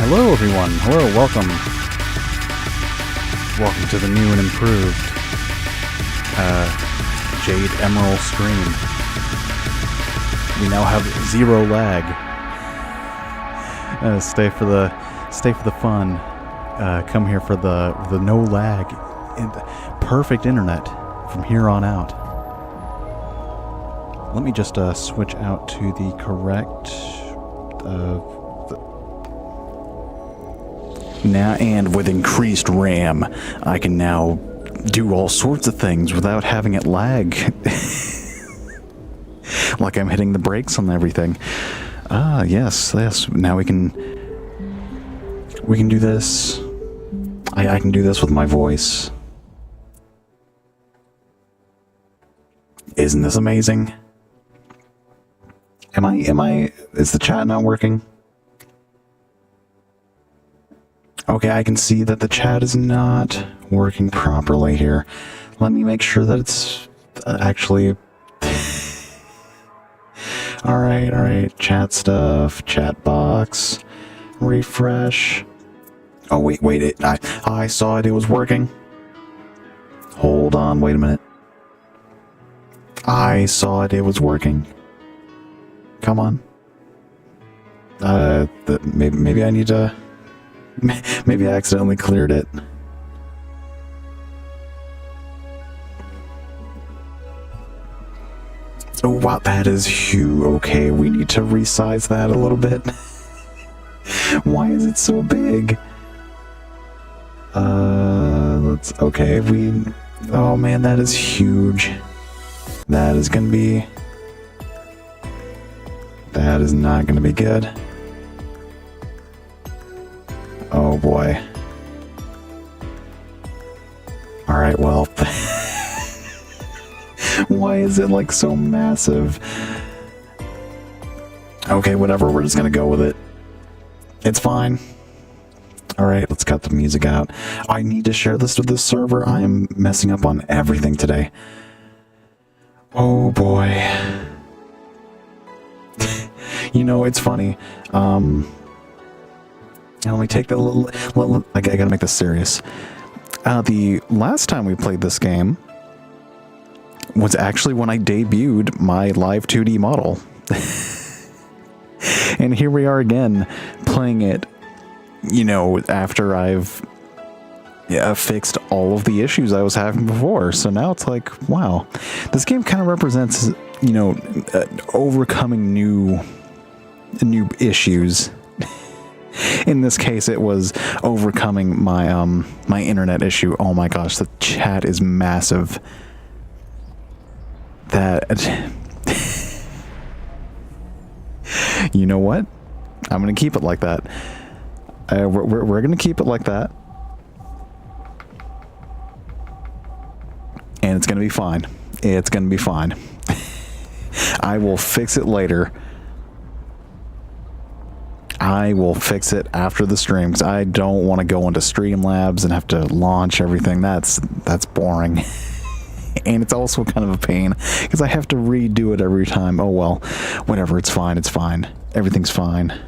Hello everyone, hello, welcome. Welcome to the new and improved Jade Emerald stream. We now have 0 lag. Stay for the fun. Come here for the no lag and perfect internet from here on out. Let me just switch out to the correct now, and with increased RAM, I can now do all sorts of things without having it lag. Like I'm hitting the brakes on everything. Yes. Now we can do this. I can do this with my voice. Isn't this amazing? Is the chat not working? Okay, I can see that the chat is not working properly here. Let me make sure that it's actually... Alright, chat stuff, chat box, refresh. Oh, wait, I saw it was working. Hold on, wait a minute. I saw it was working. Come on. Maybe I need to... Maybe I accidentally cleared it. Oh wow, that is huge. Okay, we need to resize that a little bit. Why is it so big? Okay, oh man, that is huge. That is not gonna be good. Oh boy. Alright, well. Why is it like so massive? Okay, whatever, we're just gonna go with it. It's fine. Alright, let's cut the music out. I need to share this to this server. I am messing up on everything today. Oh boy. You know, it's funny. Let me take that little I gotta make this serious. The last time we played this game was actually when I debuted my live 2D model. And here we are again, playing it, you know, after I've fixed all of the issues I was having before. So now it's like, wow. This game kind of represents, you know, overcoming new issues. In this case, it was overcoming my my internet issue. Oh my gosh, the chat is massive. You know what? I'm gonna keep it like that. We're gonna keep it like that, and it's gonna be fine. It's gonna be fine. I will fix it later. I will fix it after the stream because I don't want to go into Streamlabs and have to launch everything. That's boring. And it's also kind of a pain because I have to redo it every time. Oh well, whatever, it's fine, everything's fine.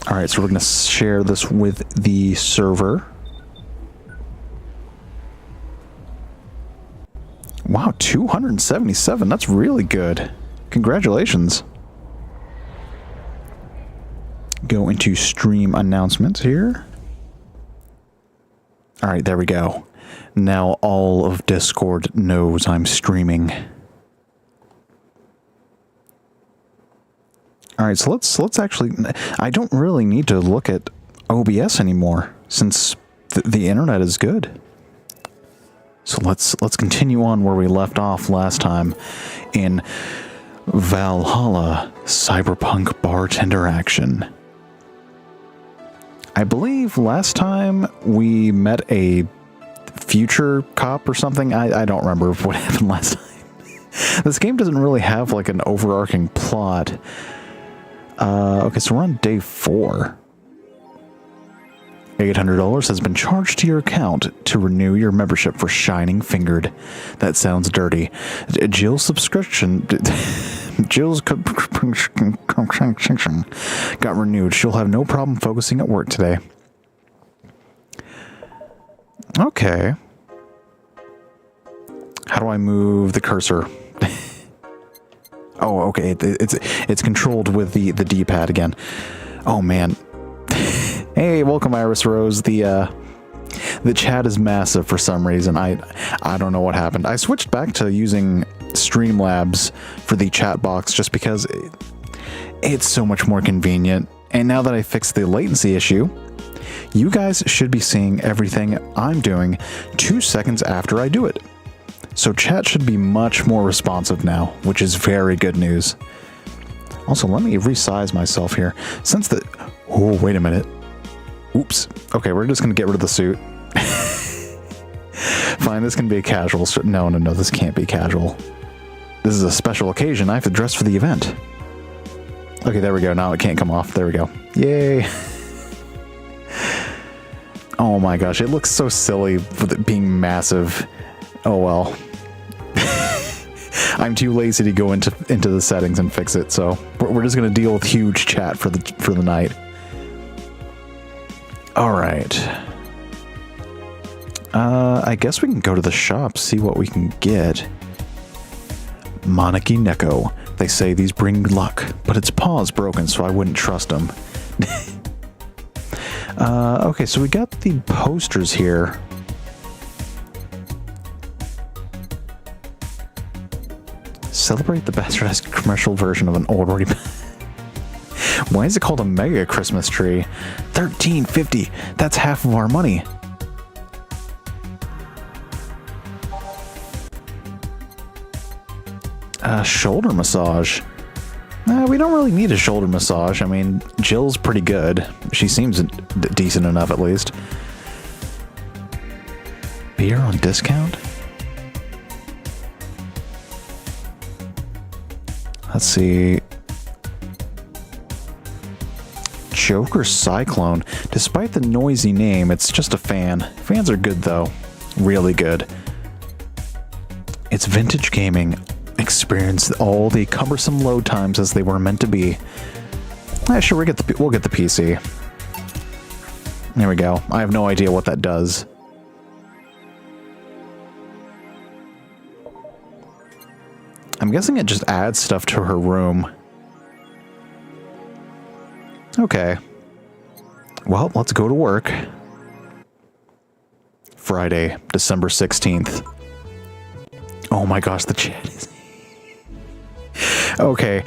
Alright, so we're going to share this with the server. Wow, 277, that's really good. Congratulations. Go into stream announcements here. Alright, there we go. Now all of Discord knows I'm streaming. Alright, so let's actually... I don't really need to look at OBS anymore, since the internet is good. So let's continue on where we left off last time in Valhalla Cyberpunk Bartender action. I believe last time we met a future cop or something. I don't remember what happened last time. This game doesn't really have like an overarching plot. Okay, so we're on day 4. $800 has been charged to your account to renew your membership for Shining Fingered. That sounds dirty. Jill's subscription Jill's got renewed. She'll have no problem focusing at work today. Okay. How do I move the cursor? Oh, okay. It's controlled with the D-pad again. Oh man. Hey, welcome, Iris Rose. The chat is massive for some reason. I don't know what happened. I switched back to using Streamlabs for the chat box just because it's so much more convenient. And now that I fixed the latency issue, you guys should be seeing everything I'm doing 2 seconds after I do it. So chat should be much more responsive now, which is very good news. Also, let me resize myself here. Since the... Oh, wait a minute. Oops. Okay, we're just going to get rid of the suit. Fine, this can be a casual... No, this can't be casual. This is a special occasion. I have to dress for the event. Okay, there we go. Now it can't come off. There we go. Yay. Oh my gosh, it looks so silly with it being massive. Oh well. I'm too lazy to go into the settings and fix it, so we're just gonna deal with huge chat for the night. All right. I guess we can go to the shop, see what we can get. Monarchy Neko. They say these bring luck, but its paw's broken, so I wouldn't trust them. Okay, so we got the posters here. Celebrate the bastardized commercial version of an already... Why is it called a mega Christmas tree? $13.50. That's half of our money. Shoulder massage. We don't really need a shoulder massage. I mean, Jill's pretty good. She seems decent enough, at least. Beer on discount? Let's see. Joker Cyclone. Despite the noisy name, it's just a fan. Fans are good, though. Really good. It's vintage gaming. Experience all the cumbersome load times as they were meant to be. Sure, we'll get the PC. There we go. I have no idea what that does. I'm guessing it just adds stuff to her room. Okay. Well, let's go to work. Friday, December 16th. Oh my gosh, the chat is... Okay,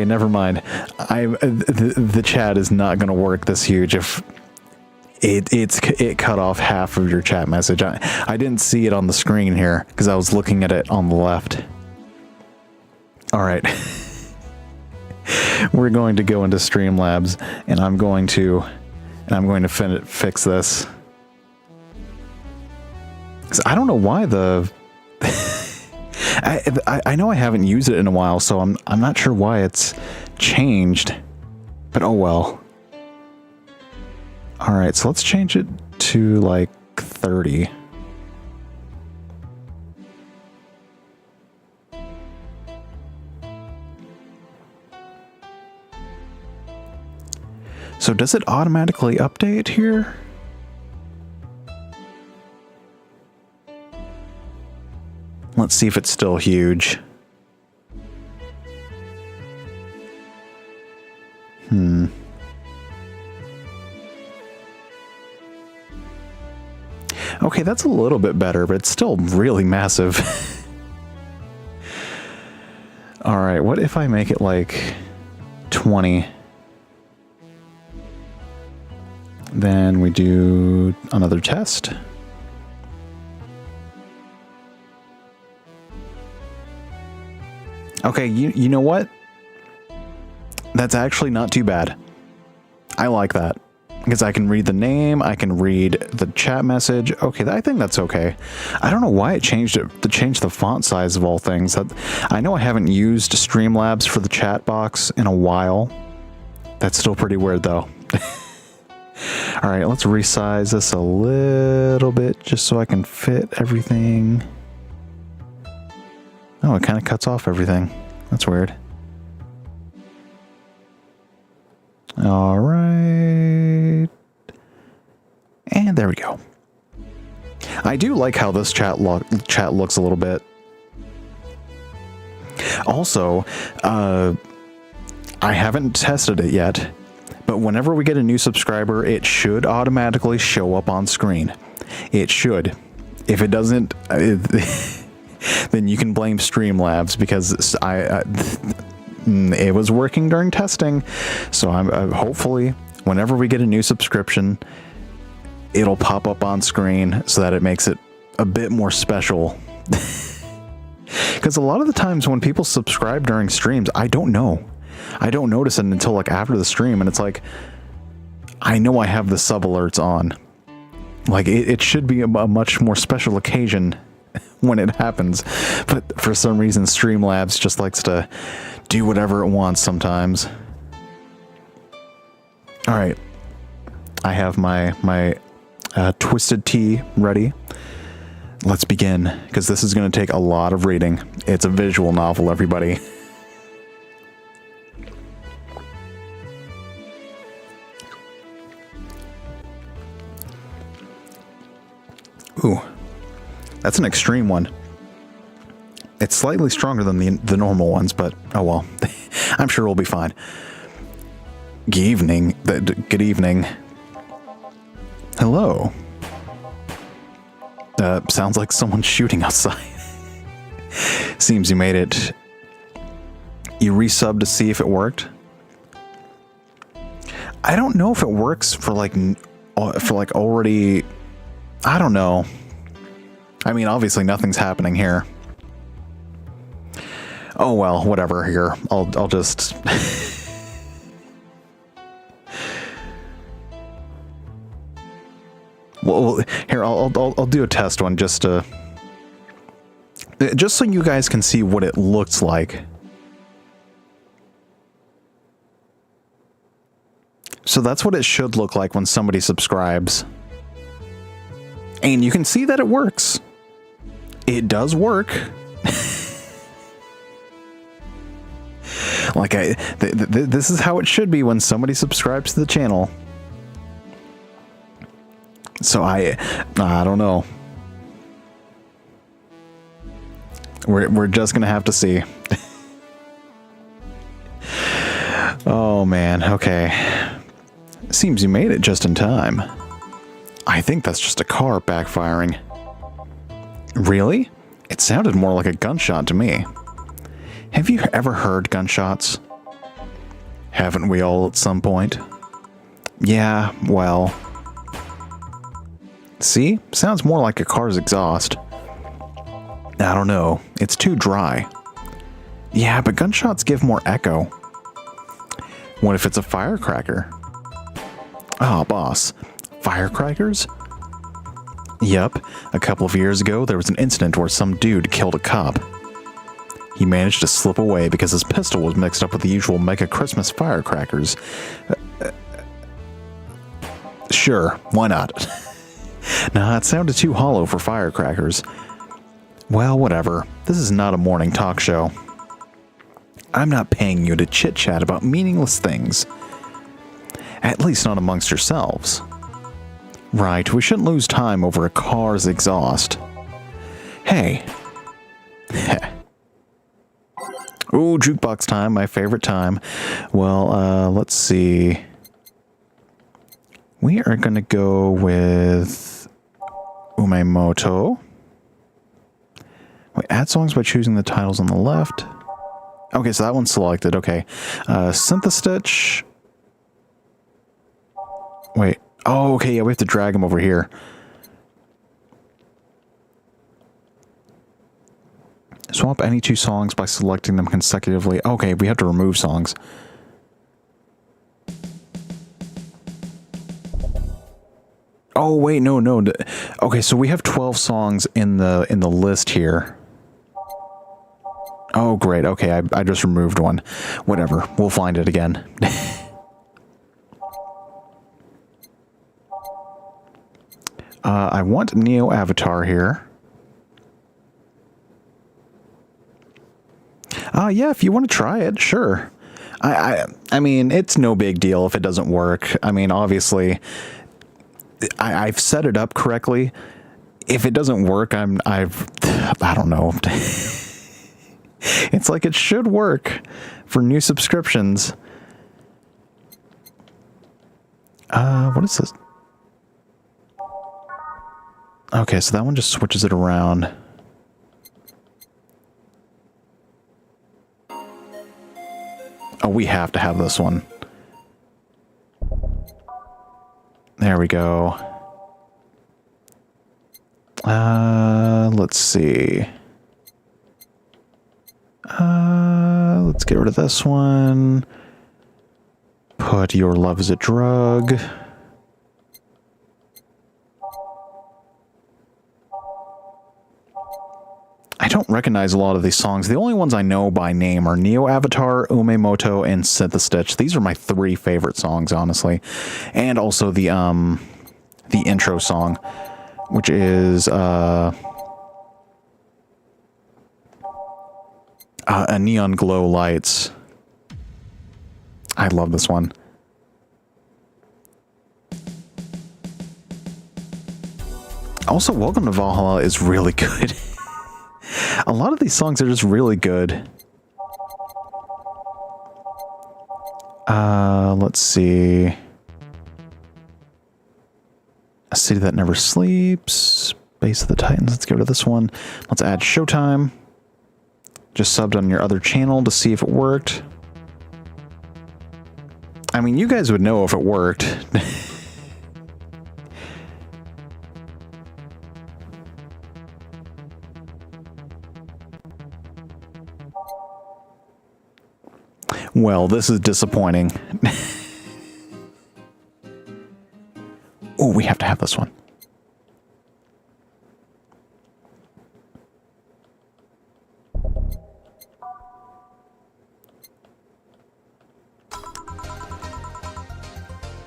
never mind. The chat is not going to work this huge if it cut off half of your chat message. I didn't see it on the screen here because I was looking at it on the left. All right. We're going to go into Streamlabs and I'm going to fix this. 'Cause I don't know why the I know I haven't used it in a while, so I'm not sure why it's changed, but oh well. All right, so let's change it to like 30. So does it automatically update here? Let's see if it's still huge. Okay, that's a little bit better, but it's still really massive. All right, what if I make it like 20? Then we do another test. Okay, you know what? That's actually not too bad. I like that. Because I can read the name, I can read the chat message. Okay, I think that's okay. I don't know why it changed it to change the font size of all things. I know I haven't used Streamlabs for the chat box in a while. That's still pretty weird though. All right, let's resize this a little bit just so I can fit everything. Oh, it kind of cuts off everything. That's weird. All right. And there we go. I do like how this chat looks a little bit. Also, I haven't tested it yet, but whenever we get a new subscriber, it should automatically show up on screen. It should. If it doesn't, then you can blame Streamlabs, because it was working during testing. So I'm hopefully whenever we get a new subscription, it'll pop up on screen so that it makes it a bit more special. Because a lot of the times when people subscribe during streams, I don't know. I don't notice it until like after the stream, and it's like, I know I have the sub alerts on. Like it should be a much more special occasion when it happens, but for some reason Streamlabs just likes to do whatever it wants sometimes. All right, I have my twisted tea ready. Let's begin, because this is going to take a lot of reading. It's a visual novel, everybody. Ooh, that's an extreme one. It's slightly stronger than the normal ones, but oh well. I'm sure we'll be fine. Good evening. Good evening. Hello. Sounds like someone's shooting outside. Seems you made it. You resubbed to see if it worked. I don't know if it works for like already. I don't know. I mean, obviously nothing's happening here. Oh well, whatever. Here, I'll just. Well, here I'll do a test one just so you guys can see what it looks like. So that's what it should look like when somebody subscribes. And you can see that it works. It does work. Like this is how it should be when somebody subscribes to the channel. So I don't know. We're just gonna have to see. Oh man, okay. Seems you made it just in time. I think that's just a car backfiring. Really? It sounded more like a gunshot to me. Have you ever heard gunshots? Haven't we all at some point? Yeah, well. See? Sounds more like a car's exhaust. I don't know. It's too dry. Yeah, but gunshots give more echo. What if it's a firecracker? Oh, boss. Firecrackers? Yep. A couple of years ago, there was an incident where some dude killed a cop. He managed to slip away because his pistol was mixed up with the usual Mega Christmas firecrackers. Sure, why not? Nah, it sounded too hollow for firecrackers. Well, whatever. This is not a morning talk show. I'm not paying you to chit-chat about meaningless things. At least not amongst yourselves. Right, we shouldn't lose time over a car's exhaust. Hey. Ooh, jukebox time, my favorite time. Well, let's see. We are going to go with Umemoto. Wait, add songs by choosing the titles on the left. Okay, so that one's selected. Okay. Synthestitch. Wait. Oh, okay, yeah, we have to drag them over here. Swap any two songs by selecting them consecutively. Okay, we have to remove songs. Oh, wait, no. Okay, so we have 12 songs in the list here. Oh, great. Okay, I just removed one. Whatever. We'll find it again. I want Neo Avatar here. Yeah, if you want to try it, sure. I mean, it's no big deal if it doesn't work. I mean, obviously, I've set it up correctly. If it doesn't work, I don't know. It's like it should work for new subscriptions. What is this? Okay, so that one just switches it around. Oh, we have to have this one. There we go. Let's see. Let's get rid of this one. Put Your Love is a Drug. I don't recognize a lot of these songs. The only ones I know by name are Neo Avatar, Umemoto, and Synthestitch. These are my 3 favorite songs, honestly. And also the intro song, which is a Neon Glow Lights. I love this one. Also, Welcome to Valhalla is really good. A lot of these songs are just really good. Let's see. A City That Never Sleeps. Base of the Titans. Let's get rid of this one. Let's add Showtime. Just subbed on your other channel to see if it worked. I mean, you guys would know if it worked. Well, this is disappointing. Oh, we have to have this one.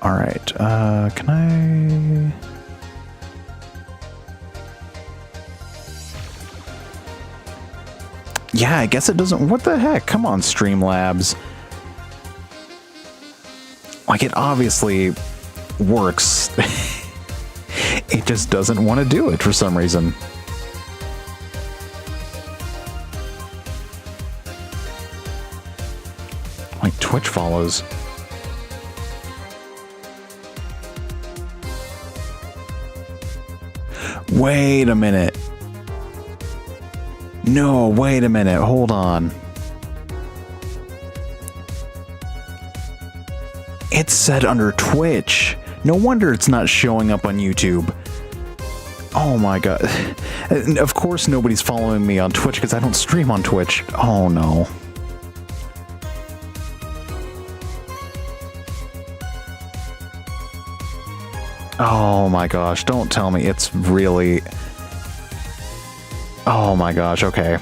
All right, can I... Yeah, I guess it doesn't... What the heck? Come on, Streamlabs. Like, it obviously works. It just doesn't want to do it for some reason. Like, Twitch follows. Wait a minute. No, wait a minute. Hold on. It's set under Twitch. No wonder it's not showing up on YouTube. Oh my god. Of course nobody's following me on Twitch because I don't stream on Twitch. Oh no. Oh my gosh, don't tell me it's really... Oh my gosh, okay.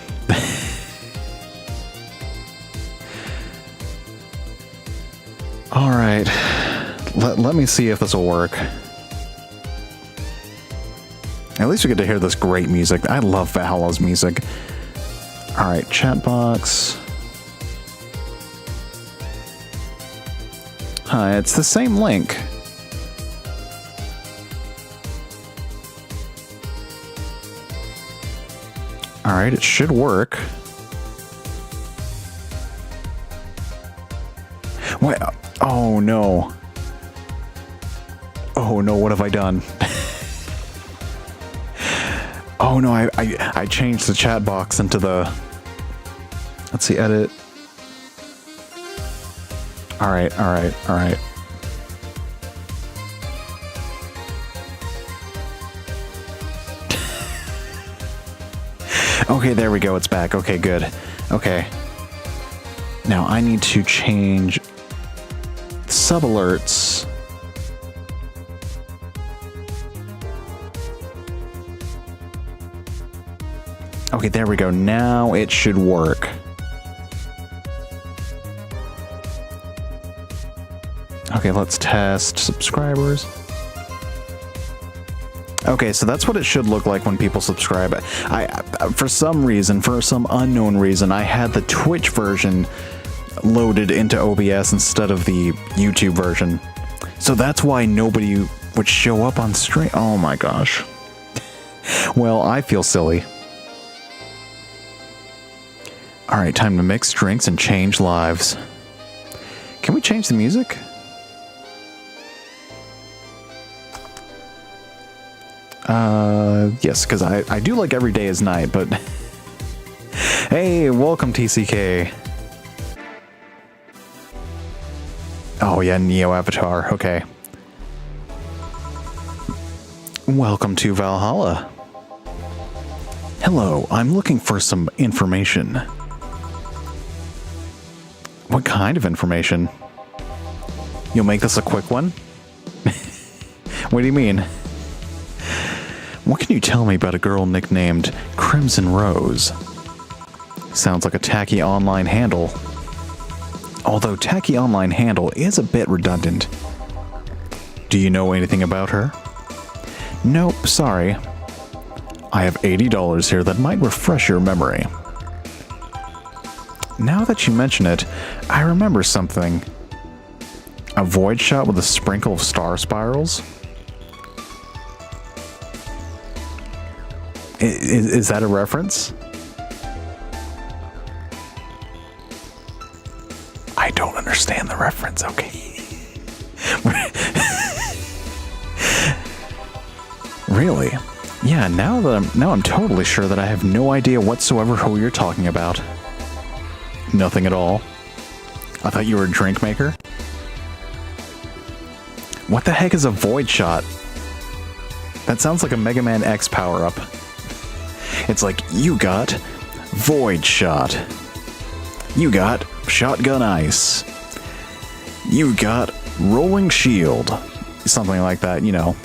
Alright, let me see if this will work. At least we get to hear this great music. I love Valhalla's music. Alright, chat box. Hi, it's the same link. Alright, it should work. Wait, oh no. Oh no, what have I done? Oh no, I changed the chat box into the... Let's see, edit. Alright, alright, alright. Okay, there we go, it's back. Okay, good. Okay. Now I need to change sub alerts. Okay, there we go. Now it should work. Okay, let's test subscribers. Okay, so that's what it should look like when people subscribe. For some reason, for some unknown reason, I had the Twitch version loaded into OBS instead of the YouTube version. So that's why nobody would show up on stream. Oh my gosh. Well, I feel silly. Alright, time to mix drinks and change lives. Can we change the music? Yes, because I do like Every Day is Night, but... Hey, welcome TCK. Oh yeah, Neo Avatar, okay. Welcome to Valhalla. Hello, I'm looking for some information. What kind of information? You'll make this a quick one? What do you mean? What can you tell me about a girl nicknamed Crimson Rose? Sounds like a tacky online handle. Although tacky online handle is a bit redundant. Do you know anything about her? Nope, sorry. I have $80 here that might refresh your memory. Now that you mention it, I remember something. A void shot with a sprinkle of star spirals? Is that a reference? I don't understand the reference, okay. Really? Yeah, now I'm totally sure that I have no idea whatsoever who you're talking about. Nothing at all. I thought you were a drink maker. What the heck is a void shot? That sounds like a Mega Man X power-up. It's like, you got void shot. You got shotgun ice. You got rolling shield. Something like that, you know.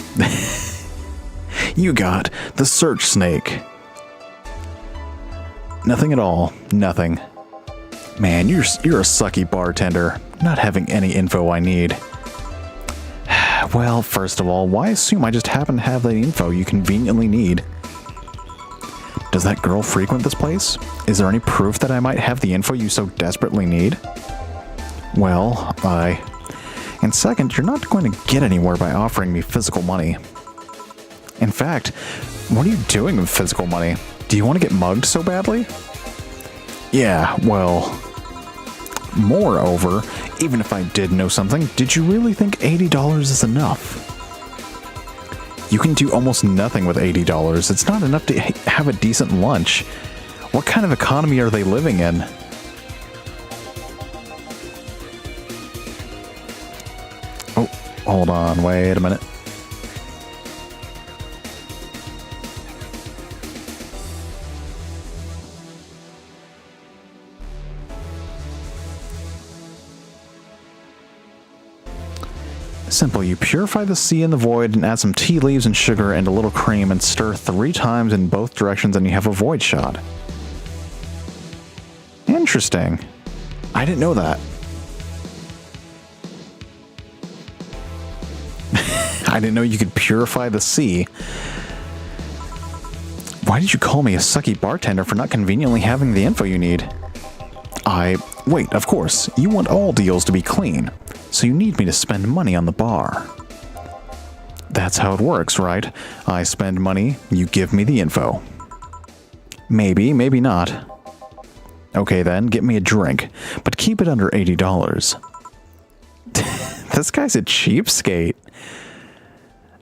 You got the search snake. Nothing at all. Nothing. Man, you're a sucky bartender, not having any info I need. Well, first of all, why assume I just happen to have the info you conveniently need? Does that girl frequent this place? Is there any proof that I might have the info you so desperately need? Well, and second, you're not going to get anywhere by offering me physical money. In fact, what are you doing with physical money? Do you want to get mugged so badly? Yeah, well... Moreover, even if I did know something, did you really think $80 is enough? You can do almost nothing with $80. It's not enough to have a decent lunch. What kind of economy are they living in? Oh, hold on, wait a minute. Simple, you purify the sea in the void and add some tea leaves and sugar and a little cream and stir 3 times in both directions and you have a void shot. Interesting. I didn't know that. I didn't know you could purify the sea. Why did you call me a sucky bartender for not conveniently having the info you need? Wait, of course, you want all deals to be clean. So you need me to spend money on the bar. That's how it works, right? I spend money, you give me the info. Maybe, maybe not. Okay then, get me a drink, but keep it under $80. This guy's a cheapskate.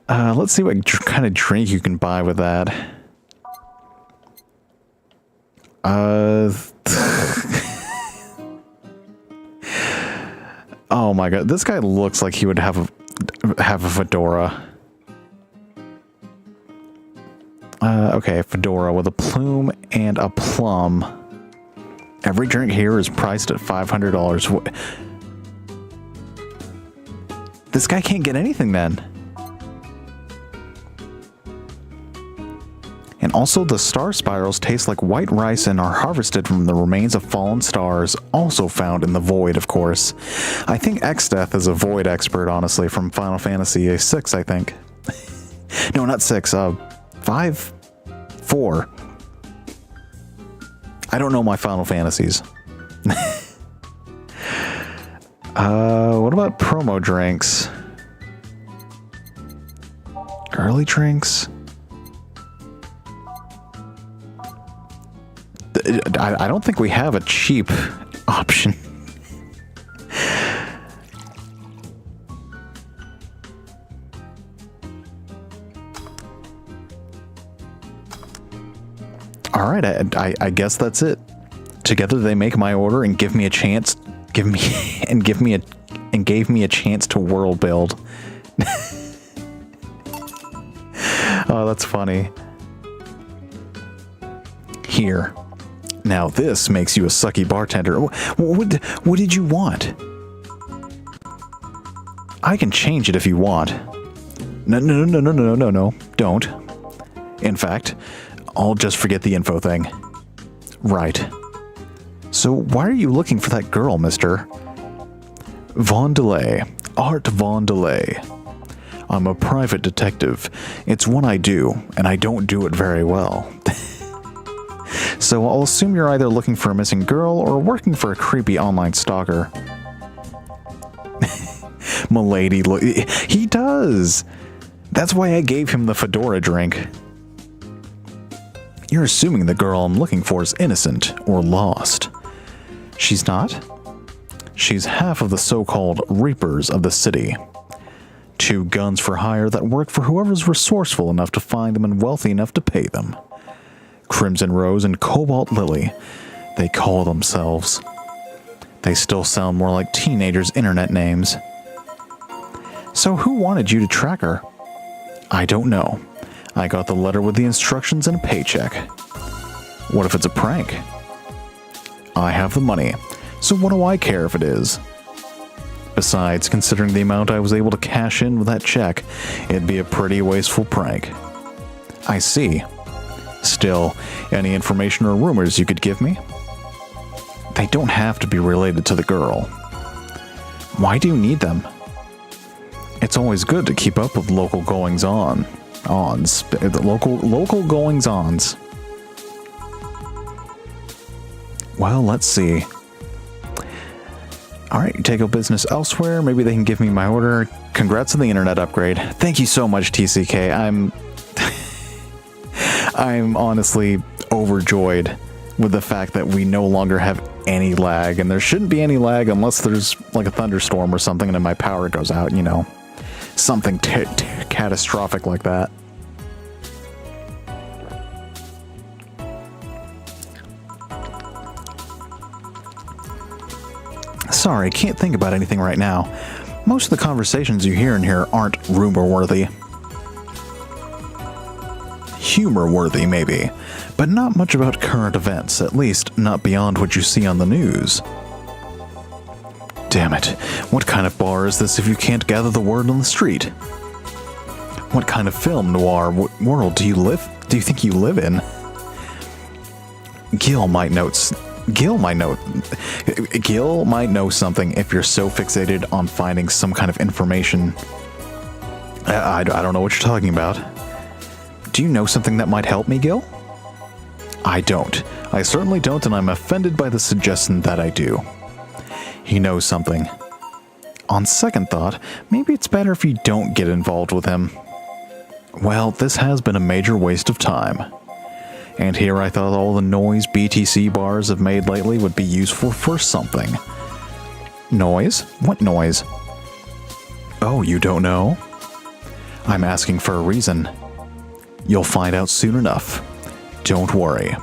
Let's see what kind of drink you can buy with that. Oh my god, this guy looks like he would have a fedora. Okay, fedora with a plume and a plum. Every drink here is priced at $500. This guy can't get anything then. And also the star spirals taste like white rice and are harvested from the remains of fallen stars, also found in the void, of course. I think Xdeath is a void expert, honestly, from Final Fantasy VI, I think. No, not 6, 5? 4. I don't know my Final Fantasies. What about promo drinks? Girly drinks? I don't think we have a cheap option. All right, I guess that's it. Together they make my order and give me a chance. Gave me a chance to world build. Oh, that's funny. Here. Now this makes you a sucky bartender. What did you want? I can change it if you want. No, don't. In fact, I'll just forget the info thing. Right. So why are you looking for that girl, mister? Vondelay. Art Vondelay. I'm a private detective. It's one I do, and I don't do it very well. So I'll assume you're either looking for a missing girl or working for a creepy online stalker. Milady, look, he does! That's why I gave him the fedora drink. You're assuming the girl I'm looking for is innocent or lost. She's not? She's half of the so-called Reapers of the city. 2 guns for hire that work for whoever's resourceful enough to find them and wealthy enough to pay them. Crimson Rose and Cobalt Lily, they call themselves. They still sound more like teenagers' internet names. So who wanted you to track her? I don't know. I got the letter with the instructions and a paycheck. What if it's a prank? I have the money, so what do I care if it is? Besides, considering the amount I was able to cash in with that check, it'd be a pretty wasteful prank. I see. Still, any information or rumors you could give me? They don't have to be related to the girl. Why do you need them? It's always good to keep up with local goings-on. Local goings-ons. Well, let's see. Alright, you take up business elsewhere. Maybe they can give me my order. Congrats on the internet upgrade. Thank you so much, TCK. I'm honestly overjoyed with the fact that we no longer have any lag, and there shouldn't be any lag unless there's like a thunderstorm or something and then my power goes out, you know. Something catastrophic like that. Sorry, can't think about anything right now. Most of the conversations you hear in here aren't rumor-worthy. Humor-worthy, maybe, but not much about current events, at least not beyond what you see on the news. Damn it, what kind of bar is this if you can't gather the word on the street? What kind of film noir world do you think you live in? Gil might know something if you're so fixated on finding some kind of information. I don't know what you're talking about. Do you know something that might help me, Gil? I don't. I certainly don't, and I'm offended by the suggestion that I do. He knows something. On second thought, maybe it's better if you don't get involved with him. Well, this has been a major waste of time. And here I thought all the noise BTC bars have made lately would be useful for something. Noise? What noise? Oh, you don't know? I'm asking for a reason. You'll find out soon enough. Don't worry.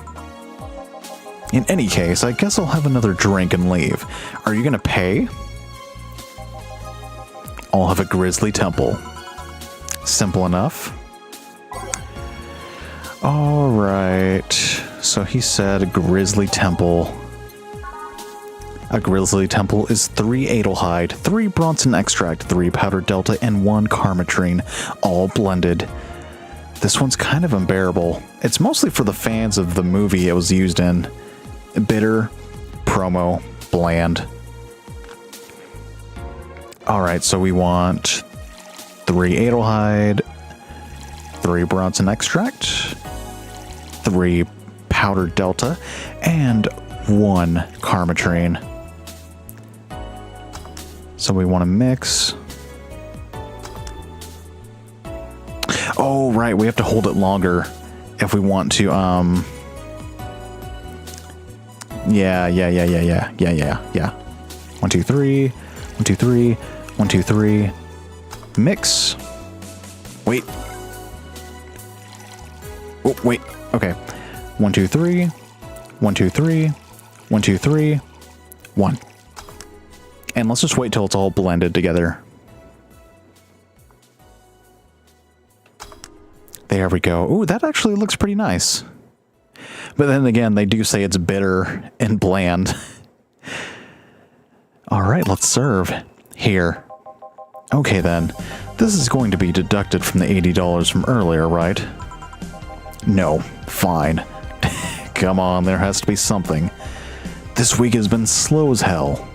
In any case, I guess I'll have another drink and leave. Are you gonna pay? I'll have a grizzly temple. Simple enough. Alright, so he said a grizzly temple. A grizzly temple is 3 Adelhide, 3 Bronson extract, 3 powdered delta, and 1 Karmatrine, all blended. This one's kind of unbearable. It's mostly for the fans of the movie it was used in. Bitter, promo, bland. Alright, so we want 3 Adelhide, 3 Bronson extract, 3 powdered delta, and 1 Karmatrine. So we want to mix. Oh, right. We have to hold it longer if we want to, yeah. 1, 2, 3. 1, 2, 3. 1, 2, 3. Mix. Wait. Oh, wait. Okay. 1, 2, 3. 1, 2, 3. 1, 2, 3. 1. And let's just wait till it's all blended together. There we go. Ooh, that actually looks pretty nice. But then again, they do say it's bitter and bland. All right, let's serve. Here. Okay then. This is going to be deducted from the $80 from earlier, right? No. Fine. Come on, there has to be something. This week has been slow as hell.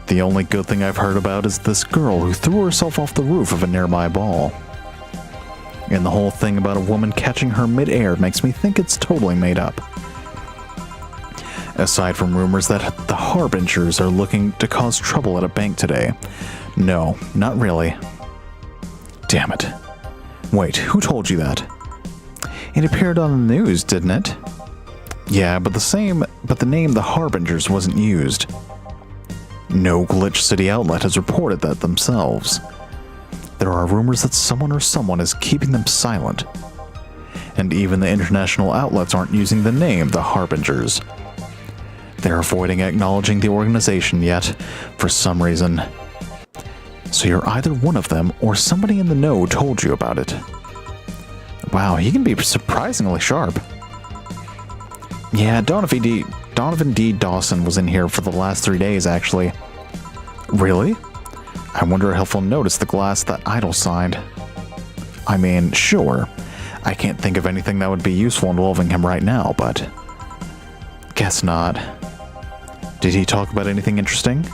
The only good thing I've heard about is this girl who threw herself off the roof of a nearby ball. And the whole thing about a woman catching her mid-air makes me think it's totally made up. Aside from rumors that the Harbingers are looking to cause trouble at a bank today. No, not really. Damn it. Wait, who told you that? It appeared on the news, didn't it? Yeah, but the name the Harbingers wasn't used. No GlitchXCity outlet has reported that themselves. There are rumors that someone or someone is keeping them silent. And even the international outlets aren't using the name the Harbingers. They're avoiding acknowledging the organization yet, for some reason. So you're either one of them, or somebody in the know told you about it. Wow, he can be surprisingly sharp. Yeah, Donovan D. Dawson was in here for the last 3 days, actually. Really? I wonder if he'll notice the glass that Idol signed. I mean, sure. I can't think of anything that would be useful involving him right now, but... guess not. Did he talk about anything interesting?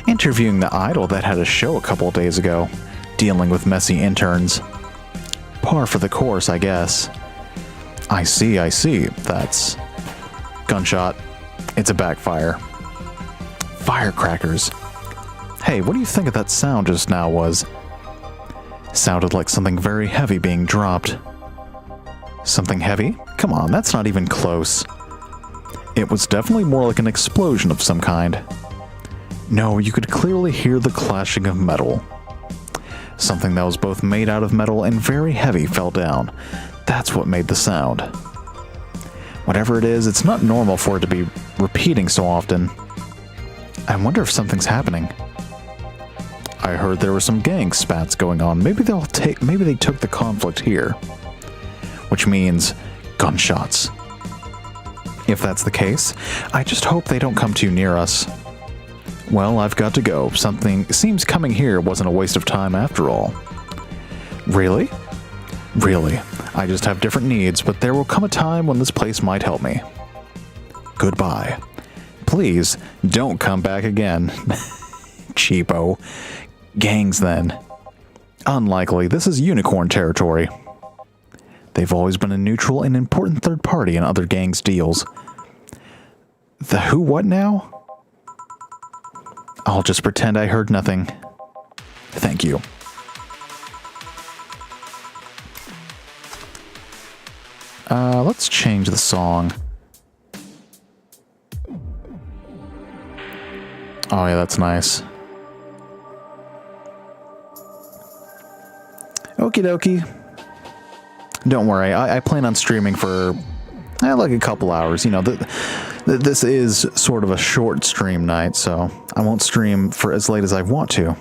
Interviewing the Idol that had a show a couple of days ago. Dealing with messy interns. Par for the course, I guess. I see. That's... gunshot. It's a backfire. Firecrackers. Hey, what do you think of that sound just now was? Sounded like something very heavy being dropped. Something heavy? Come on, that's not even close. It was definitely more like an explosion of some kind. No, you could clearly hear the clashing of metal. Something that was both made out of metal and very heavy fell down. That's what made the sound. Whatever it is, it's not normal for it to be repeating so often. I wonder if something's happening. I heard there were some gang spats going on. Maybe they took the conflict here. Which means gunshots. If that's the case, I just hope they don't come too near us. Well, I've got to go. Something seems coming here wasn't a waste of time after all. Really? Really. I just have different needs, but there will come a time when this place might help me. Goodbye. Please, don't come back again. Cheapo. Gangs, then. Unlikely. This is unicorn territory. They've always been a neutral and important third party in other gangs' deals. The who what now? I'll just pretend I heard nothing. Thank you. Let's change the song. Oh yeah, that's nice. Okie dokie. Don't worry, I plan on streaming for like a couple hours. You know, this is sort of a short stream night, so I won't stream for as late as I want to.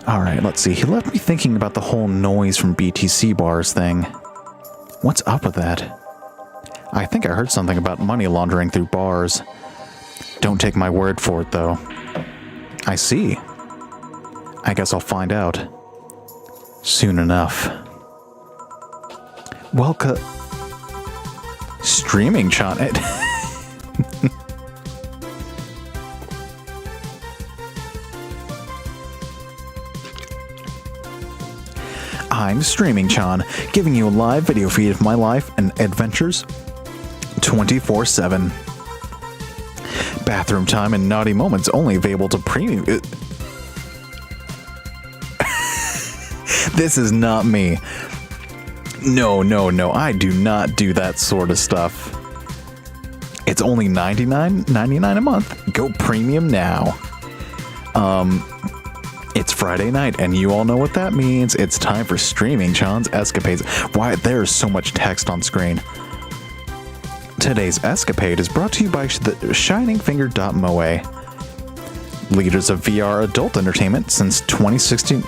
Alright, let's see. He left me thinking about the whole noise from BTC bars thing. What's up with that? I think I heard something about money laundering through bars. Don't take my word for it, though. I see. I guess I'll find out. Soon enough. Welcome. Streaming, Chan. I'm Streaming Chan, giving you a live video feed of my life and adventures. 24/7. Bathroom time and naughty moments only available to premium. This is not me. No, I do not do that sort of stuff. It's only $99.99 a month. Go premium now. It's Friday night, and you all know what that means. It's time for streaming Chan's escapades. Why, there's so much text on screen. Today's escapade is brought to you by the ShiningFinger.moe, leaders of VR adult entertainment since 2016.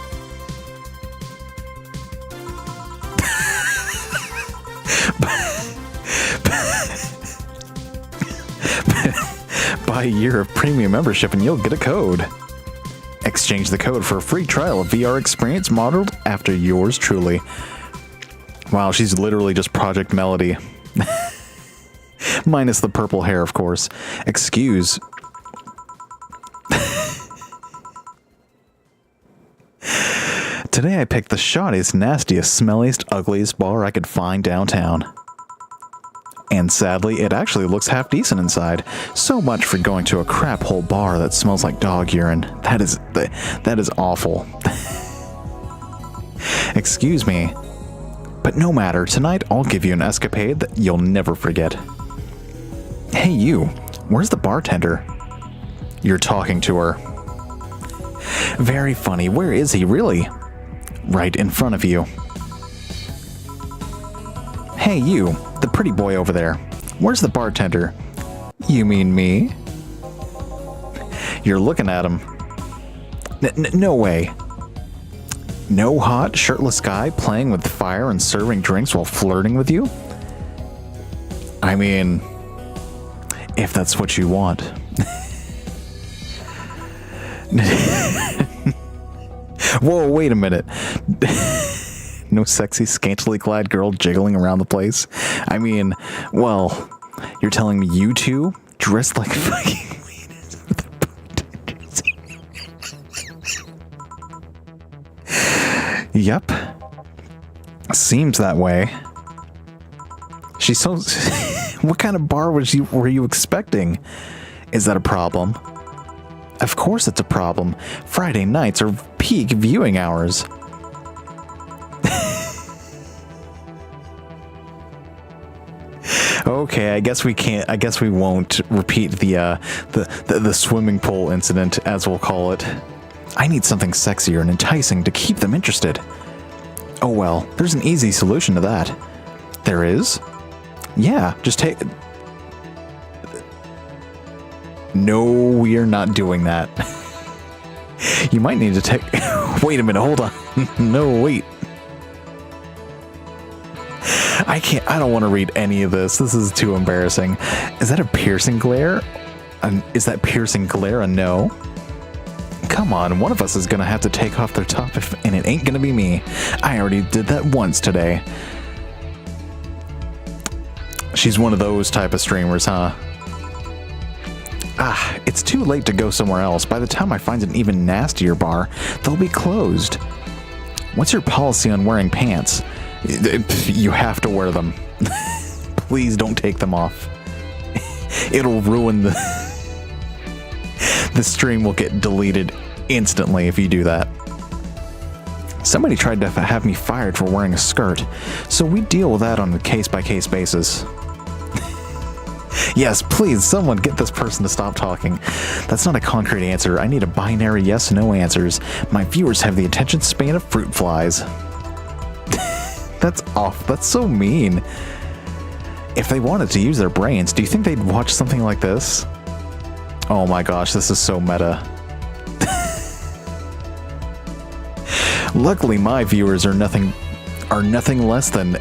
Buy a year of premium membership and you'll get a code. Exchange the code for a free trial of VR experience modeled after yours truly. Wow, she's literally just Project Melody. Minus the purple hair, of course. Excuse. Today I picked the shoddiest, nastiest, smelliest, ugliest bar I could find downtown. And sadly, it actually looks half decent inside. So much for going to a crap hole bar that smells like dog urine. That is awful. Excuse me. But no matter, tonight I'll give you an escapade that you'll never forget. Hey you, where's the bartender? You're talking to her. Very funny, where is he really? Right in front of you. Hey you, the pretty boy over there. Where's the bartender? You mean me? You're looking at him. No way. No hot, shirtless guy playing with fire and serving drinks while flirting with you? I mean, if that's what you want. Whoa, wait a minute. No sexy, scantily clad girl jiggling around the place? I mean, well, you're telling me you two dressed like fucking waiters with the bartenders? Yep. Seems that way. She's so... What kind of bar were you expecting? Is that a problem? Of course it's a problem. Friday nights are peak viewing hours. Okay, I guess we won't repeat the swimming pool incident, as we'll call it. I need something sexier and enticing to keep them interested. Oh well, there's an easy solution to that. There is? Yeah, just take... No, we are not doing that. You might need to take... Wait a minute, hold on. No, wait. I don't want to read any of this. This is too embarrassing. Is that a piercing glare? Is that piercing glare a no? Come on, one of us is going to have to take off their top and it ain't going to be me. I already did that once today. She's one of those type of streamers, huh? Ah, it's too late to go somewhere else. By the time I find an even nastier bar, they'll be closed. What's your policy on wearing pants? You have to wear them. Please don't take them off. It'll ruin the stream will get deleted instantly if you do that. Somebody tried to have me fired for wearing a skirt, so we deal with that on a case-by-case basis. Yes, please, someone get this person to stop talking. That's not a concrete answer. I need a binary yes-no answers. My viewers have the attention span of fruit flies. That's off. That's so mean. If they wanted to use their brains, do you think they'd watch something like this? Oh my gosh, this is so meta. Luckily, my viewers are nothing less than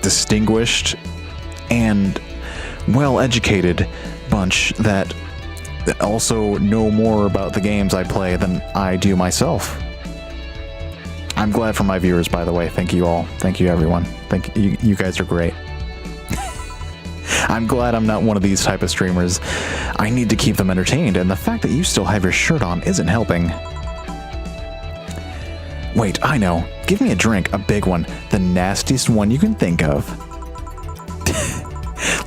distinguished and well-educated bunch that also know more about the games I play than I do myself. I'm glad for my viewers, by the way. Thank you all. Thank you, everyone. Thank you. You guys are great. I'm glad I'm not one of these type of streamers. I need to keep them entertained, and the fact that you still have your shirt on isn't helping. Wait, I know. Give me a drink, a big one, the nastiest one you can think of.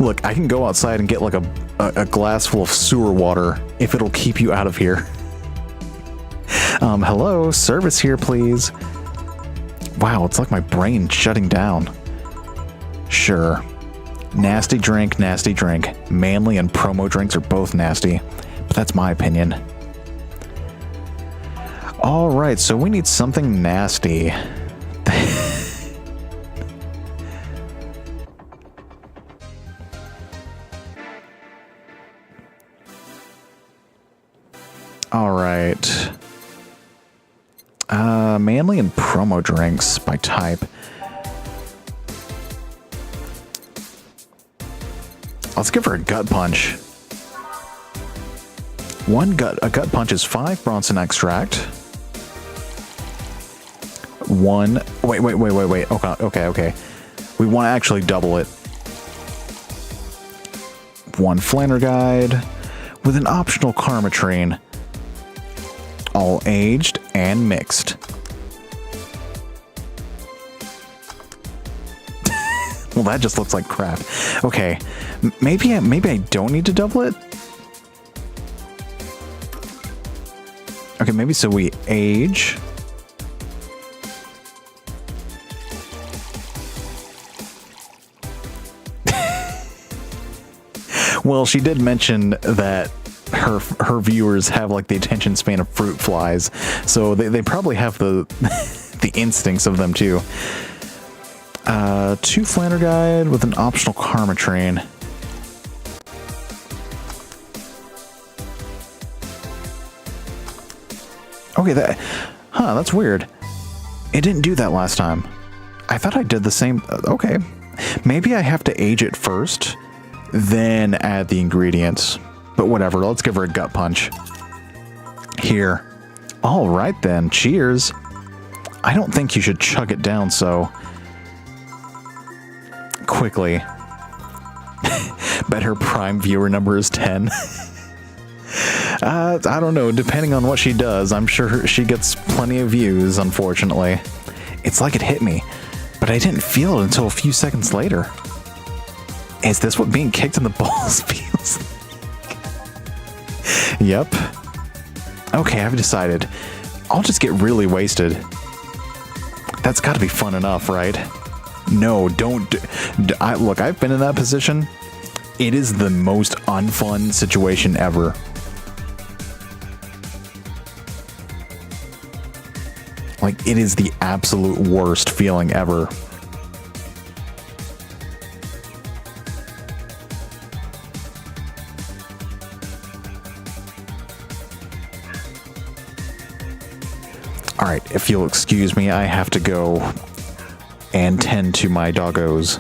Look, I can go outside and get like a glass full of sewer water if it'll keep you out of here. Hello, service here, please. Wow, it's like my brain shutting down. Sure. Nasty drink, nasty drink. Manly and promo drinks are both nasty, but that's my opinion. All right, so we need something nasty. All right. Manly and promo drinks by type. Let's give her a gut punch. A gut punch is 5 Bronson extract. Wait. Okay. We want to actually double it. 1 Flanner Guide with an optional Karmatrine. All aged and mixed. Well, that just looks like crap. Okay, maybe I don't need to double it. Okay, maybe so we age. Well, she did mention that her viewers have like the attention span of fruit flies, so they probably have the the instincts of them too. 2 Flanner Guide with an optional Karmatrine. Okay, that's weird. It didn't do that last time. I thought I did the same. Okay, maybe I have to age it first, then add the ingredients. But whatever, let's give her a gut punch. Here. All right then, cheers. I don't think you should chug it down so quickly. Bet her prime viewer number is 10. I don't know, depending on what she does, I'm sure she gets plenty of views, unfortunately. It's like it hit me, but I didn't feel it until a few seconds later. Is this what being kicked in the balls feels like? Yep. Okay, I've decided. I'll just get really wasted. That's gotta be fun enough, right? No, don't. Look, I've been in that position. It is the most unfun situation ever. Like, it is the absolute worst feeling ever. Alright, if you'll excuse me, I have to go and tend to my doggos.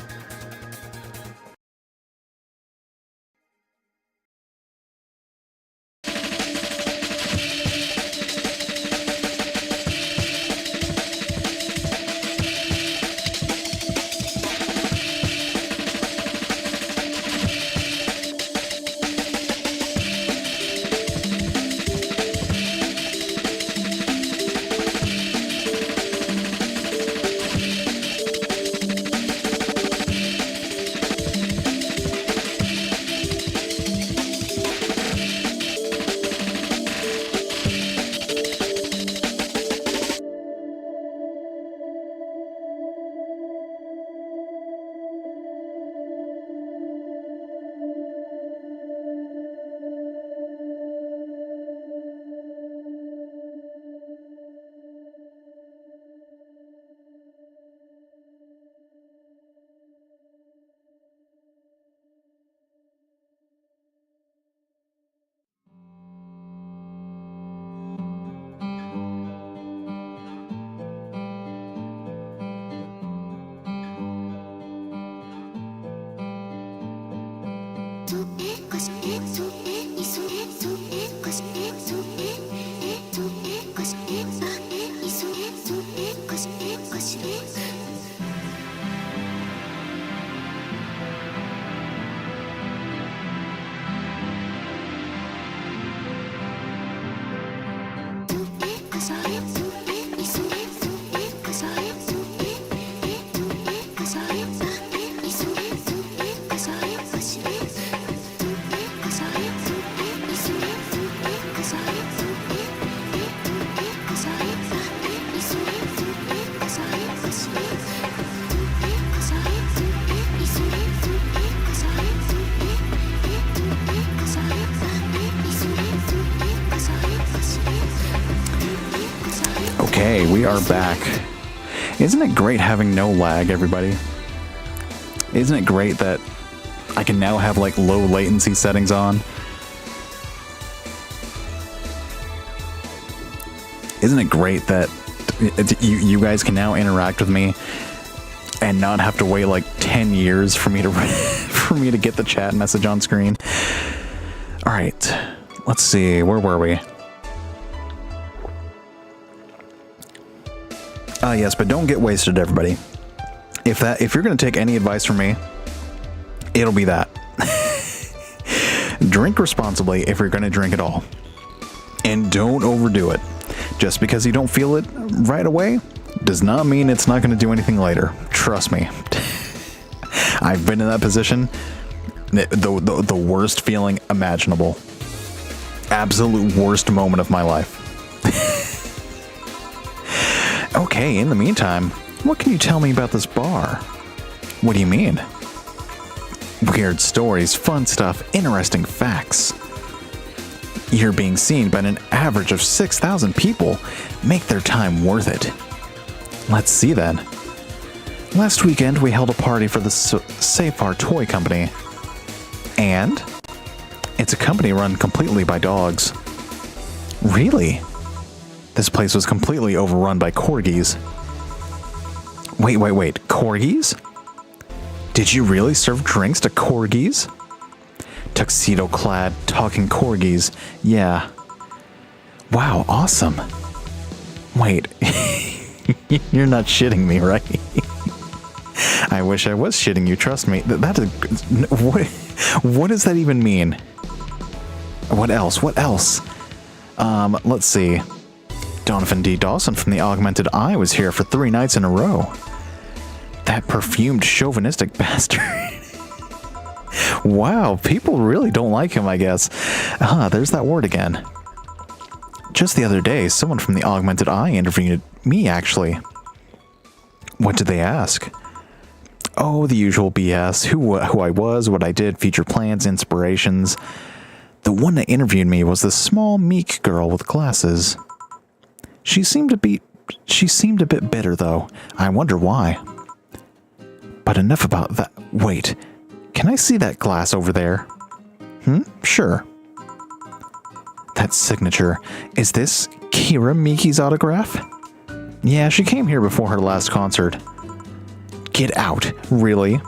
Okay, we are back. Isn't it great having no lag, everybody? Isn't it great that I can now have like low latency settings on? Isn't it great that you guys can now interact with me and not have to wait like 10 years for me to for me to get the chat message on screen? All right, let's see, where were we? Yes, but don't get wasted, everybody. If you're gonna take any advice from me, it'll be that. Drink responsibly if you're gonna drink at all. And don't overdo it. Just because you don't feel it right away does not mean it's not gonna do anything later. Trust me. I've been in that position. The worst feeling imaginable. Absolute worst moment of my life. Okay, in the meantime, what can you tell me about this bar? What do you mean? Weird stories, fun stuff, interesting facts. You're being seen by an average of 6,000 people. Make their time worth it. Let's see then. Last weekend, we held a party for the Safar Toy Company. And? It's a company run completely by dogs. Really? This place was completely overrun by corgis. Wait, corgis? Did you really serve drinks to corgis? Tuxedo-clad, talking corgis. Yeah. Wow, awesome. Wait, you're not shitting me, right? I wish I was shitting you, trust me. What does that even mean? What else? Let's see. Donovan D. Dawson from the Augmented Eye was here for 3 nights in a row. That perfumed chauvinistic bastard. Wow, people really don't like him, I guess. There's that word again. Just the other day, someone from the Augmented Eye interviewed me, actually. What did they ask? Oh, the usual BS. Who I was, what I did, future plans, inspirations. The one that interviewed me was this small, meek girl with glasses. She seemed a bit bitter, though. I wonder why. But enough about that. Wait, can I see that glass over there? Sure. That signature. Is this Kira Miki's autograph? Yeah, she came here before her last concert. Get out. Really?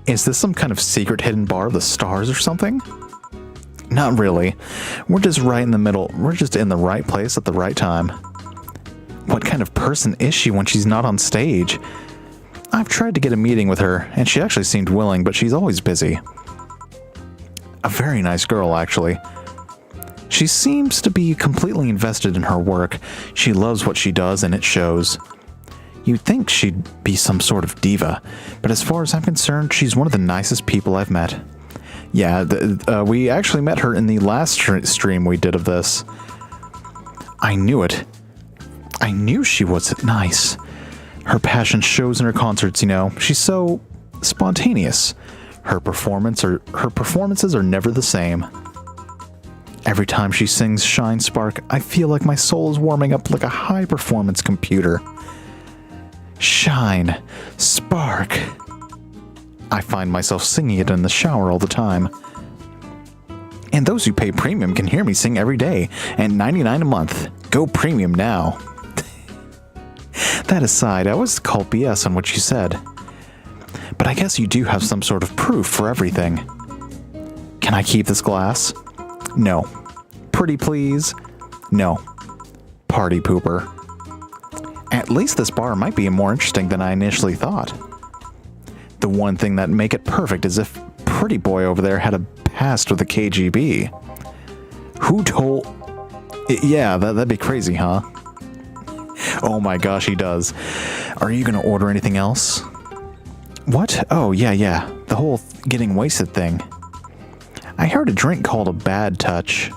Is this some kind of secret hidden bar of the stars or something? Not really. We're just right in the middle. We're just in the right place at the right time. What kind of person is she when she's not on stage? I've tried to get a meeting with her, and she actually seemed willing, but she's always busy. A very nice girl, actually. She seems to be completely invested in her work. She loves what she does, and it shows. You'd think she'd be some sort of diva, but as far as I'm concerned, she's one of the nicest people I've met. Yeah, we actually met her in the last stream we did of this. I knew it. I knew she was nice. Her passion shows in her concerts, you know. She's so spontaneous. Her performances are never the same. Every time she sings Shine Spark, I feel like my soul is warming up like a high-performance computer. Shine Spark. I find myself singing it in the shower all the time. And those who pay premium can hear me sing every day, and $99 a month. Go premium now. That aside, I was called BS on what you said. But I guess you do have some sort of proof for everything. Can I keep this glass? No. Pretty please? No. Party pooper. At least this bar might be more interesting than I initially thought. The one thing that'd make it perfect is if Pretty Boy over there had a past with the KGB. Who told... Yeah, that'd be crazy, huh? Oh my gosh, he does. Are you gonna order anything else? What? Oh, yeah. The whole getting wasted thing. I heard a drink called a bad touch.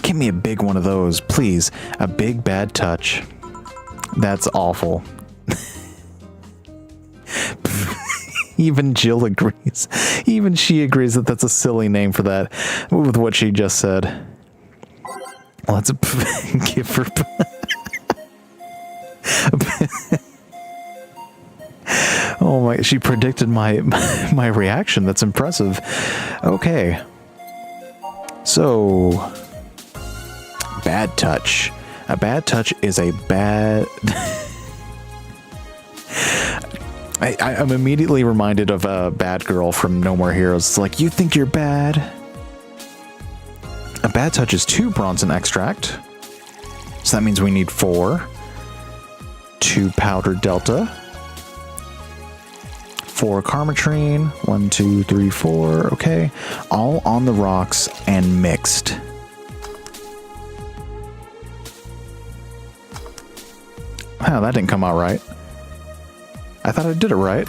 Give me a big one of those, please. A big bad touch. That's awful. Even Jill agrees. Even she agrees that that's a silly name for that, with what she just said. Let's give her... Oh my, she predicted my my reaction. That's impressive. Okay. So, bad touch. A bad touch is a bad... I'm immediately reminded of a bad girl from No More Heroes. It's like, you think you're bad? A bad touch is 2 bronze extract. So that means we need 4. 2 powder delta. 4 karmatrine. 1, 2, 3, 4. Okay. All on the rocks and mixed. Oh, that didn't come out right. I thought I did it right.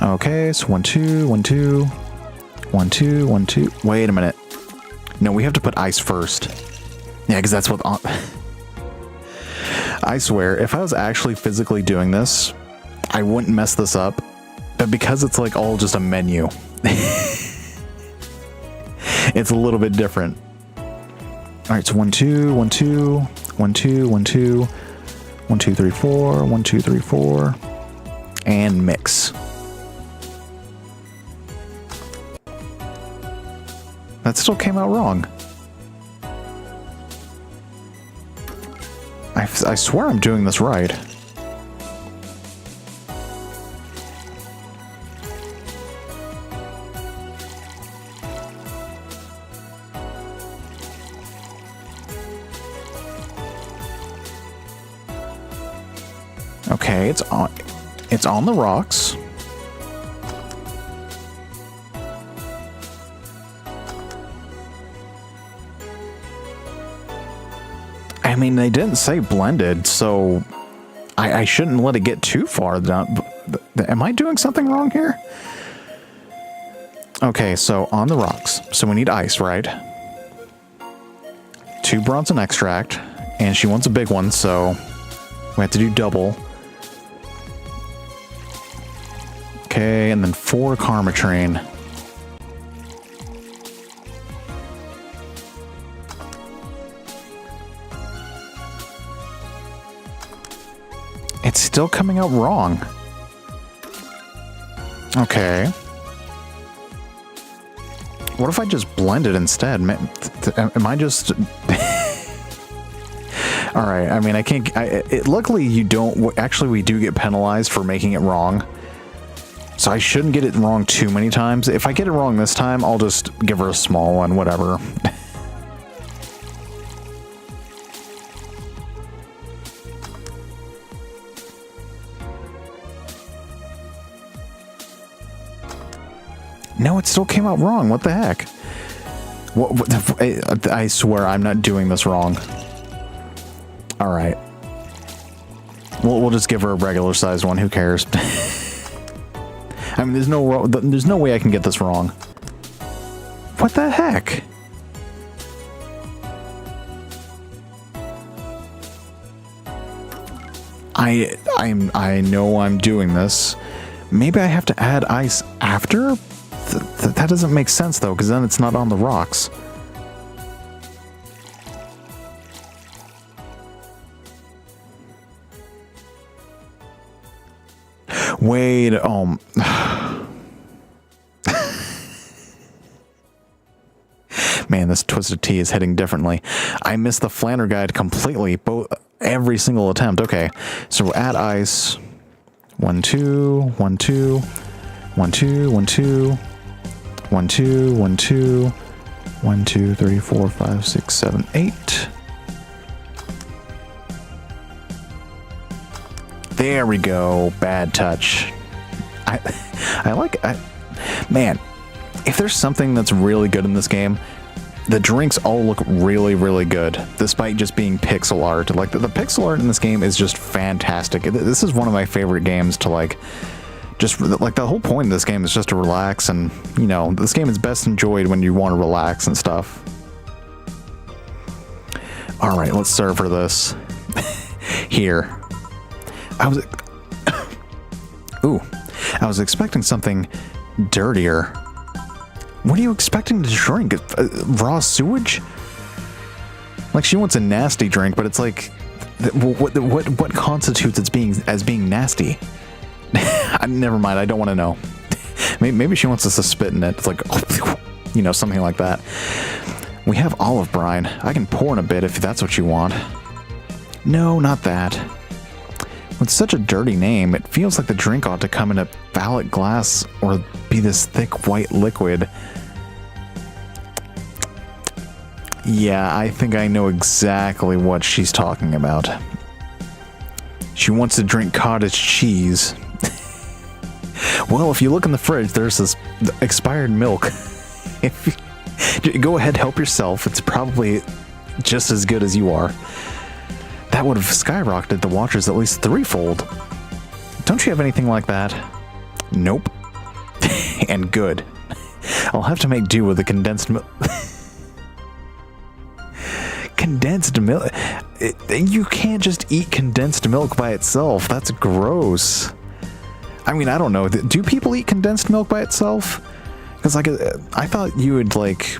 Okay, so 1, 2, 1, 2, 1, 2, 1, 2. Wait a minute. No, we have to put ice first. Yeah, because that's what... I swear, if I was actually physically doing this, I wouldn't mess this up. But because it's like all just a menu, it's a little bit different. All right, so 1, 2, 1, 2, 1, 2, 1, 2. 1, 2, 3, 4, 1, 2, 3, 4, and mix. That still came out wrong. I swear I'm doing this right. Okay, it's on the rocks. I mean, they didn't say blended, so I shouldn't let it get too far down. Am I doing something wrong here? Okay, so on the rocks. So we need ice, right? 2 bronze extract, and she wants a big one, so we have to do double. Okay, and then 4 karmatrine. It's still coming out wrong. Okay. What if I just blend it instead? Am I just... Alright, I mean, I can't... luckily, you don't... Actually, we do get penalized for making it wrong. So I shouldn't get it wrong too many times. If I get it wrong this time, I'll just give her a small one, whatever. No, it still came out wrong. What the heck? I swear I'm not doing this wrong. Alright. We'll just give her a regular sized one. Who cares? I mean, there's no way I can get this wrong. What the heck? I know I'm doing this. Maybe I have to add ice after? That doesn't make sense though, because then it's not on the rocks. Wait, man, this Twisted Tea is hitting differently. I missed the Flanner guide completely, every single attempt. Okay, so we'll add ice. 1, 2, 1, 2, 1, 2, 1, 2, 1, 2, 1, 2, 1, 2, 3, 4, 5, 6, 7, 8. There we go. Bad touch. Man, if there's something that's really good in this game, the drinks all look really, really good, despite just being pixel art. Like, the pixel art in this game is just fantastic. This is one of my favorite games to, like, just, like, the whole point of this game is just to relax, and, you know, this game is best enjoyed when you want to relax and stuff. Alright, let's serve her this. Here. I was expecting something dirtier. What are you expecting to drink? Raw sewage? Like, she wants a nasty drink, but it's like, what constitutes as being nasty? Never mind, I don't want to know. Maybe she wants us to spit in it. It's like, you know, something like that. We have olive brine. I can pour in a bit if that's what you want. No, not that. With such a dirty name, it feels like the drink ought to come in a phallic glass or be this thick white liquid. Yeah, I think I know exactly what she's talking about. She wants to drink cottage cheese. Well, if you look in the fridge, there's this expired milk. Go ahead, help yourself. It's probably just as good as you are. That would have skyrocketed the watchers at least threefold. Don't you have anything like that? Nope. And good. I'll have to make do with the condensed milk. Condensed milk? You can't just eat condensed milk by itself. That's gross. I mean, I don't know. Do people eat condensed milk by itself? Because like, I thought you would like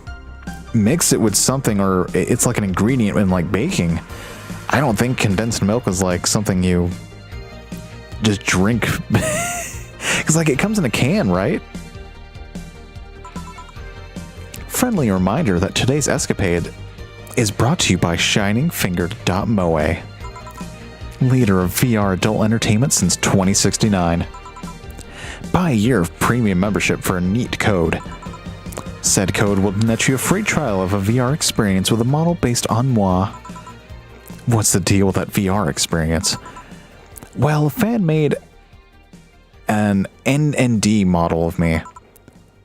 mix it with something, or it's like an ingredient in like baking. I don't think condensed milk is like something you just drink. Because like it comes in a can, right? Friendly reminder that today's escapade is brought to you by ShiningFingered.moe, leader of VR adult entertainment since 2069. Buy a year of premium membership for a neat code. Said code will net you a free trial of a VR experience with a model based on moi. What's the deal with that VR experience? Well, a fan made an NND model of me.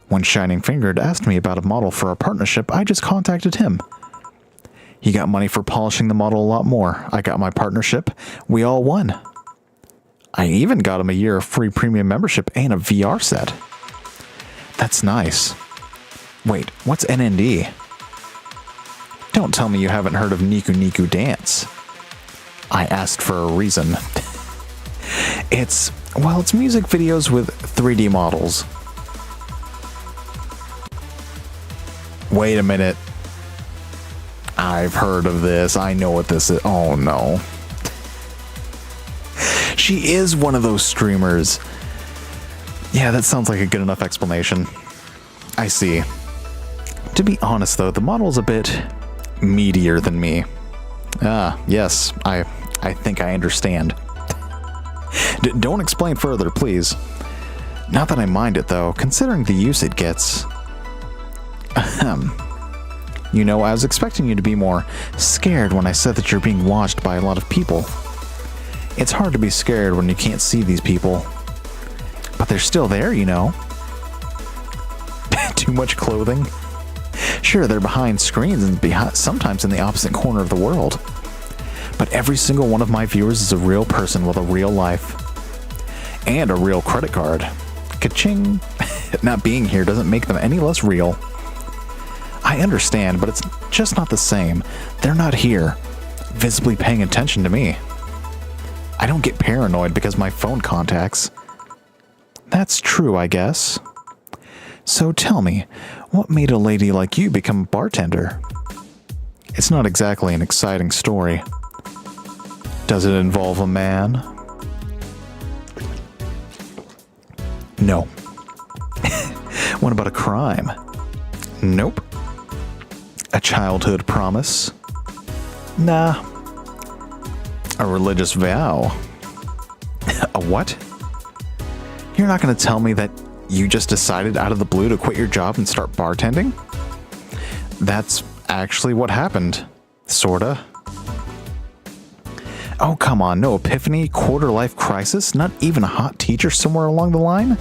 When Shining Fingered asked me about a model for a partnership, I just contacted him. He got money for polishing the model a lot more. I got my partnership. We all won. I even got him a year of free premium membership and a VR set. That's nice. Wait, what's NND? Don't tell me you haven't heard of Niku Niku Dance. I asked for a reason. It's music videos with 3D models. Wait a minute. I've heard of this. I know what this is. Oh no. She is one of those streamers. Yeah, that sounds like a good enough explanation. I see. To be honest though, the model's a bit meatier than me. Ah, yes, I think I understand. Don't explain further, please. Not that I mind it though, considering the use it gets. Ahem. You know, I was expecting you to be more scared when I said that you're being watched by a lot of people. It's hard to be scared when you can't see these people. But they're still there, you know. Too much clothing? Sure, they're behind screens and sometimes in the opposite corner of the world. But every single one of my viewers is a real person with a real life. And a real credit card. Ka-ching! Not being here doesn't make them any less real. I understand, but it's just not the same. They're not here, visibly paying attention to me. I don't get paranoid because my phone contacts. That's true, I guess. So tell me, what made a lady like you become a bartender? It's not exactly an exciting story. Does it involve a man? No. What about a crime? Nope. A childhood promise? Nah. A religious vow? A what? You're not going to tell me that you just decided out of the blue to quit your job and start bartending? That's actually what happened. Sorta. Oh, come on. No epiphany, quarter-life crisis? Not even a hot teacher somewhere along the line?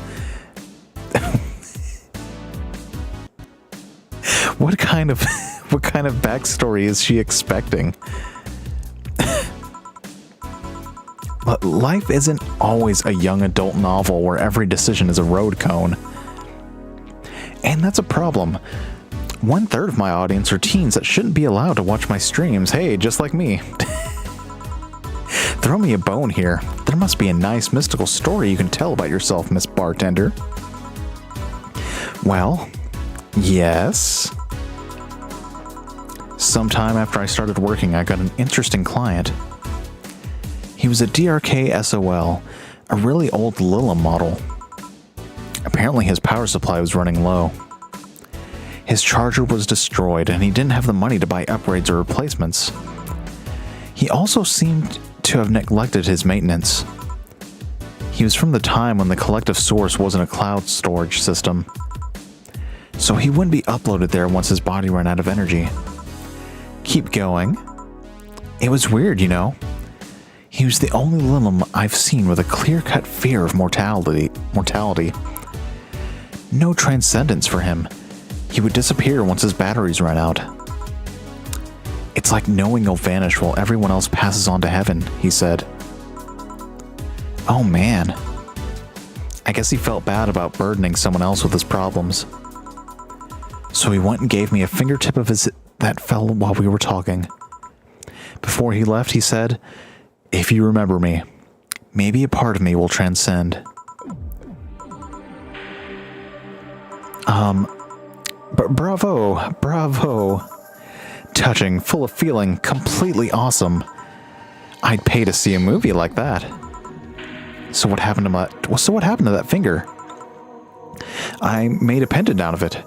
What kind of backstory is she expecting? But life isn't always a young adult novel where every decision is a road cone. And that's a problem. 1/3 of my audience are teens that shouldn't be allowed to watch my streams. Hey, just like me. Throw me a bone here. There must be a nice mystical story you can tell about yourself, Miss Bartender. Well, yes. Sometime after I started working, I got an interesting client. He was a DRK SOL, A really old Lilla model. Apparently his power supply was running low. His charger was destroyed and he didn't have the money to buy upgrades or replacements. He also seemed to have neglected his maintenance. He was from the time when the collective source wasn't a cloud storage system, so he wouldn't be uploaded there once his body ran out of energy. Keep going. It was weird, you know. He was the only Lilim I've seen with a clear-cut fear of mortality. No transcendence for him. He would disappear once his batteries ran out. It's like knowing you'll vanish while everyone else passes on to heaven, he said. Oh man. I guess he felt bad about burdening someone else with his problems. So he went and gave me a fingertip of his that fell while we were talking. Before he left, he said, "If you remember me, maybe a part of me will transcend." Bravo. Touching, full of feeling, completely awesome. I'd pay to see a movie like that. So what happened to that finger? I made a pendant out of it.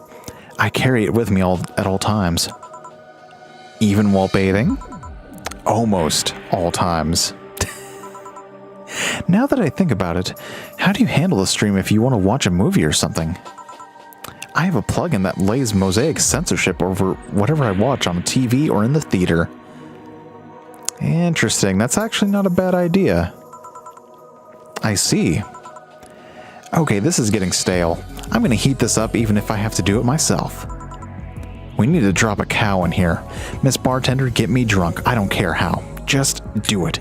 I carry it with me at all times. Even while bathing? Almost all times. Now that I think about it, how do you handle a stream if you want to watch a movie or something? I have a plugin that lays mosaic censorship over whatever I watch on TV or in the theater. Interesting, that's actually not a bad idea. I see. Okay, this is getting stale. I'm going to heat this up even if I have to do it myself. We need to drop a cow in here. Miss Bartender, get me drunk. I don't care how. Just do it.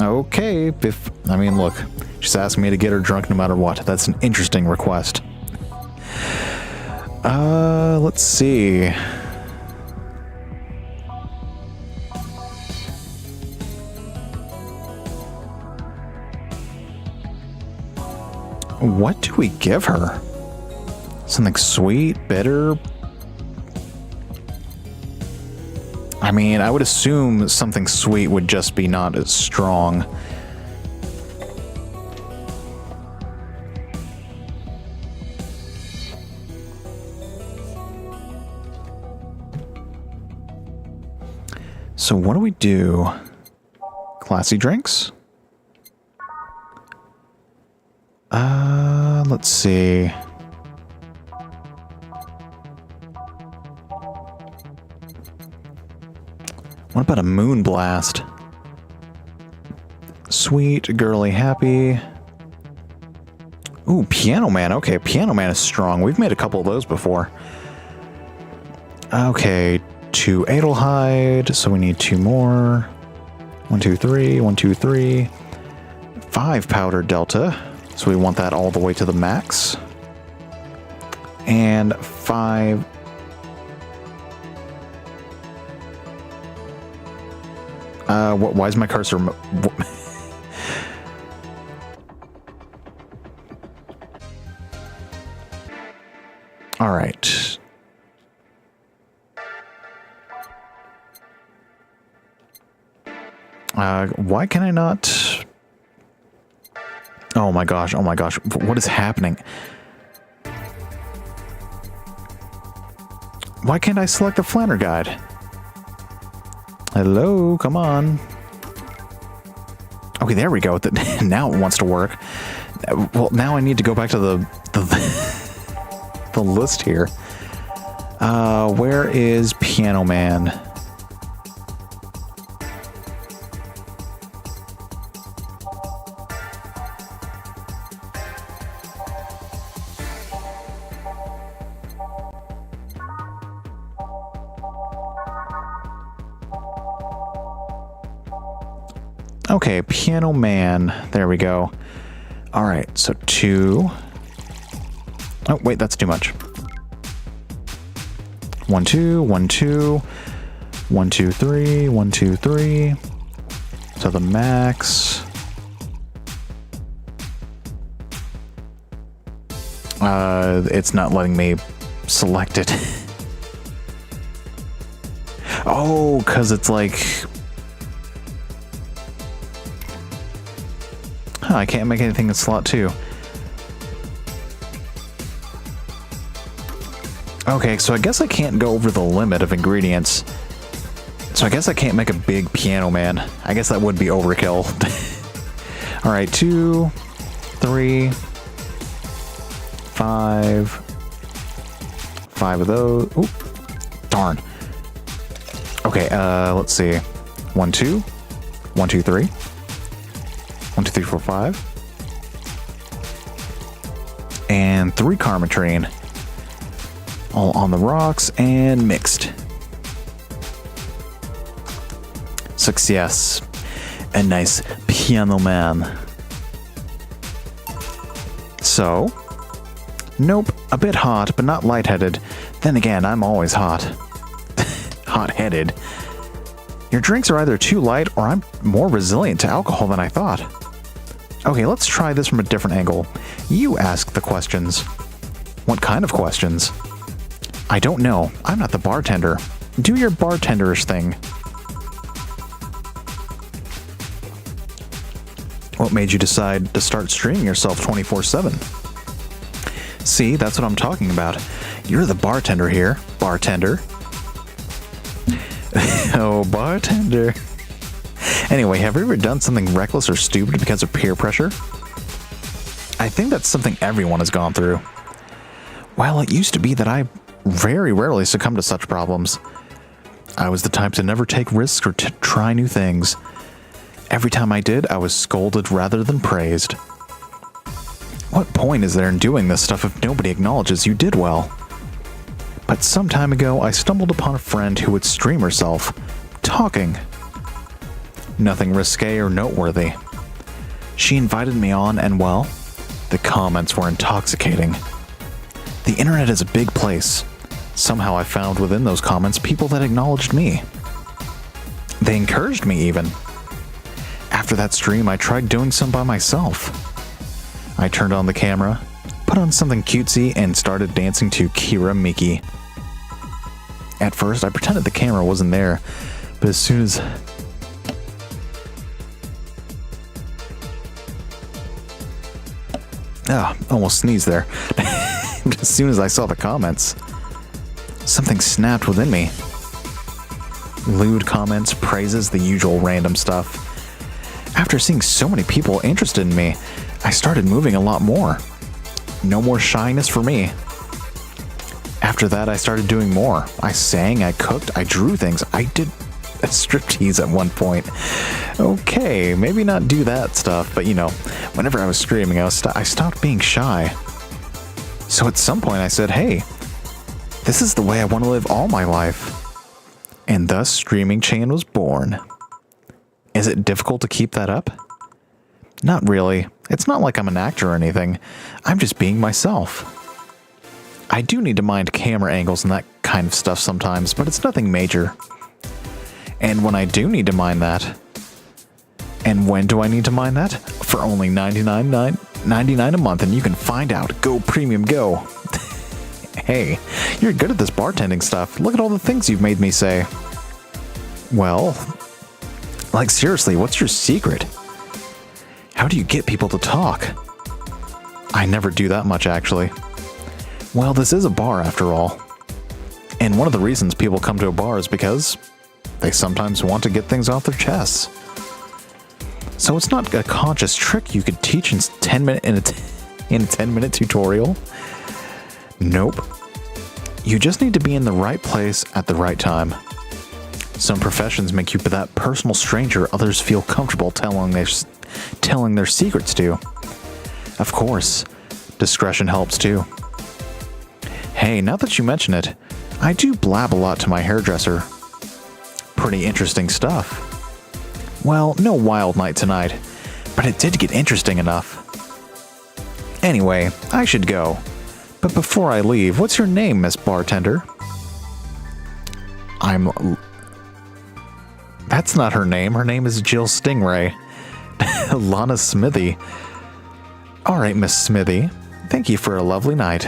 Okay, look, she's asking me to get her drunk no matter what. That's an interesting request. Let's see. What do we give her? Something sweet, bitter? I mean, I would assume something sweet would just be not as strong. So what do we do? Classy drinks? Let's see. What about a moon blast? Sweet, girly, happy. Ooh, Piano Man. Okay, Piano Man is strong. We've made a couple of those before. Okay, 2 Adelheid, so we need 2 more. 1, 2, 3, 1, 2, 3. 5 Powder Delta, so we want that all the way to the max. And 5... why is my cursor... All right. Why can I not... Oh my gosh, what is happening? Why can't I select the Flanner Guide? Hello, come on. Okay, there we go. Now it wants to work. Well, now I need to go back to the list here. Where is Piano Man? Okay, Piano Man. There we go. All right, so 2. Oh, wait, that's too much. 1, 2, 1, 2, 1, 2, 3, 1, 2, 3. So the max. It's not letting me select it. Oh, because it's like... Huh, I can't make anything in slot 2. Okay, so I guess I can't go over the limit of ingredients. So I guess I can't make a big piano man. I guess that would be overkill. Alright, 2, 3, 5. 5 of those. Oop. Darn. Okay, let's see. 1, 2. 1, 2, 3. 1, 2, 3, 4, 5. And 3 Karmatrine. All on the rocks and mixed. Success. A nice piano man. So, nope, a bit hot, but not lightheaded. Then again, I'm always hot. Hot-headed. Your drinks are either too light or I'm more resilient to alcohol than I thought. Okay, let's try this from a different angle. You ask the questions. What kind of questions? I don't know. I'm not the bartender. Do your bartenderish thing. What made you decide to start streaming yourself 24/7? See, that's what I'm talking about. You're the bartender here, bartender. Oh, bartender. Anyway, have you ever done something reckless or stupid because of peer pressure? I think that's something everyone has gone through. Well, it used to be that I very rarely succumbed to such problems. I was the type to never take risks or to try new things. Every time I did, I was scolded rather than praised. What point is there in doing this stuff if nobody acknowledges you did well? But some time ago, I stumbled upon a friend who would stream herself, talking. Nothing risque or noteworthy. She invited me on and, well, the comments were intoxicating. The internet is a big place. Somehow I found within those comments people that acknowledged me. They encouraged me even. After that stream, I tried doing some by myself. I turned on the camera, put on something cutesy, and started dancing to Kira Miki. At first, I pretended the camera wasn't there, but as soon as... almost sneezed there. As soon as I saw the comments, something snapped within me. Lewd comments, praises, the usual random stuff. After seeing so many people interested in me, I started moving a lot more. No more shyness for me. After that, I started doing more. I sang, I cooked, I drew things. I did a striptease at one point. Okay, maybe not do that stuff, but you know, whenever I was streaming, I stopped being shy. So at some point I said, hey, this is the way I want to live all my life. And thus Streaming Chain was born. Is it difficult to keep that up? Not really. It's not like I'm an actor or anything. I'm just being myself. I do need to mind camera angles and that kind of stuff sometimes, but it's nothing major. And when I do need to mind that, and when do I need to mind that? For only $99 a month, and you can find out. Go premium, go. Hey, you're good at this bartending stuff. Look at all the things you've made me say. Well, like seriously, what's your secret? How do you get people to talk? I never do that much, actually. Well, this is a bar after all. And one of the reasons people come to a bar is because they sometimes want to get things off their chests. So it's not a conscious trick you could teach in a 10-minute tutorial. Nope. You just need to be in the right place at the right time. Some professions make you that personal stranger others feel comfortable telling their secrets to. Of course, discretion helps too. Hey, now that you mention it, I do blab a lot to my hairdresser. Pretty interesting stuff. Well, no wild night tonight, but it did get interesting enough. Anyway, I should go. But before I leave, what's your name, Miss Bartender? That's not her name. Her name is Jill Stingray. Lana Smithy. Alright, Miss Smithy. Thank you for a lovely night.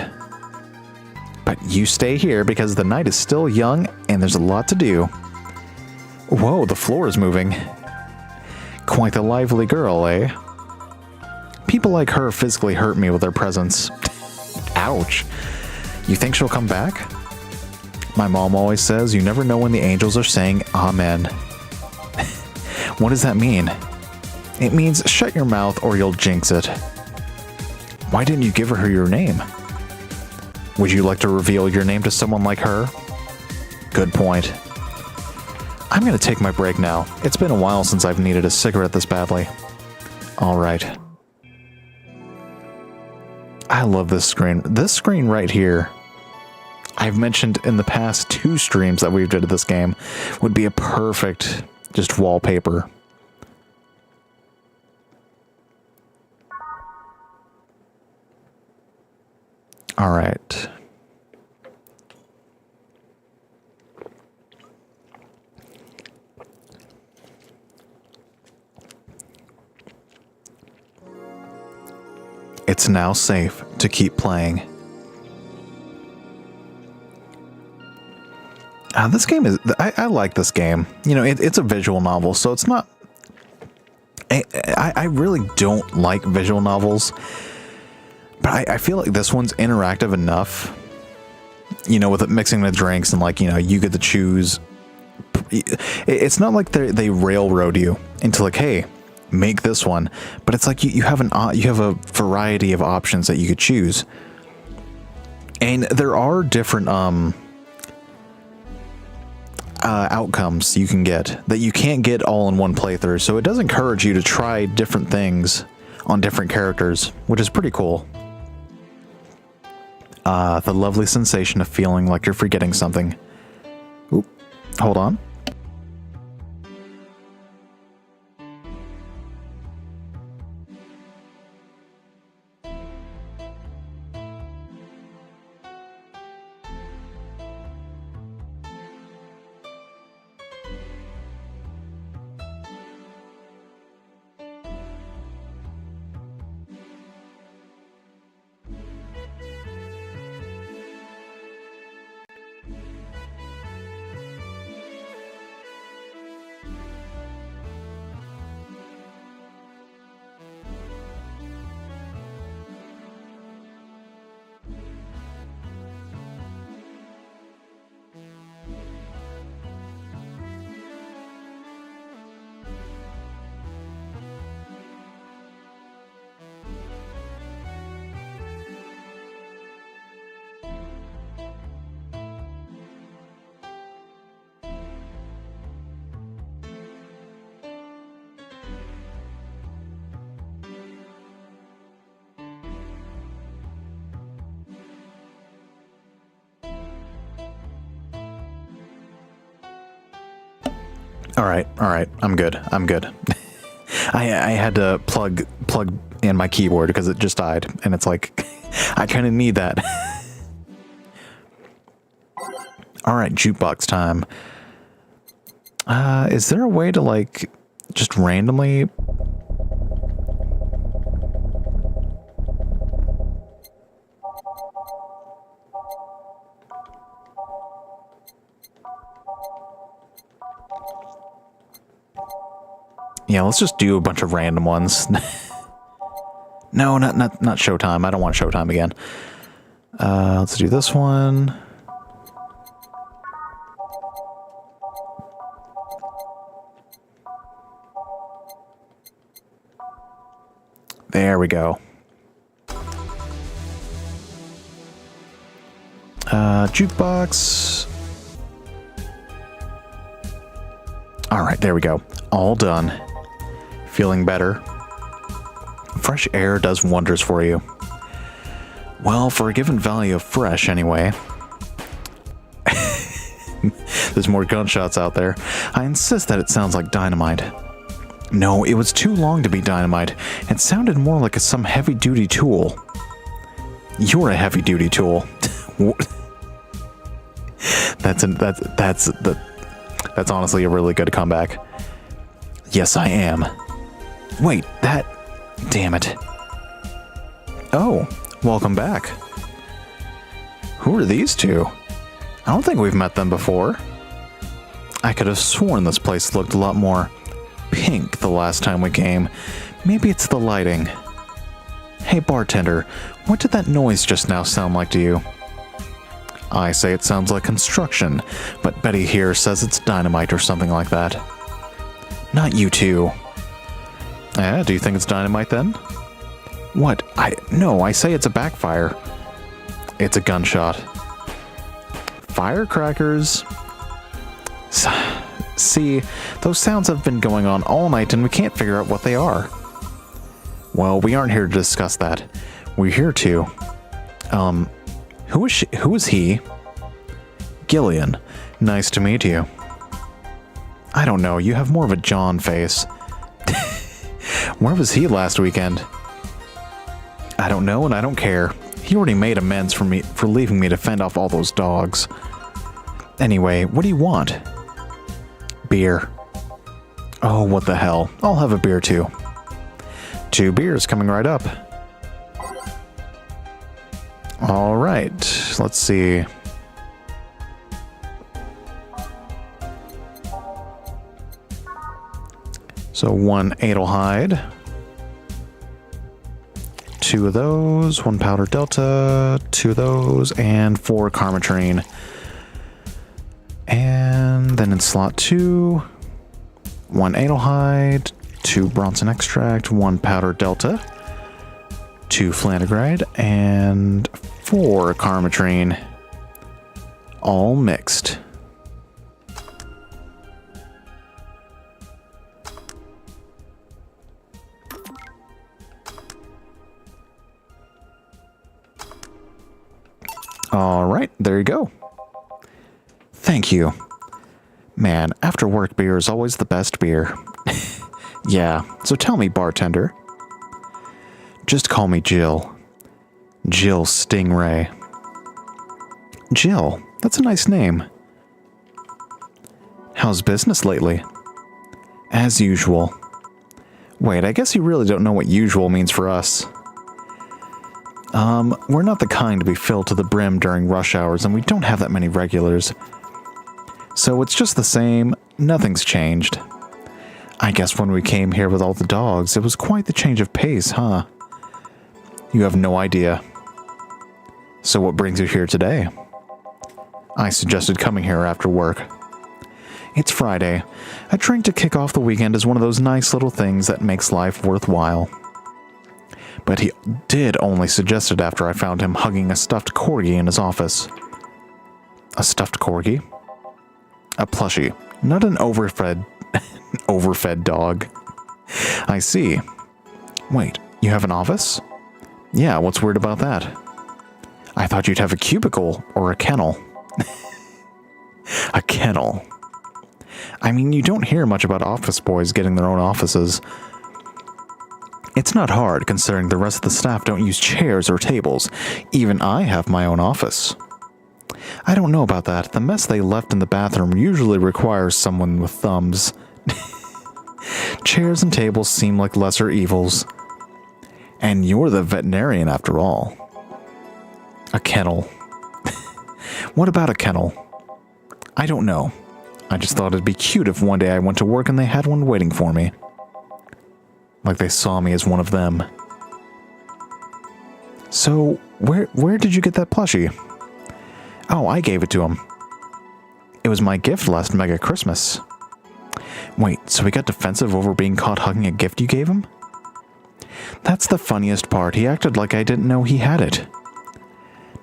But you stay here because the night is still young and there's a lot to do. Whoa, the floor is moving. Quite the lively girl, eh? People like her physically hurt me with their presence. Ouch. You think she'll come back? My mom always says you never know when the angels are saying amen. What does that mean? It means shut your mouth or you'll jinx it. Why didn't you give her your name? Would you like to reveal your name to someone like her? Good point. I'm going to take my break now. It's been a while since I've needed a cigarette this badly. Alright. I love this screen. This screen right here, I've mentioned in the past 2 streams that we've did of this game, would be a perfect just wallpaper. Alright. It's now safe to keep playing. This game is... I like this game. You know, it's a visual novel, so it's not... I really don't like visual novels. But I feel like this one's interactive enough. You know, with it mixing the drinks and, like, you know, you get to choose. It's not like they railroad you into, like, hey, make this one. But it's like you have a variety of options that you could choose. And there are different outcomes you can get that you can't get all in one playthrough. So it does encourage you to try different things on different characters, which is pretty cool. The lovely sensation of feeling like you're forgetting something. Oop, hold on. All right, I'm good. I had to plug in my keyboard because it just died, and it's like, I kind of need that. All right, jukebox time. Is there a way to, like, just randomly... Yeah, let's just do a bunch of random ones. No, not Showtime. I don't want Showtime again. Let's do this one. There we go. Jukebox. All right, there we go. All done. Feeling better? Fresh air does wonders for you. Well, for a given value of fresh, anyway. There's more gunshots out there. I insist that it sounds like dynamite. No, it was too long to be dynamite. It sounded more like some heavy-duty tool. You're a heavy-duty tool. That's honestly a really good comeback. Yes, I am. Wait, that... Damn it. Oh, welcome back. Who are these two? I don't think we've met them before. I could have sworn this place looked a lot more pink the last time we came. Maybe it's the lighting. Hey bartender, what did that noise just now sound like to you? I say it sounds like construction, but Betty here says it's dynamite or something like that. Not you two. Do you think it's dynamite then? What? No, I say it's a backfire. It's a gunshot. Firecrackers. See, those sounds have been going on all night and we can't figure out what they are. Well, we aren't here to discuss that. We're here to... Who is he? Gillian. Nice to meet you. I don't know, you have more of a John face. Where was he last weekend? I don't know and I don't care. He already made amends for leaving me to fend off all those dogs. Anyway, what do you want? Beer. Oh, what the hell. I'll have a beer too. 2 beers coming right up. Alright, let's see. So 1 Adelheid. 2 of those, 1 Powder Delta, 2 of those, and 4 Karmatrine. And then in slot 2, 1 Adelheid, 2 Bronson Extract, 1 Powder Delta, 2 Flantigride, and 4 Karmatrine. All mixed. Alright, there you go. Thank you. Man, after work beer is always the best beer. Yeah, so tell me, bartender. Just call me Jill. Jill Stingray. Jill, that's a nice name. How's business lately? As usual. Wait, I guess you really don't know what usual means for us. We're not the kind to be filled to the brim during rush hours, and we don't have that many regulars. So it's just the same, nothing's changed. I guess when we came here with all the dogs, it was quite the change of pace, huh? You have no idea. So what brings you here today? I suggested coming here after work. It's Friday. A drink to kick off the weekend is one of those nice little things that makes life worthwhile. But he did only suggest it after I found him hugging a stuffed corgi in his office. A stuffed corgi? A plushie, not an overfed dog. I see. Wait, you have an office? Yeah, what's weird about that? I thought you'd have a cubicle or a kennel. A kennel. I mean, you don't hear much about office boys getting their own offices. It's not hard, considering the rest of the staff don't use chairs or tables. Even I have my own office. I don't know about that. The mess they left in the bathroom usually requires someone with thumbs. Chairs and tables seem like lesser evils. And you're the veterinarian after all. A kennel. What about a kennel? I don't know. I just thought it'd be cute if one day I went to work and they had one waiting for me. Like they saw me as one of them. So, where did you get that plushie? Oh, I gave it to him. It was my gift last Mega Christmas. Wait, so he got defensive over being caught hugging a gift you gave him? That's the funniest part. He acted like I didn't know he had it.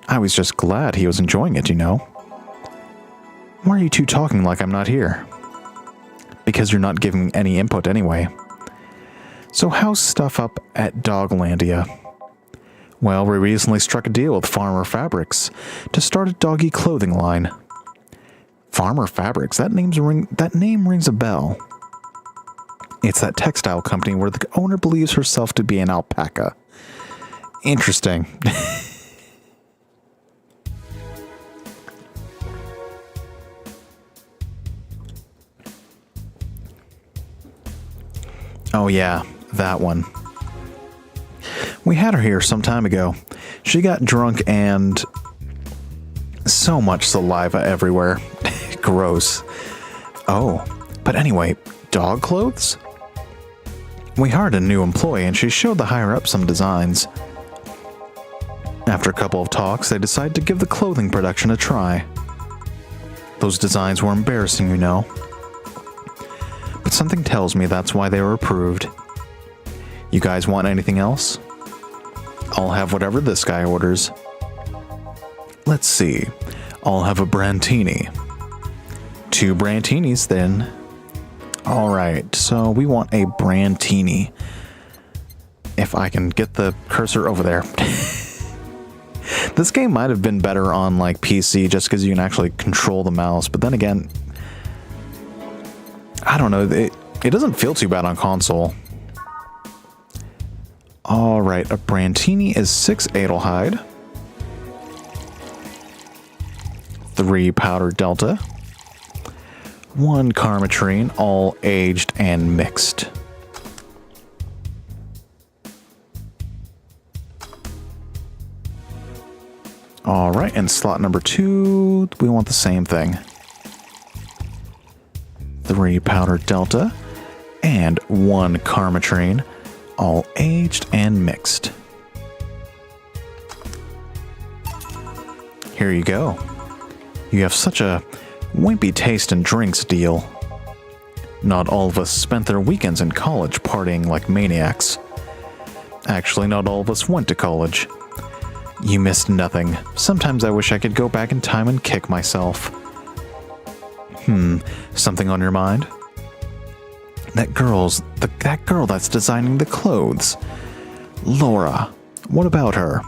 I was just glad he was enjoying it, you know. Why are you two talking like I'm not here? Because you're not giving any input anyway. So how's stuff up at Doglandia? Well, we recently struck a deal with Farmer Fabrics to start a doggy clothing line. Farmer Fabrics, that name rings a bell. It's that textile company where the owner believes herself to be an alpaca. Interesting. Oh yeah, that one. We had her here some time ago. She got drunk and... so much saliva everywhere. Gross. Oh, but anyway, dog clothes? We hired a new employee and she showed the higher-up some designs. After a couple of talks, they decided to give the clothing production a try. Those designs were embarrassing, you know. But something tells me that's why they were approved. You guys want anything else? I'll have whatever this guy orders. Let's see. I'll have a Brantini. 2 Brantinis, then. Alright, so we want a Brantini. If I can get the cursor over there. This game might have been better on, like, PC, just because you can actually control the mouse. But then again, I don't know. It doesn't feel too bad on console. Alright, a Brantini is 6 Adelheid. 3 Powder Delta. 1 Karmatrine, all aged and mixed. Alright, and slot number 2, we want the same thing. 3 Powder Delta, and 1 Karmatrine, all aged and mixed. Here you go. You have such a wimpy taste in drinks, deal. Not all of us spent their weekends in college partying like maniacs. Actually, not all of us went to college. You missed nothing. Sometimes I wish I could go back in time and kick myself. Something on your mind? That girl that's designing the clothes. Laura. What about her?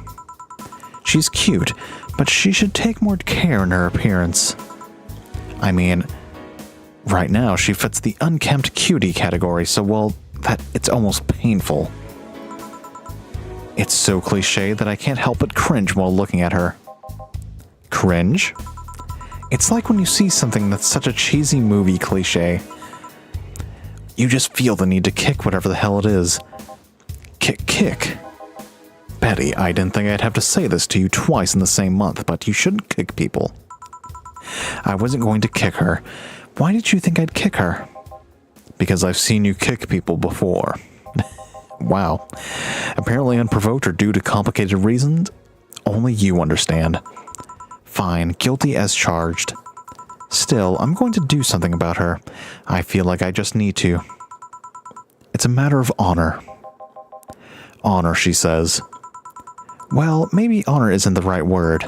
She's cute, but she should take more care in her appearance. I mean, right now she fits the unkempt cutie category, so well, that it's almost painful. It's so cliche that I can't help but cringe while looking at her. Cringe? It's like when you see something that's such a cheesy movie cliche. You just feel the need to kick whatever the hell it is. Kick. Betty, I didn't think I'd have to say this to you twice in the same month, but you shouldn't kick people. I wasn't going to kick her. Why did you think I'd kick her? Because I've seen you kick people before. Wow. Apparently unprovoked or due to complicated reasons? Only you understand. Fine, guilty as charged. Still, I'm going to do something about her. I feel like I just need to. It's a matter of honor. Honor, she says. Well, maybe honor isn't the right word.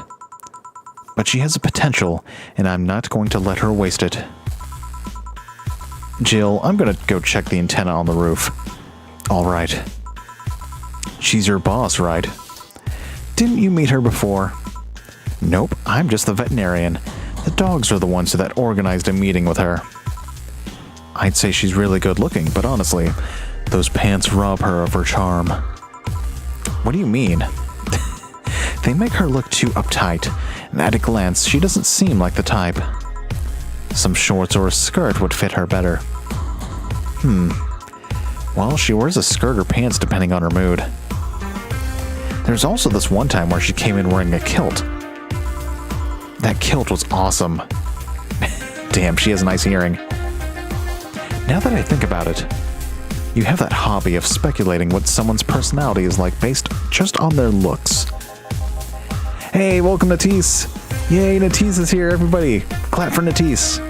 But she has a potential, and I'm not going to let her waste it. Jill, I'm going to go check the antenna on the roof. Alright. She's your boss, right? Didn't you meet her before? Nope, I'm just the veterinarian. The dogs are the ones that organized a meeting with her. I'd say she's really good looking, but honestly, those pants rob her of her charm. What do you mean? They make her look too uptight, and at a glance, she doesn't seem like the type. Some shorts or a skirt would fit her better. Well, she wears a skirt or pants depending on her mood. There's also this one time where she came in wearing a kilt. That kilt was awesome. Damn, she has nice hearing. Now that I think about it, you have that hobby of speculating what someone's personality is like based just on their looks. Hey, welcome Natisse! Yay, Natisse is here, everybody! Clap for Natisse!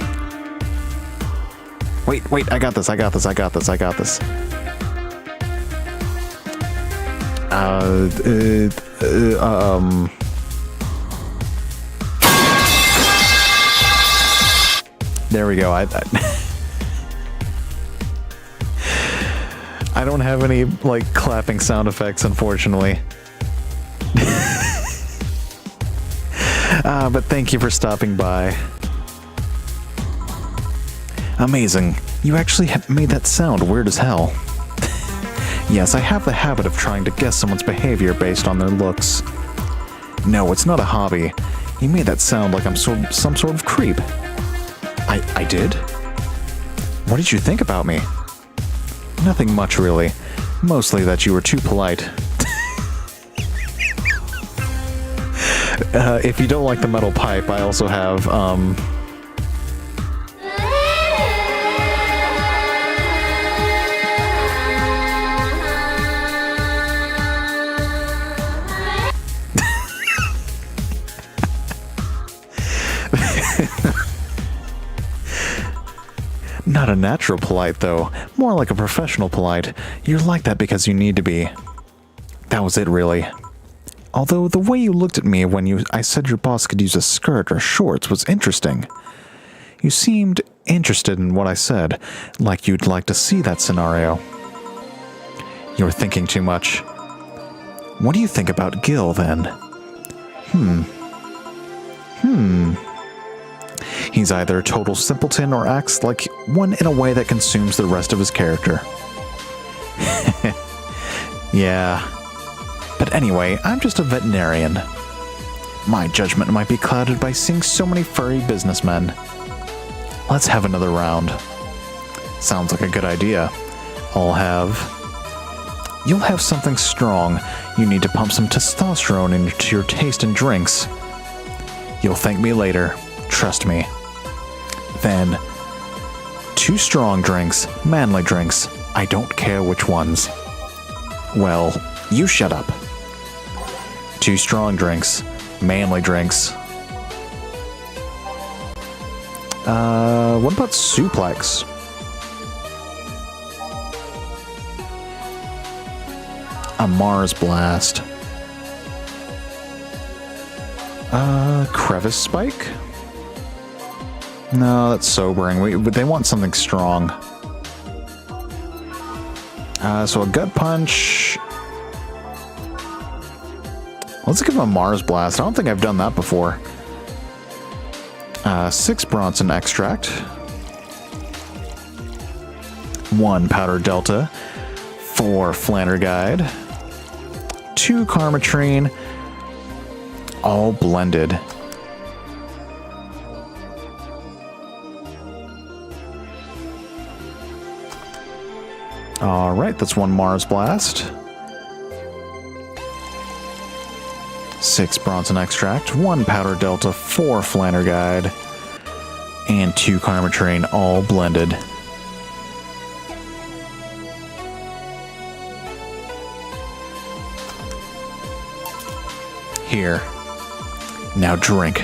Wait, I got this. There we go. I don't have any, like, clapping sound effects, unfortunately. But thank you for stopping by. Amazing. You actually made that sound weird as hell. Yes, I have the habit of trying to guess someone's behavior based on their looks. No, it's not a hobby. You made that sound like I'm some sort of creep. I did? What did you think about me? Nothing much, really. Mostly that you were too polite. If you don't like the metal pipe, I also have, natural polite, though. More like a professional polite. You're like that because you need to be. That was it, really. Although the way you looked at me when I said your boss could use a skirt or shorts was interesting. You seemed interested in what I said, like you'd like to see that scenario. You're thinking too much. What do you think about Gil, then? He's either a total simpleton or acts like one in a way that consumes the rest of his character. Yeah. But anyway, I'm just a veterinarian. My judgment might be clouded by seeing so many furry businessmen. Let's have another round. Sounds like a good idea. You'll have something strong. You need to pump some testosterone into your taste in drinks. You'll thank me later. Trust me. Then, 2 strong drinks, manly drinks. I don't care which ones. Well, you shut up. 2 strong drinks, manly drinks. What about suplex? A Mars blast. Crevice spike? No, that's sobering. They want something strong. So a gut punch. Let's give him a Mars blast. I don't think I've done that before. 6 Bronson extract. 1 powder delta. 4 flanner guide. 2 karmatrine. All blended. Alright, that's 1 Mars blast. 6 Bronson extract, 1 powder delta, 4 flanner guide, and 2 karmatrine, all blended. Here. Now drink.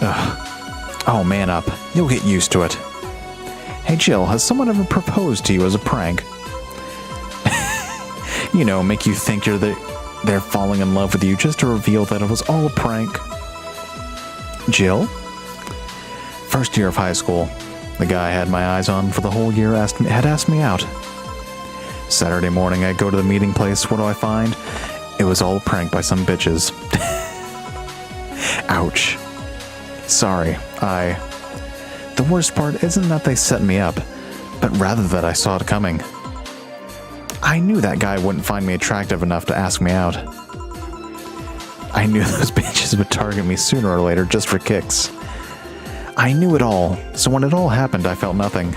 Ugh. Oh, man up. You'll get used to it. Hey Jill, has someone ever proposed to you as a prank? You know, make you think they're falling in love with you just to reveal that it was all a prank. Jill? First year of high school. The guy I had my eyes on for the whole year had asked me out. Saturday morning, I go to the meeting place. What do I find? It was all a prank by some bitches. Ouch. Sorry, The worst part isn't that they set me up, but rather that I saw it coming. I knew that guy wouldn't find me attractive enough to ask me out. I knew those bitches would target me sooner or later just for kicks. I knew it all, so when it all happened, I felt nothing.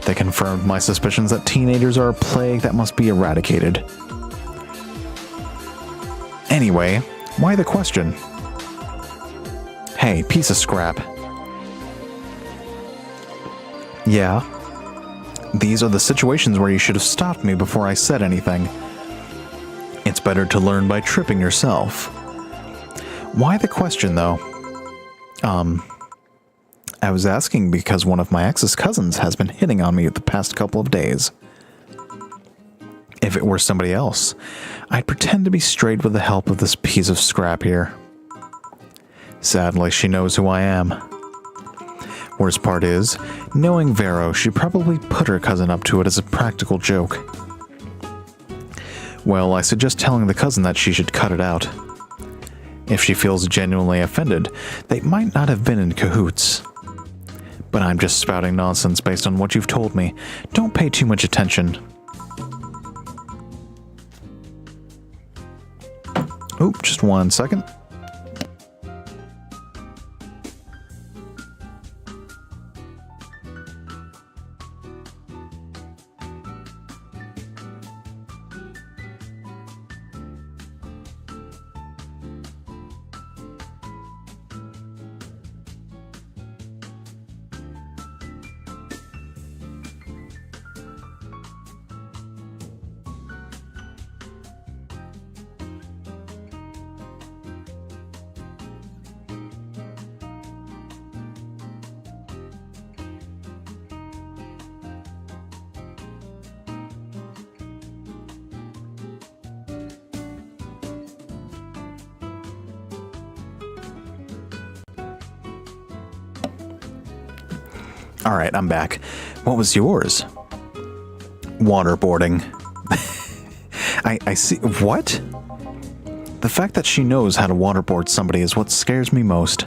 They confirmed my suspicions that teenagers are a plague that must be eradicated. Anyway, why the question? Hey, piece of scrap. Yeah. These are the situations where you should have stopped me before I said anything. It's better to learn by tripping yourself. Why the question, though? I was asking because one of my ex's cousins has been hitting on me the past couple of days. If it were somebody else, I'd pretend to be straight with the help of this piece of scrap here. Sadly, she knows who I am. Worst part is, knowing Vero, she probably put her cousin up to it as a practical joke. Well, I suggest telling the cousin that she should cut it out. If she feels genuinely offended, they might not have been in cahoots. But I'm just spouting nonsense based on what you've told me. Don't pay too much attention. Oop, just 1 second. Alright, I'm back. What was yours? Waterboarding. I see. What? The fact that she knows how to waterboard somebody is what scares me most.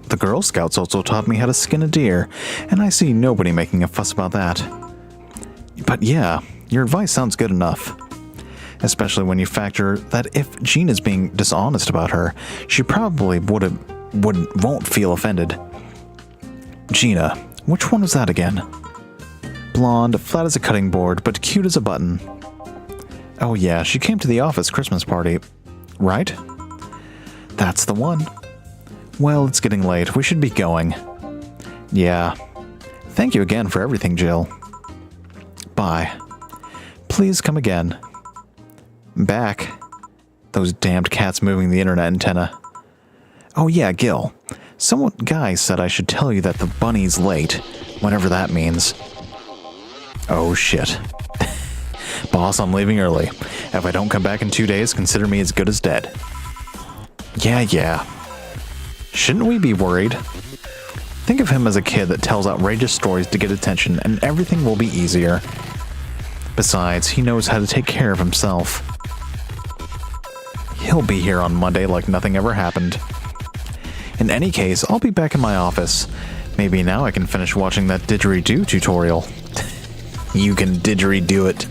The Girl Scouts also taught me how to skin a deer, and I see nobody making a fuss about that. But yeah, your advice sounds good enough. Especially when you factor that if Gina's being dishonest about her, she probably won't feel offended. Gina, which one was that again? Blonde, flat as a cutting board, but cute as a button. Oh yeah, she came to the office Christmas party, right? That's the one. Well, it's getting late. We should be going. Yeah. Thank you again for everything, Jill. Bye. Please come again. Back. Those damned cats moving the internet antenna. Oh yeah, Gil. Some guy said I should tell you that the bunny's late, whatever that means. Oh shit. Boss, I'm leaving early. If I don't come back in 2 days, consider me as good as dead. Yeah. Shouldn't we be worried? Think of him as a kid that tells outrageous stories to get attention, and everything will be easier. Besides, he knows how to take care of himself. He'll be here on Monday like nothing ever happened. In any case, I'll be back in my office. Maybe now I can finish watching that didgeridoo tutorial. You can didgeridoo it.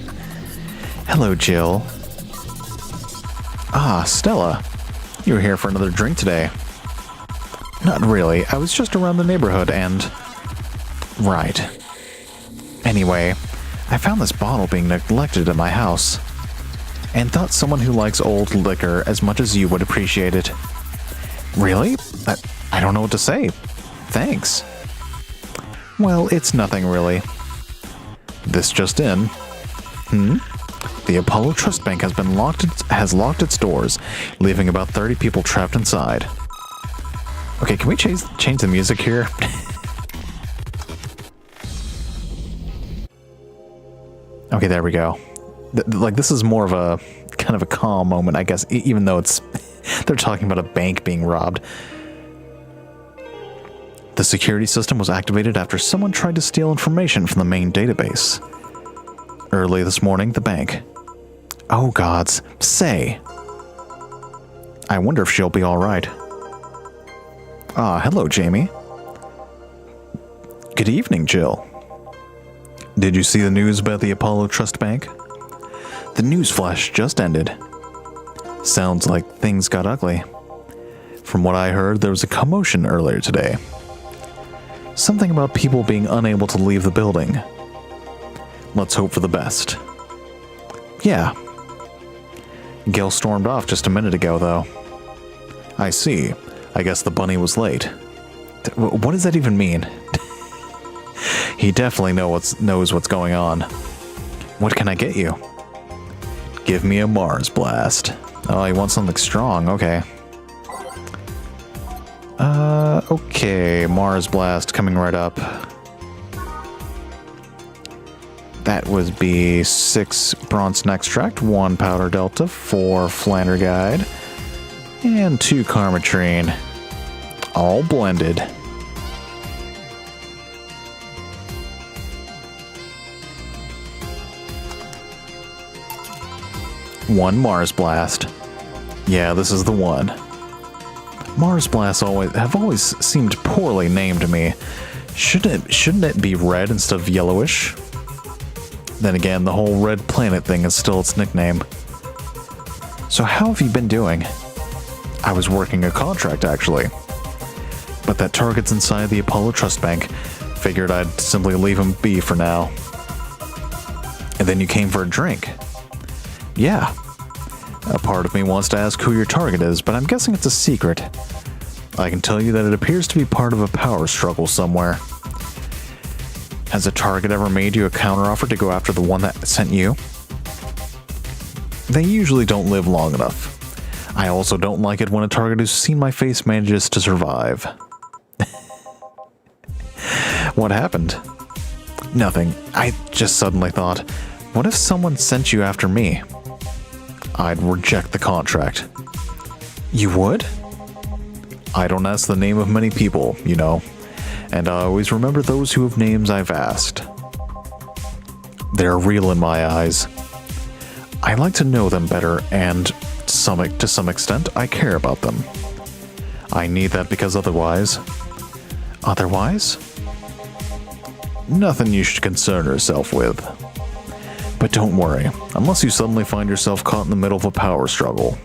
Hello, Jill. Ah, Stella. You were here for another drink today. Not really. I was just around the neighborhood and... Right. Anyway, I found this bottle being neglected at my house, and thought someone who likes old liquor as much as you would appreciate it. Really? I don't know what to say. Thanks. Well, it's nothing really. This just in. The Apollo Trust Bank has locked its doors, leaving about 30 people trapped inside. Okay, can we change the music here? Okay, there we go. Like, this is more of a kind of a calm moment, I guess, even though it's they're talking about a bank being robbed. The security system was activated after someone tried to steal information from the main database. Early this morning, the bank. Oh gods, say. I wonder if she'll be alright. Ah, hello, Jamie. Good evening, Jill. Did you see the news about the Apollo Trust Bank? The news flash just ended. Sounds like things got ugly. From what I heard, there was a commotion earlier today. Something about people being unable to leave the building. Let's hope for the best. Yeah. Gil stormed off just a minute ago, though. I see. I guess the bunny was late. What does that even mean? He definitely knows what's going on. What can I get you? Give me a Mars blast. Oh, you want something strong. Okay. Okay. Mars blast coming right up. That would be 6 Bronson extract, 1 powder delta, 4 Flander guide, and 2 Karmatrine. All blended. One Mars Blast. Yeah, this is the one. Mars Blasts have always seemed poorly named to me. Shouldn't it be red instead of yellowish? Then again, the whole red planet thing is still its nickname. So how have you been doing? I was working a contract, actually. But that target's inside the Apollo Trust Bank. Figured I'd simply leave him be for now. And then you came for a drink. Yeah. A part of me wants to ask who your target is, but I'm guessing it's a secret. I can tell you that it appears to be part of a power struggle somewhere. Has a target ever made you a counteroffer to go after the one that sent you? They usually don't live long enough. I also don't like it when a target who's seen my face manages to survive. What happened? Nothing. I just suddenly thought, what if someone sent you after me? I'd reject the contract. You would? I don't ask the name of many people, you know. and I always remember those who have names I've asked. They're real in my eyes. I like to know them better, and to some extent, I care about them. I need that because otherwise... Otherwise? Nothing you should concern yourself with. But don't worry, unless you suddenly find yourself caught in the middle of a power struggle.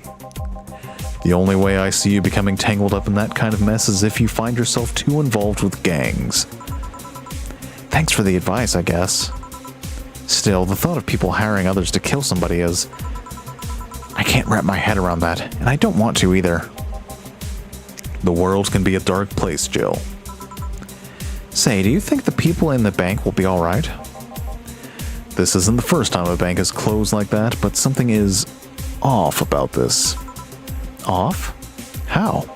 The only way I see you becoming tangled up in that kind of mess is if you find yourself too involved with gangs. Thanks for the advice, I guess. Still, the thought of people hiring others to kill somebody is... I can't wrap my head around that, and I don't want to either. The world can be a dark place, Jill. Say, do you think the people in the bank will be alright? This isn't the first time a bank has closed like that, but something is off about this. Off? How?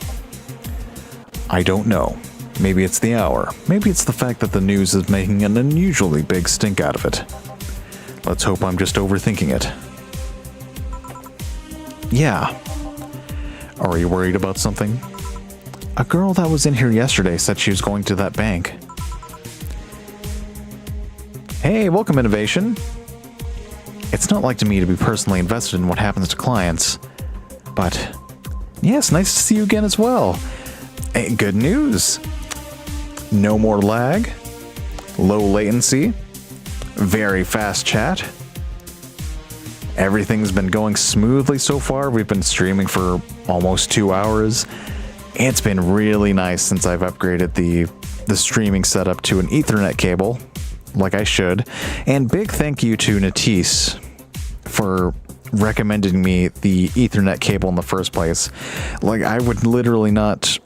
I don't know. Maybe it's the hour. Maybe it's the fact that the news is making an unusually big stink out of it. Let's hope I'm just overthinking it. Yeah. Are you worried about something? A girl that was in here yesterday said she was going to that bank. Hey, welcome, Innovation. It's not like me to be personally invested in what happens to clients, but yes, nice to see you again as well. Hey, good news. No more lag, low latency, very fast chat. Everything's been going smoothly so far. We've been streaming for almost 2 hours. It's been really nice since I've upgraded the streaming setup to an Ethernet cable, like I should. And big thank you to Natisse for recommending me the Ethernet cable in the first place. Like, I would literally not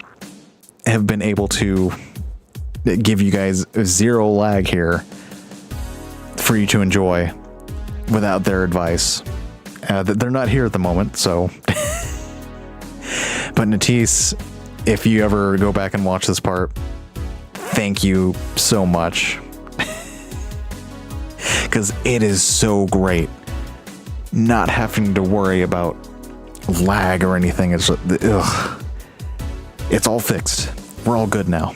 have been able to give you guys zero lag here for you to enjoy without their advice. They're not here at the moment, so... But Natisse, if you ever go back and watch this part, thank you so much. Because it is so great not having to worry about lag or anything. It's ugh. It's all fixed. We're all good now.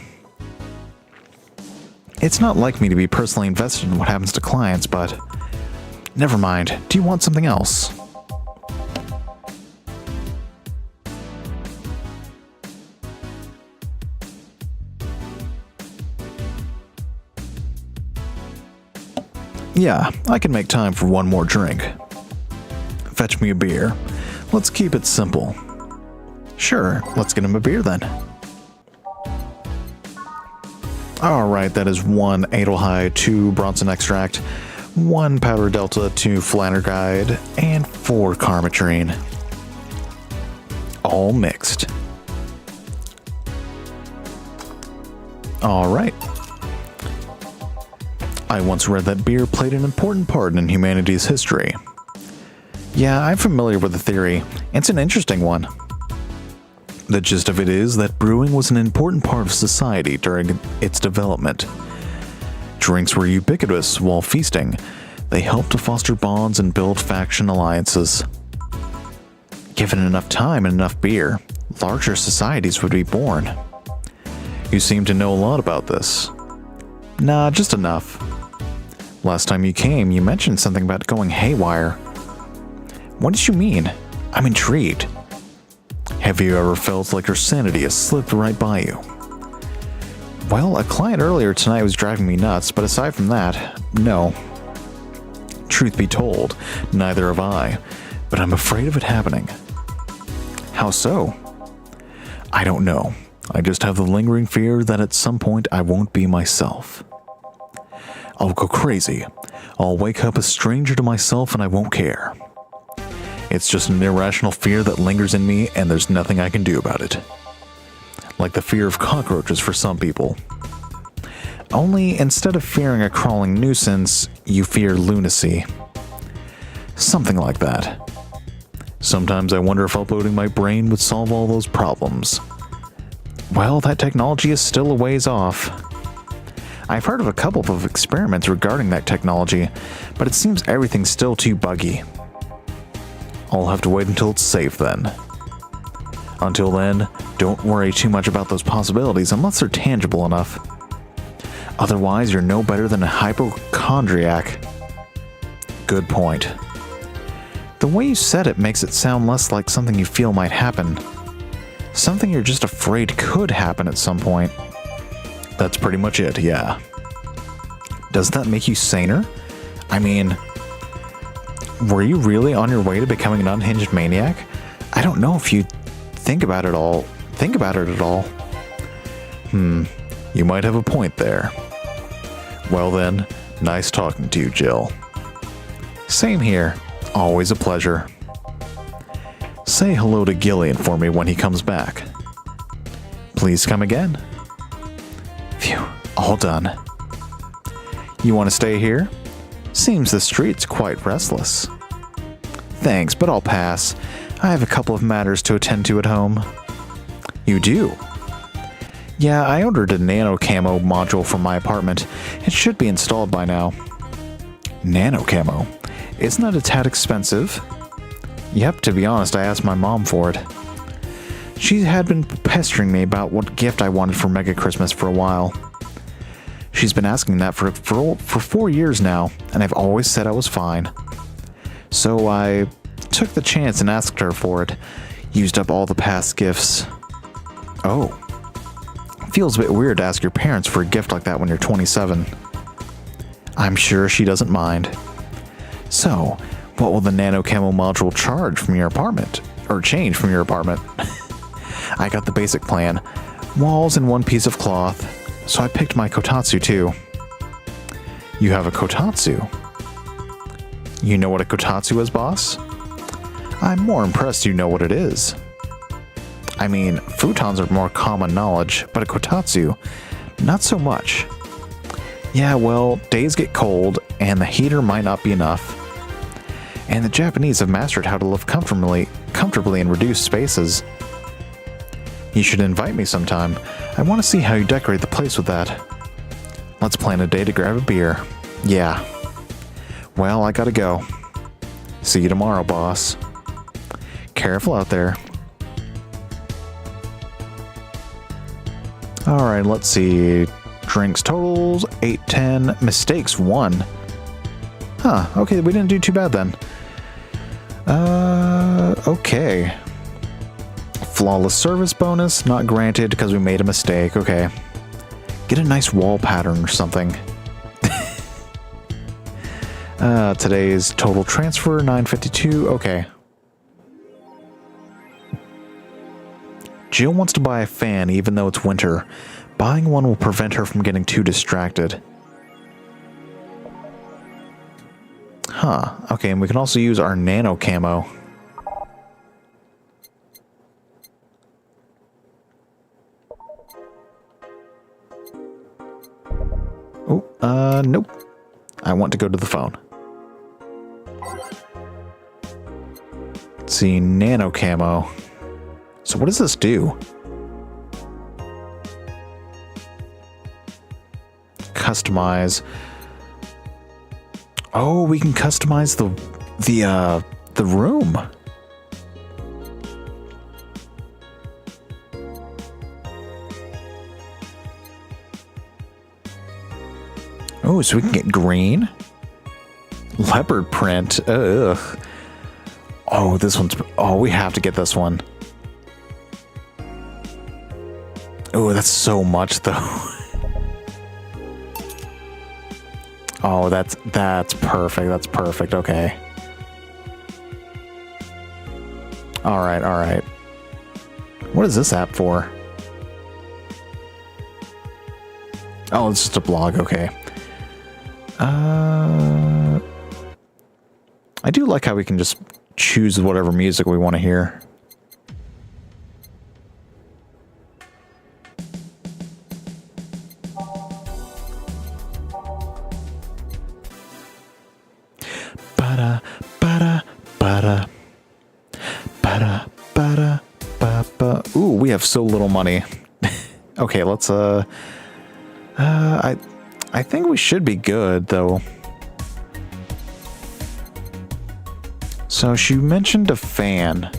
It's not like me to be personally invested in what happens to clients, but never mind. Do you want something else? Yeah, I can make time for one more drink. Fetch me a beer. Let's keep it simple. Sure, let's get him a beer then. Alright, that is 1 Adelhigh, 2 Bronson Extract, 1 Powder Delta, 2 Flannerguide, and 4 Karmatrine. All mixed. Alright. I once read that beer played an important part in humanity's history. Yeah, I'm familiar with the theory. It's an interesting one. The gist of it is that brewing was an important part of society during its development. Drinks were ubiquitous while feasting. They helped to foster bonds and build faction alliances. Given enough time and enough beer, larger societies would be born. You seem to know a lot about this. Nah, just enough. Last time you came, you mentioned something about going haywire. What did you mean? I'm intrigued. Have you ever felt like your sanity has slipped right by you? Well, a client earlier tonight was driving me nuts, but aside from that, no. Truth be told, neither have I, but I'm afraid of it happening. How so? I don't know. I just have the lingering fear that at some point I won't be myself. I'll go crazy. I'll wake up a stranger to myself and I won't care. It's just an irrational fear that lingers in me and there's nothing I can do about it. Like the fear of cockroaches for some people. Only instead of fearing a crawling nuisance, you fear lunacy. Something like that. Sometimes I wonder if uploading my brain would solve all those problems. Well, that technology is still a ways off. I've heard of a couple of experiments regarding that technology, but it seems everything's still too buggy. I'll have to wait until it's safe then. Until then, don't worry too much about those possibilities unless they're tangible enough. Otherwise, you're no better than a hypochondriac. Good point. The way you said it makes it sound less like something you feel might happen. Something you're just afraid could happen at some point. That's pretty much it, yeah. Does that make you saner? I mean, were you really on your way to becoming an unhinged maniac? I don't know if you think about it at all. You might have a point there. Well then, nice talking to you, Jill. Same here. Always a pleasure. Say hello to Gillian for me when he comes back. Please come again. Phew, all done. You want to stay here? Seems the street's quite restless. Thanks, but I'll pass. I have a couple of matters to attend to at home. You do? Yeah, I ordered a nano camo module from my apartment. It should be installed by now. Nano camo? Isn't that a tad expensive? Yep, to be honest, I asked my mom for it. She had been pestering me about what gift I wanted for Mega Christmas for a while. She's been asking that for 4 years now, and I've always said I was fine. So I took the chance and asked her for it. Used up all the past gifts. Oh. Feels a bit weird to ask your parents for a gift like that when you're 27. I'm sure she doesn't mind. So, what will the nano camo module charge from your apartment? Or change from your apartment? I got the basic plan. Walls and one piece of cloth. So I picked my kotatsu too. You have a kotatsu? You know what a kotatsu is, boss? I'm more impressed you know what it is. I mean, futons are more common knowledge, but a kotatsu, not so much. Yeah, well, days get cold, and the heater might not be enough. And the Japanese have mastered how to live comfortably in reduced spaces. You should invite me sometime. I want to see how you decorate the place with that. Let's plan a day to grab a beer. Yeah. Well, I gotta go. See you tomorrow, boss. Careful out there. Alright, let's see. Drinks totals, 8, 10. Mistakes, 1. Huh, okay, we didn't do too bad then. Okay. Flawless service bonus, not granted because we made a mistake, okay. Get a nice wall pattern or something. Today's total transfer, 952, okay. Jill wants to buy a fan even though it's winter. Buying one will prevent her from getting too distracted. Huh, okay, and we can also use our nano camo. Oh, nope. I want to go to the phone. Let's see, nano camo. So what does this do? Customize. Oh, we can customize the room. Oh, so we can get green. Leopard print. Ugh. Oh, this one's... Oh, we have to get this one. Oh, that's so much, though. Oh, that's perfect. That's perfect. Okay. All right, all right. What is this app for? Oh, it's just a blog. Okay. I do like how we can just choose whatever music we want to hear. Ba-da, ba-da, ba-da. Ba-da, ba-da, ba-ba. Ooh, we have so little money. Okay, let's, I think we should be good, though. So she mentioned a fan.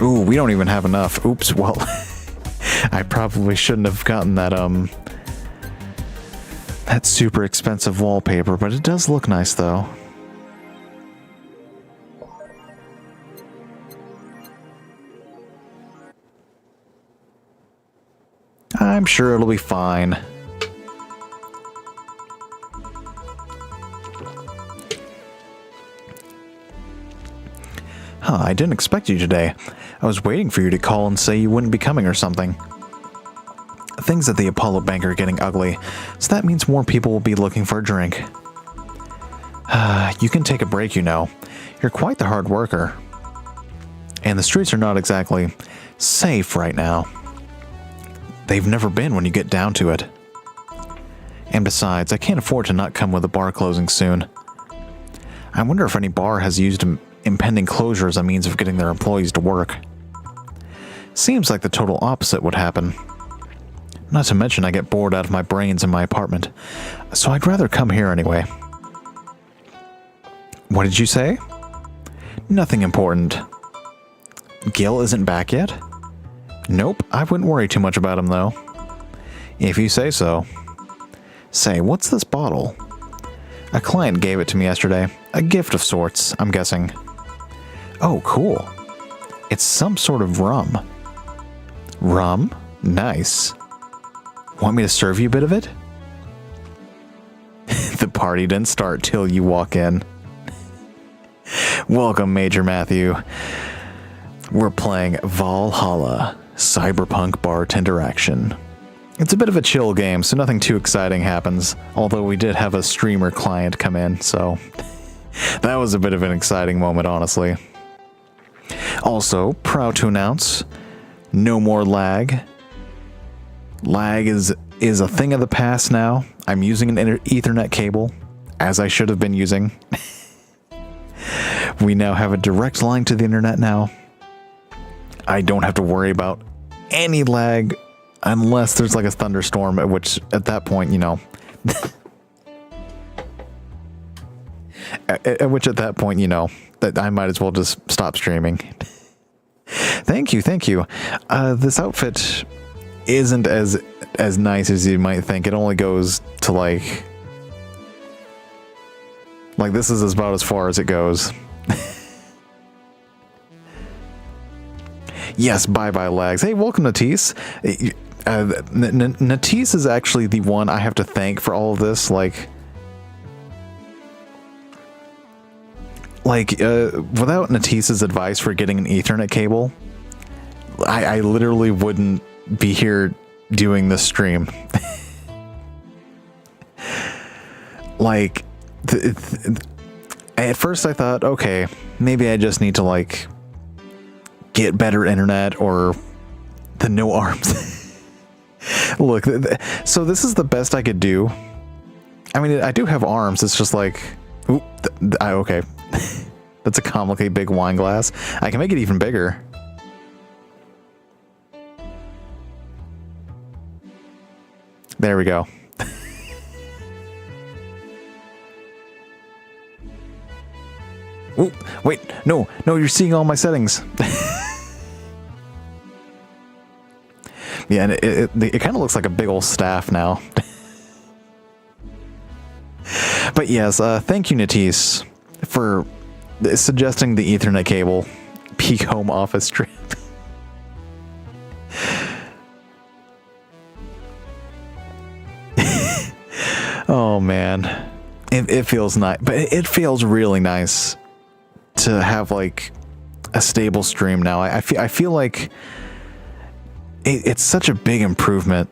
Ooh, we don't even have enough. Oops, well, I probably shouldn't have gotten that, that super expensive wallpaper, but it does look nice, though. I'm sure it'll be fine. Huh, I didn't expect you today. I was waiting for you to call and say you wouldn't be coming or something. Things at the Apollo Bank are getting ugly, so that means more people will be looking for a drink. You can take a break, you know. You're quite the hard worker. And the streets are not exactly safe right now. They've never been when you get down to it. And besides, I can't afford to not come with the bar closing soon. I wonder if any bar has used impending closure as a means of getting their employees to work. Seems like the total opposite would happen. Not to mention I get bored out of my brains in my apartment, so I'd rather come here anyway. What did you say? Nothing important. Gil isn't back yet? Nope, I wouldn't worry too much about him though. If you say so. Say, what's this bottle? A client gave it to me yesterday. A gift of sorts, I'm guessing. Oh, cool. It's some sort of rum. Rum? Nice. Want me to serve you a bit of it? The party didn't start till you walk in. Welcome, Major Matthew. We're playing Valhalla, Cyberpunk Bartender action. It's a bit of a chill game, so nothing too exciting happens, although we did have a streamer client come in, so that was a bit of an exciting moment, honestly. Also, proud to announce, no more lag. Lag is a thing of the past now. I'm using an Ethernet cable, as I should have been using. We now have a direct line to the internet now. I don't have to worry about any lag unless there's like a thunderstorm, which at that point, you know, that I might as well just stop streaming. Thank you, thank you. This outfit isn't as nice as you might think. It only goes to like this is about as far as it goes. Yes, bye-bye lags. Hey, welcome, Natisse. Natisse is actually the one I have to thank for all of this. Without Natisse's advice for getting an Ethernet cable, I literally wouldn't be here doing this stream. At first I thought, okay, maybe I just need to get better internet or the no arms. Look, so this is the best I could do. I mean, I do have arms. It's just oop, okay. That's a comically big wine glass. I can make it even bigger. There we go. Ooh, wait, no, you're seeing all my settings. Yeah, and it kind of looks like a big old staff now. But yes, thank you, Natisse, for suggesting the Ethernet cable. Peak home office trip. Oh man, it feels nice, but it feels really nice to have a stable stream now. I feel like it's such a big improvement.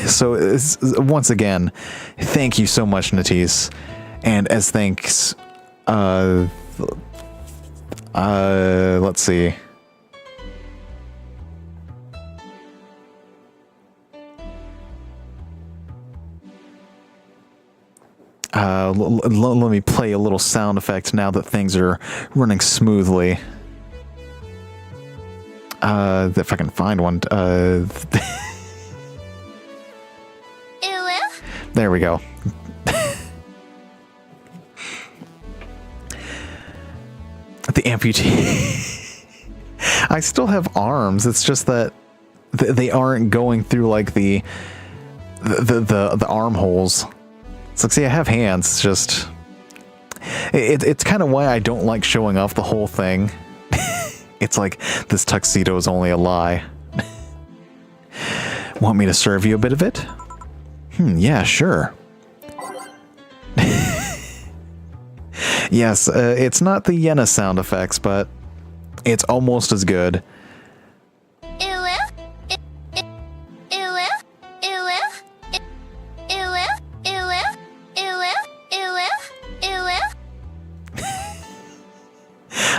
So once again, thank you so much, Natisse. And as thanks, let's see. Let me play a little sound effect now that things are running smoothly. If I can find one. There we go. The The amputee. I still have arms. It's just that they aren't going through like the armholes. It's like, see, I have hands. It's just it's kind of why I don't like showing off the whole thing. It's like, this tuxedo is only a lie. Want me to serve you a bit of it? Yeah, sure. Yes, it's not the Yena sound effects, but it's almost as good.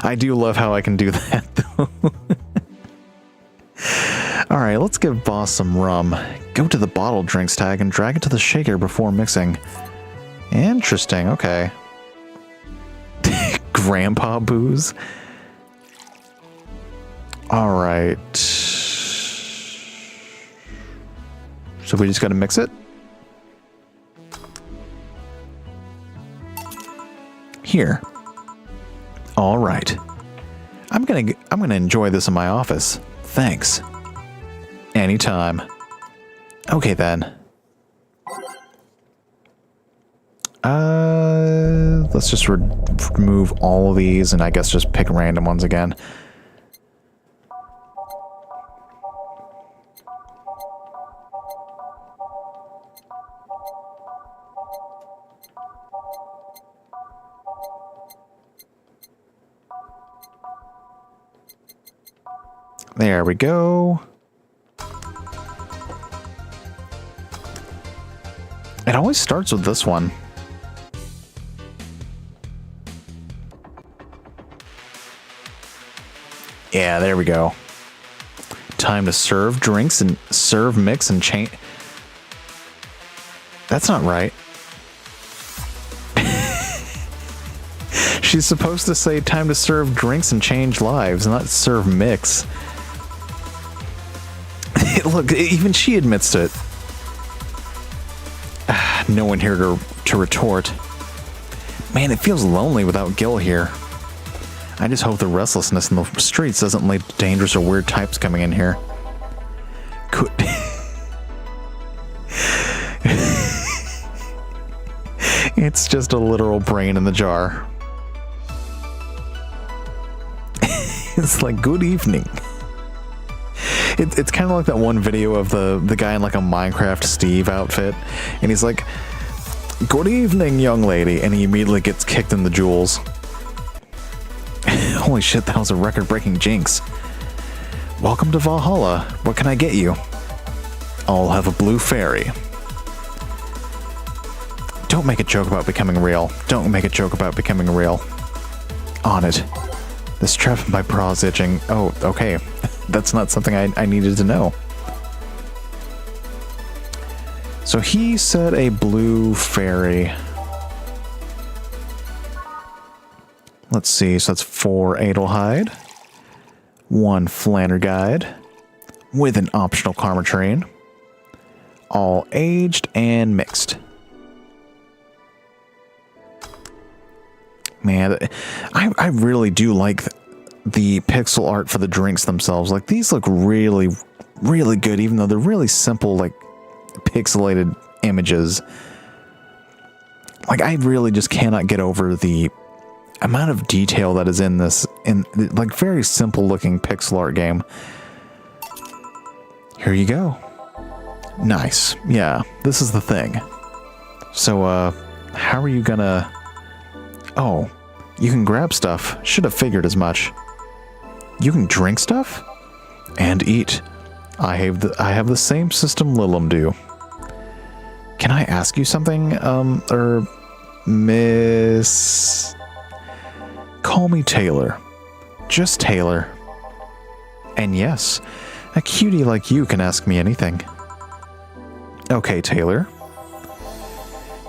I do love how I can do that, though. Alright, let's give boss some rum. Go to the bottle drinks tag and drag it to the shaker before mixing. Interesting, okay. Grandpa booze? Alright. So we just gotta mix it? Here. All right. I'm gonna enjoy this in my office. Thanks. Anytime. Okay then. Let's just remove all of these and I guess just pick random ones again. There we go. It always starts with this one. Yeah, there we go. Time to serve drinks and serve, mix, and change. That's not right. She's supposed to say time to serve drinks and change lives, not serve mix. Look, even she admits to it. No one here to retort. Man, it feels lonely without Gil here. I just hope the restlessness in the streets doesn't lead to dangerous or weird types coming in here. Could... It's just a literal brain in the jar. It's like, good evening. It's kind of like that one video of the guy in like a Minecraft Steve outfit, and he's like, good evening, young lady, and he immediately gets kicked in the jewels. Holy shit, that was a record-breaking jinx. Welcome to Valhalla. What can I get you? I'll have a blue fairy. Don't make a joke about becoming real. Don't make a joke about becoming real. On it. This trap in my bra is itching. Oh, okay. That's not something I needed to know. So he said a blue fairy. Let's see, so that's 4 Adelheid, 1 Flannerguide, with an optional Karmatrine, all aged and mixed. Man, I really do like the pixel art for the drinks themselves. Like, these look really, really good, even though they're really simple, like, pixelated images. Like, I really just cannot get over the amount of detail that is in this, like, very simple looking pixel art game. Here you go. Nice. Yeah, this is the thing. So, how are you gonna... Oh, you can grab stuff. Should have figured as much. You can drink stuff? And eat. I have the same system Lilim do. Can I ask you something, Miss... Call me Taylor. Just Taylor. And yes, a cutie like you can ask me anything. Okay, Taylor.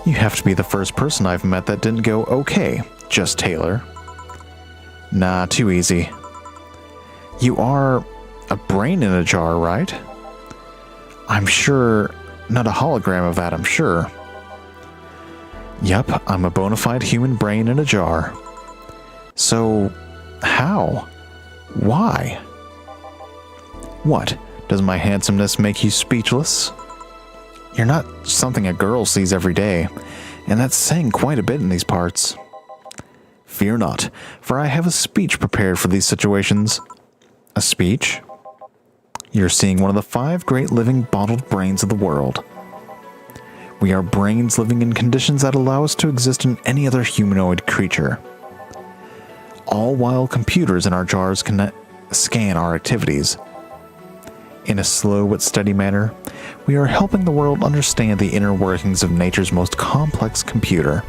You have to be the first person I've met that didn't go, okay, just Taylor. Nah, too easy. You are a brain in a jar, right? I'm sure... Not a hologram of that, I'm sure. Yup, I'm a bona fide human brain in a jar. So, How? Why? What? Does my handsomeness make you speechless? You're not something a girl sees every day, and that's saying quite a bit in these parts. Fear not, for I have a speech prepared for these situations. A speech? You're seeing one of the 5 great living bottled brains of the world. We are brains living in conditions that allow us to exist in any other humanoid creature. All while computers in our jars can scan our activities. In a slow but steady manner, we are helping the world understand the inner workings of nature's most complex computer.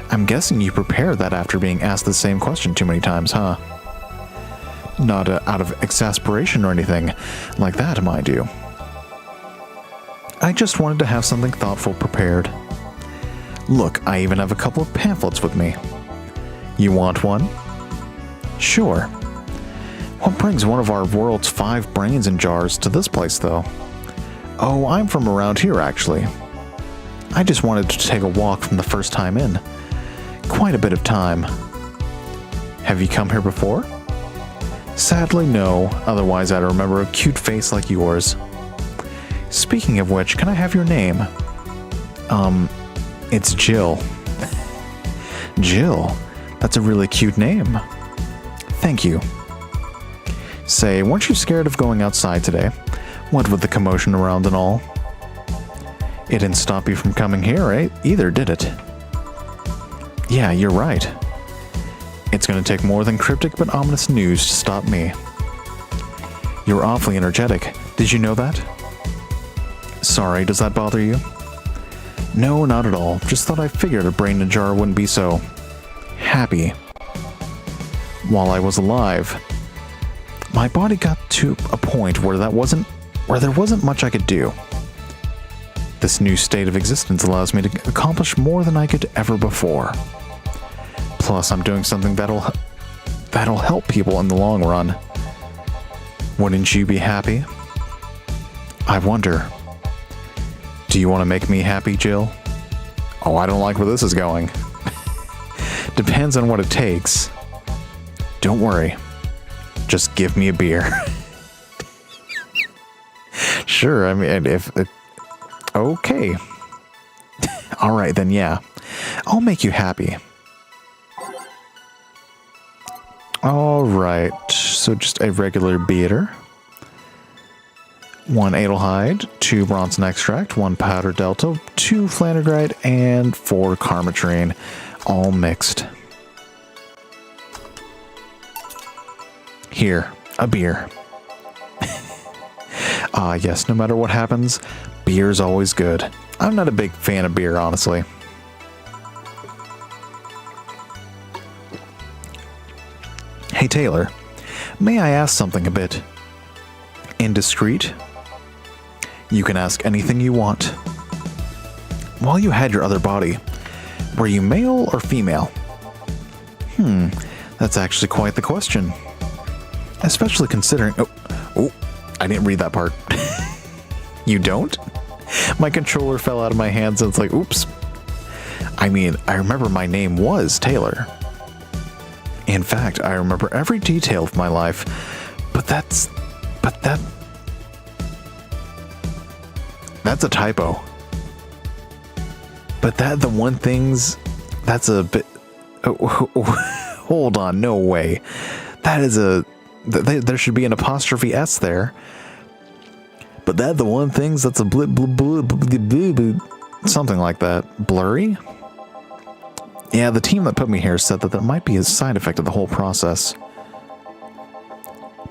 I'm guessing you prepared that after being asked the same question too many times, huh? Not out of exasperation or anything like that, mind you. I just wanted to have something thoughtful prepared. Look, I even have a couple of pamphlets with me. You want one? Sure. What brings one of our world's 5 brains in jars to this place, though? Oh, I'm from around here, actually. I just wanted to take a walk from the first time in. Quite a bit of time. Have you come here before? Sadly, no. Otherwise, I'd remember a cute face like yours. Speaking of which, can I have your name? It's Jill. Jill? That's a really cute name. Thank you. Say, weren't you scared of going outside today? What with the commotion around and all? It didn't stop you from coming here, eh? Either, did it? Yeah, you're right. It's going to take more than cryptic but ominous news to stop me. You're awfully energetic. Did you know that? Sorry, does that bother you? No, not at all. Just thought I figured a brain in a jar wouldn't be so happy. While I was alive, my body got to a point where there wasn't much I could do. This new state of existence allows me to accomplish more than I could ever before. Plus, I'm doing something that'll help people in the long run. Wouldn't you be happy? I wonder. Do you want to make me happy, Jill? Oh, I don't like where this is going. Depends on what it takes. Don't worry. Just give me a beer. Sure, I mean, okay. Alright, then yeah. I'll make you happy. Alright, so just a regular beer. 1 Adelhyde, 2 Bronson Extract, 1 Powder Delta, 2 Flannegride, and 4 Karmatrine, all mixed. Here, a beer. Yes, no matter what happens, beer's always good. I'm not a big fan of beer, honestly. Hey Taylor, may I ask something a bit indiscreet? You can ask anything you want. While you had your other body, were you male or female? That's actually quite the question. Especially considering... Oh, I didn't read that part. You don't? My controller fell out of my hands and it's like, oops. I mean, I remember my name was Taylor. In fact, I remember every detail of my life, but that's a typo. But the one thing's, that's a bit, hold on, no way. That is there should be an apostrophe S there. But the one thing's, that's a blip, something like that. Blurry? Yeah, the team that put me here said that might be a side effect of the whole process.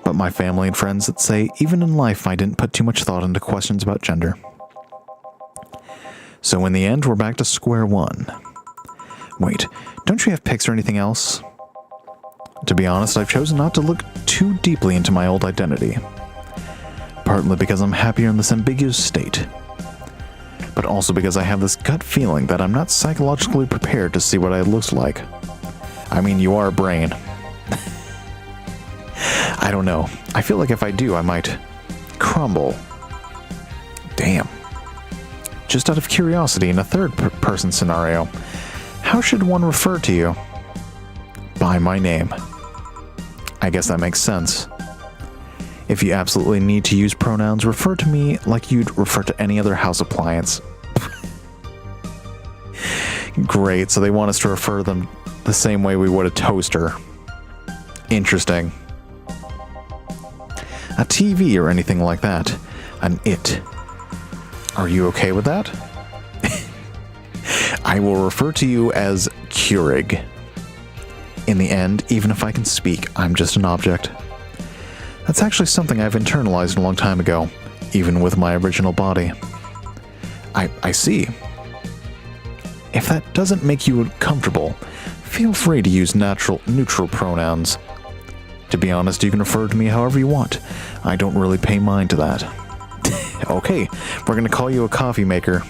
But my family and friends that say even in life I didn't put too much thought into questions about gender. So in the end, we're back to square one. Wait, don't you have pics or anything else? To be honest, I've chosen not to look too deeply into my old identity. Partly because I'm happier in this ambiguous state. But also because I have this gut feeling that I'm not psychologically prepared to see what I look like. I mean, you are a brain. I don't know. I feel like if I do, I might crumble. Damn. Just out of curiosity, in a third-person scenario, how should one refer to you? By my name. I guess that makes sense. If you absolutely need to use pronouns, refer to me like you'd refer to any other house appliance. Great, so they want us to refer to them the same way we would a toaster. Interesting. A TV or anything like that. An it. Are you okay with that? I will refer to you as Keurig. In the end, even if I can speak, I'm just an object. That's actually something I've internalized a long time ago, even with my original body. I see. If that doesn't make you comfortable, feel free to use neutral pronouns. To be honest, you can refer to me however you want. I don't really pay mind to that. Okay, we're gonna call you a coffee maker.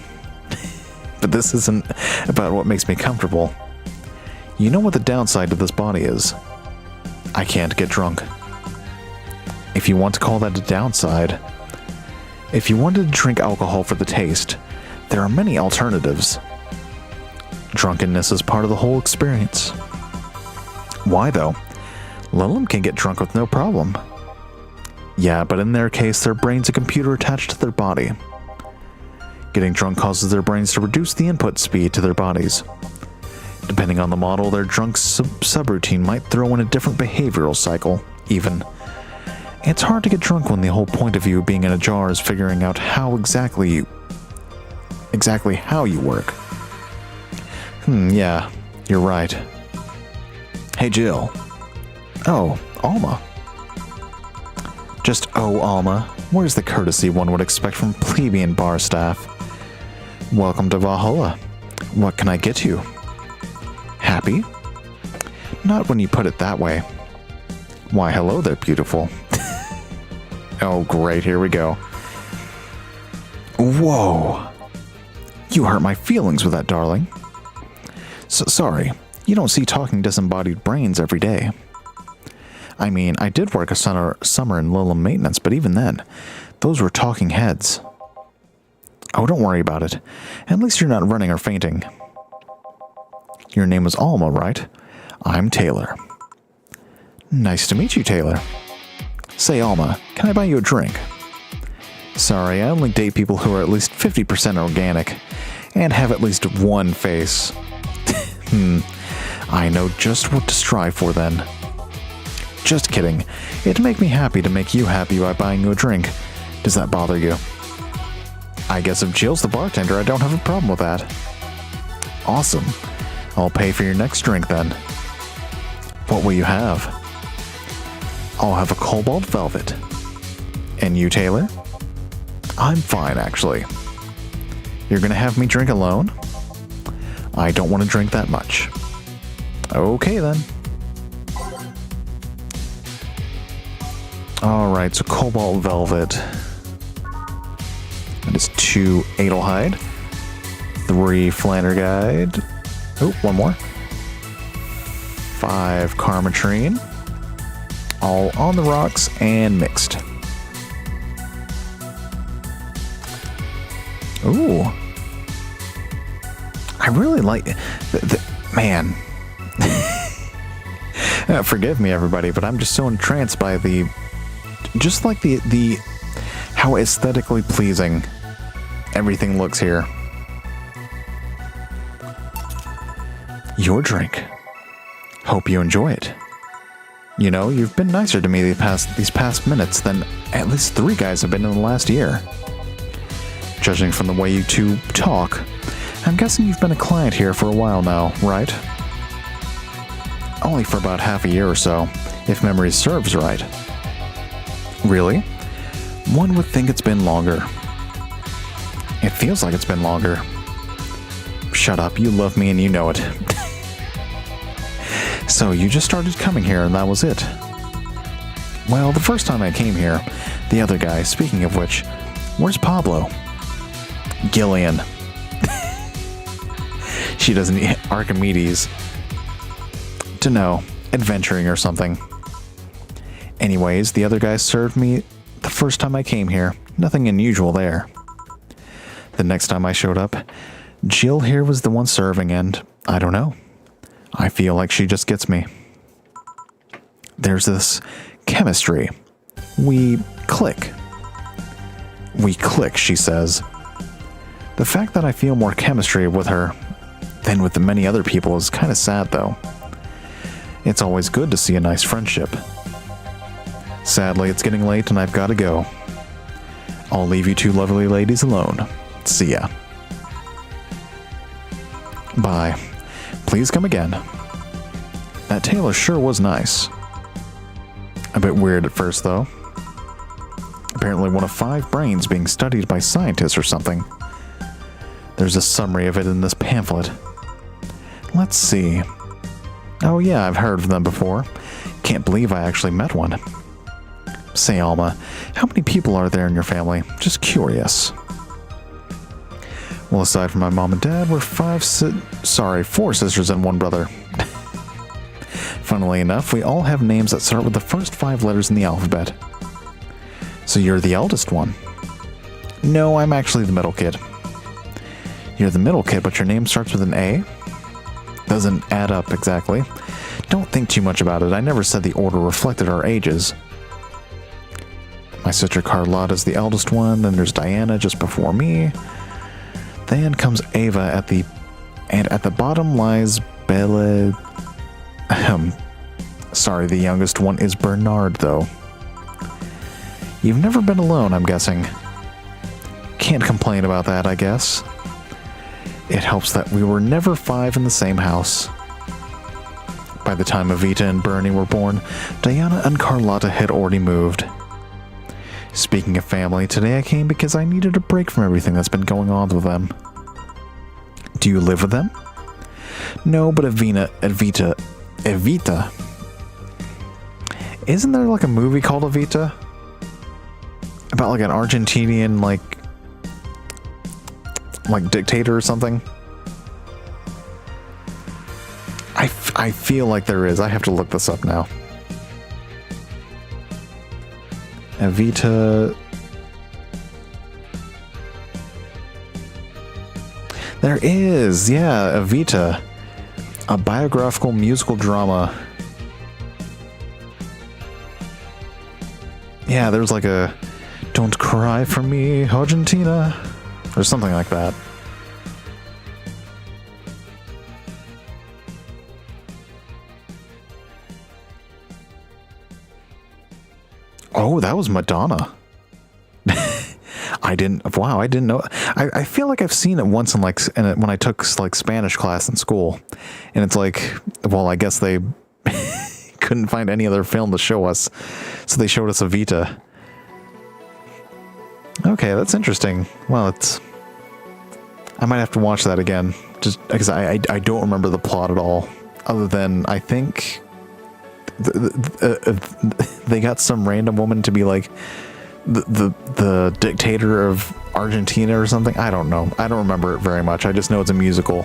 But this isn't about what makes me comfortable. You know what the downside to this body is? I can't get drunk. If you want to call that a downside, if you wanted to drink alcohol for the taste, there are many alternatives. Drunkenness is part of the whole experience. Why though? Lilum can get drunk with no problem. Yeah, but in their case, their brain's a computer attached to their body. Getting drunk causes their brains to reduce the input speed to their bodies. Depending on the model, their drunk subroutine might throw in a different behavioral cycle, even. It's hard to get drunk when the whole point of you being in a jar is figuring out how exactly how you work. Yeah, you're right. Hey, Jill. Oh, Alma. Just Alma. Where's the courtesy one would expect from plebeian bar staff? Welcome to Valhalla. What can I get you? Happy? Not when you put it that way. Why, hello there, beautiful. Oh, great, here we go. Whoa. You hurt my feelings with that, darling. Sorry, you don't see talking disembodied brains every day. I mean, I did work a summer in Lilum maintenance, but even then, those were talking heads. Oh, don't worry about it. At least you're not running or fainting. Your name is Alma, right? I'm Taylor. Nice to meet you, Taylor. Say, Alma, can I buy you a drink? Sorry, I only date people who are at least 50% organic and have at least one face. I know just what to strive for then. Just kidding. It'd make me happy to make you happy by buying you a drink. Does that bother you? I guess if Jill's the bartender, I don't have a problem with that. Awesome. I'll pay for your next drink then. What will you have? I'll have a cobalt velvet. And you, Taylor? I'm fine, actually. You're gonna have me drink alone? I don't want to drink that much. Okay, then. Alright, so cobalt velvet. That is 2 Adelheid. 3 Flannerguide. Oh, one more. 5 Karmatrine. All on the rocks and mixed. Ooh. I really like man. Forgive me, everybody, but I'm just so entranced by the how aesthetically pleasing everything looks here. Your drink. Hope you enjoy it. You know, you've been nicer to me these past minutes than at least 3 guys have been in the last year. Judging from the way you two talk, I'm guessing you've been a client here for a while now, right? Only for about half a year or so, if memory serves right. Really? One would think it's been longer. It feels like it's been longer. Shut up, you love me and you know it. So you just started coming here and that was it? Well, the first time I came here, the other guy, speaking of which, where's Pablo? Gillian. She doesn't need Archimedes. Dunno, adventuring or something. Anyways, the other guy served me the first time I came here. Nothing unusual there. The next time I showed up, Jill here was the one serving and, I don't know. I feel like she just gets me. There's this chemistry. We click. We click, she says. The fact that I feel more chemistry with her than with the many other people is kind of sad, though. It's always good to see a nice friendship. Sadly, it's getting late and I've got to go. I'll leave you two lovely ladies alone. See ya. Bye. Please come again. That tailor sure was nice. A bit weird at first, though. Apparently one of 5 brains being studied by scientists or something. There's a summary of it in this pamphlet. Let's see. Oh yeah, I've heard of them before. Can't believe I actually met one. Say, Alma, how many people are there in your family? Just curious. Well, aside from my mom and dad, we're 4 sisters and 1 brother. Funnily enough, we all have names that start with the first 5 letters in the alphabet. So you're the eldest one? No, I'm actually the middle kid. You're the middle kid, but your name starts with an A? Doesn't add up exactly. Don't think too much about it. I never said the order reflected our ages. My sister Carlotta's the eldest one, then there's Diana just before me. Then comes Ava and at the bottom lies Bella. Sorry, the youngest one is Bernard, though. You've never been alone, I'm guessing. Can't complain about that, I guess. It helps that we were never 5 in the same house. By the time Evita and Bernie were born, Diana and Carlotta had already moved. Speaking of family, today I came because I needed a break from everything that's been going on with them. Do you live with them? No, but Evita. Isn't there like a movie called Evita? About like an Argentinian like dictator or something? I feel like there is. I have to look this up now. Evita. There is, yeah, Evita. A biographical musical drama. Yeah, there's like a Don't Cry for Me, Argentina, or something like that. Oh, that was Madonna. I didn't know. I feel like I've seen it once when I took like Spanish class in school. And it's like, well, I guess they couldn't find any other film to show us. So they showed us Evita. Okay, that's interesting. Well, I might have to watch that again. Just because I don't remember the plot at all. Other than, I think they got some random woman to be like the dictator of Argentina or something. I don't know. I don't remember it very much. I just know it's a musical.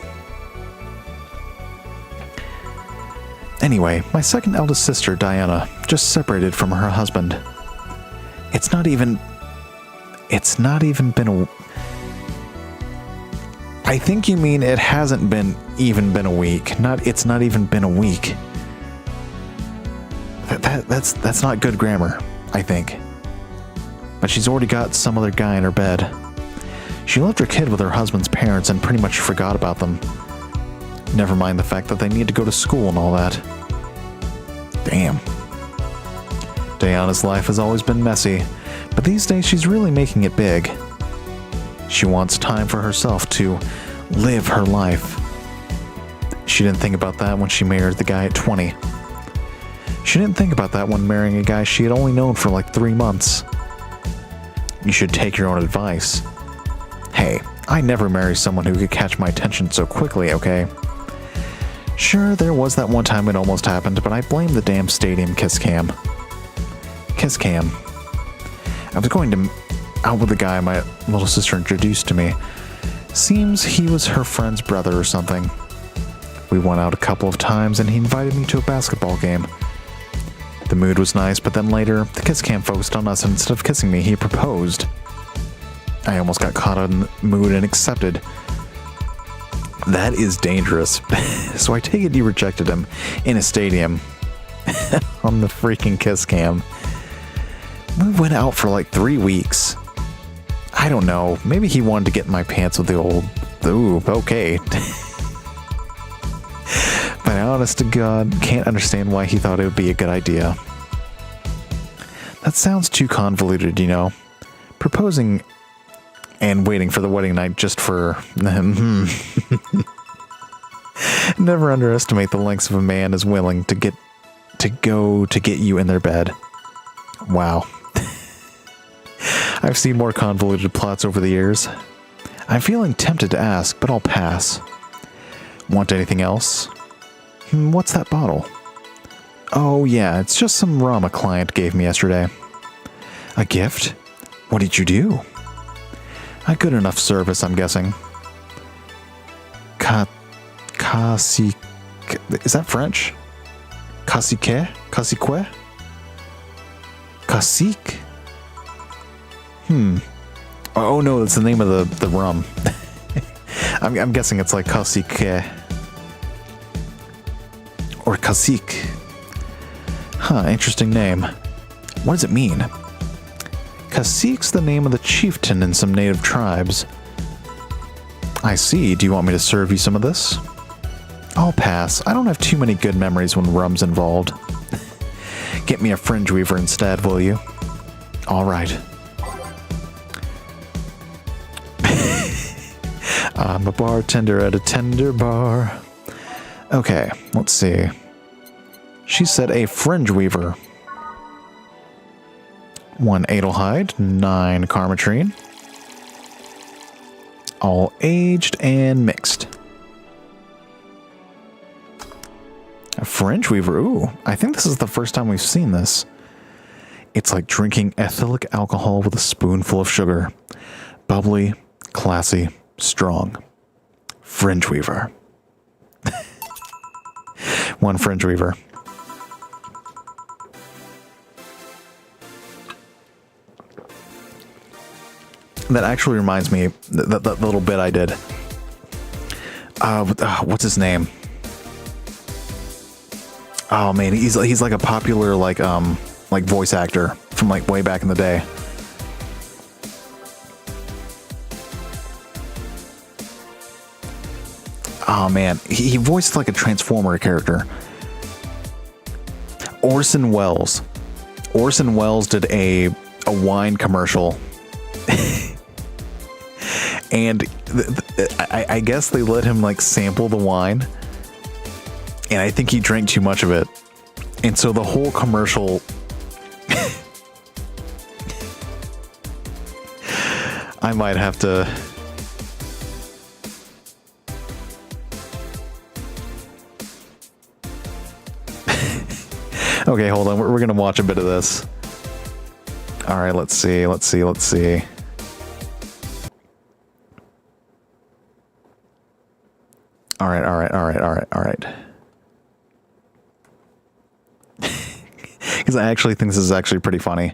Anyway, my second eldest sister, Diana, just separated from her husband. It's not even been a... I think you mean it hasn't even been a week. It's not even been a week. That's not good grammar, I think. But she's already got some other guy in her bed. She left her kid with her husband's parents and pretty much forgot about them. Never mind the fact that they need to go to school and all that. Damn. Diana's life has always been messy, but these days she's really making it big. She wants time for herself to live her life. She didn't think about that when she married the guy at 20. She didn't think about that when marrying a guy she had only known for like 3 months. You should take your own advice. Hey, I never marry someone who could catch my attention so quickly, okay? Sure, there was that one time it almost happened, but I blame the damn stadium kiss cam. Kiss cam. I was going out with a guy my little sister introduced to me. Seems he was her friend's brother or something. We went out a couple of times and he invited me to a basketball game. The mood was nice, but then later, the kiss cam focused on us and instead of kissing me, he proposed. I almost got caught in the mood and accepted. That is dangerous. So I take it you rejected him in a stadium. on the freaking kiss cam. We went out for like 3 weeks. I don't know. Maybe he wanted to get in my pants with the old... Ooh, okay. But honest to God, can't understand why he thought it would be a good idea. That sounds too convoluted, you know. Proposing and waiting for the wedding night just for... Never underestimate the lengths of a man is willing to get you in their bed. Wow. I've seen more convoluted plots over the years. I'm feeling tempted to ask, but I'll pass. Want anything else? What's that bottle? Oh yeah, it's just some rum a client gave me yesterday. A gift? What did you do? A good enough service, I'm guessing. Cacique... Is that French? Cacique? Cacique? Cacique? Oh no, it's the name of the rum. I'm guessing it's like Cacique. Or Cacique. Huh, interesting name. What does it mean? Cacique's the name of the chieftain in some native tribes. I see. Do you want me to serve you some of this? I'll pass. I don't have too many good memories when rum's involved. Get me a fringe weaver instead, will you? All right. I'm a bartender at a tender bar. Okay, let's see. She said a fringe weaver. 1 Adelheid, 9 Karmatrine. All aged and mixed. A fringe weaver, ooh. I think this is the first time we've seen this. It's like drinking ethylic alcohol with a spoonful of sugar. Bubbly, classy, strong. Fringe weaver. 1 fringe weaver. That actually reminds me, that little bit I did. What's his name? Oh man, he's like a popular like voice actor from like way back in the day. Oh man, he voiced like a Transformer character. Orson Welles. Orson Welles did a wine commercial. And I guess they let him like sample the wine, and I think he drank too much of it, and so the whole commercial I might have to okay, hold on, we're gonna watch a bit of this. All right, let's see. All right. Because I actually think this is actually pretty funny.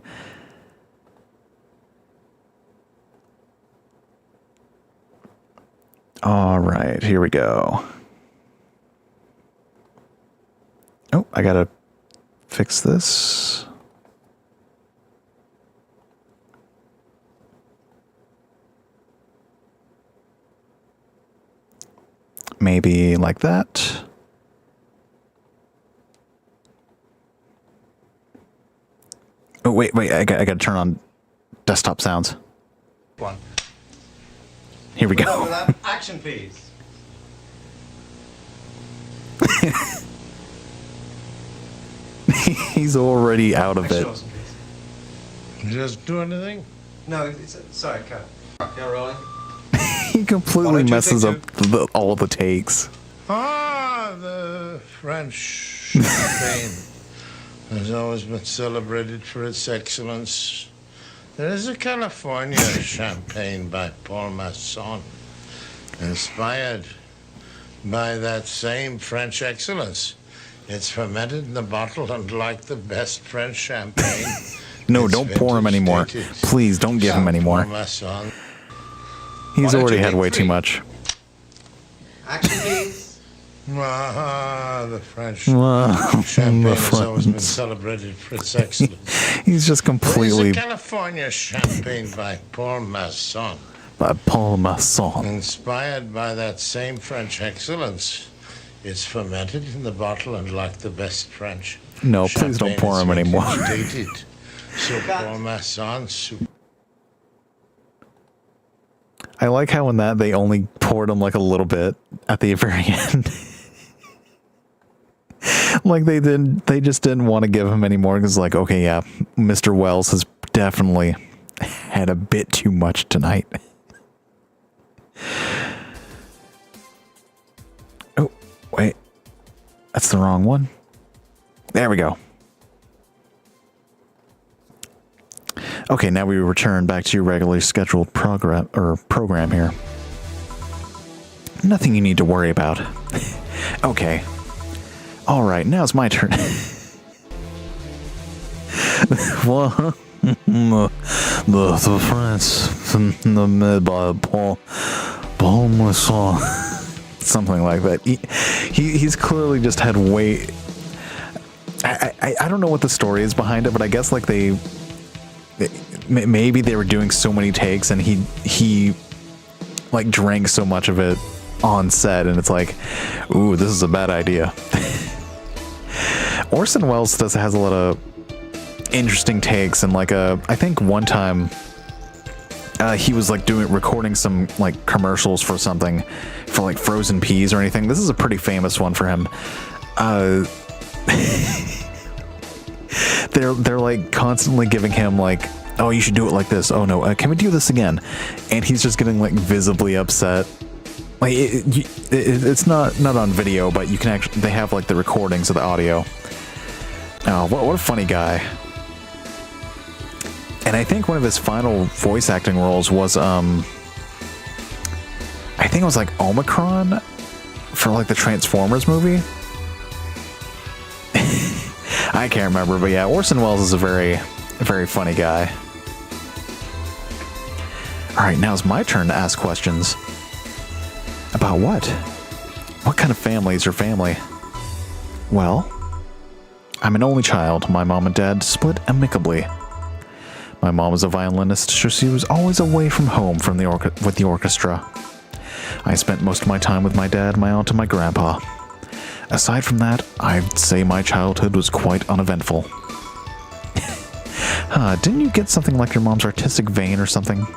All right, here we go. Oh, I gotta fix this. Maybe like that. Oh, wait, I gotta turn on desktop sounds. One. Here we go. Action, please. He's already out of it. Awesome, please. Just do anything? No, sorry, cut. Yeah, rolling. He completely messes up all the takes. The French champagne has always been celebrated for its excellence. There is a California champagne by Paul Masson, inspired by that same French excellence. It's fermented in the bottle, and like the best French champagne. No, don't pour him anymore. Please don't give him anymore. He's already had way too much. Action, please. Ah, the French. Wow. Champagne The has always been French. celebrated for its excellence. He's just There's completely a California champagne by Paul Masson, by Paul Masson. inspired by that same French excellence. It's fermented in the bottle, and like the best French. No, please don't champagne pour is him anymore. dated. So Paul Masson. I like how in that they only poured him like a little bit at the very end. Like they just didn't want to give him any more because like, okay, yeah, Mr. Wells has definitely had a bit too much tonight. Oh, wait. That's the wrong one. There we go. Okay, now we return back to your regularly scheduled program here. Nothing you need to worry about. Okay. All right, now it's my turn. Well, the France, the made by Paul Masson, something like that. He's clearly just had way. I don't know what the story is behind it, but I guess like maybe they were doing so many takes and he like drank so much of it on set, and it's like, ooh, this is a bad idea. Orson Welles has a lot of interesting takes, and like I think one time he was like recording some like commercials for something for like frozen peas or anything. This is a pretty famous one for him. They're like constantly giving him like, oh, you should do it like this. Oh no, can we do this again? And he's just getting like visibly upset. Like it's not on video, but you can actually, they have like the recordings of the audio. Oh, what a funny guy. And I think one of his final voice acting roles was I think it was like Omicron for like the Transformers movie. I can't remember, but yeah, Orson Welles is a very, very funny guy. All right, now it's my turn to ask questions. About what? What kind of family is your family? Well, I'm an only child. My mom and dad split amicably. My mom was a violinist, so she was always away from home from with the orchestra. I spent most of my time with my dad, my aunt, and my grandpa. Aside from that, I'd say my childhood was quite uneventful. Didn't you get something like your mom's artistic vein or something?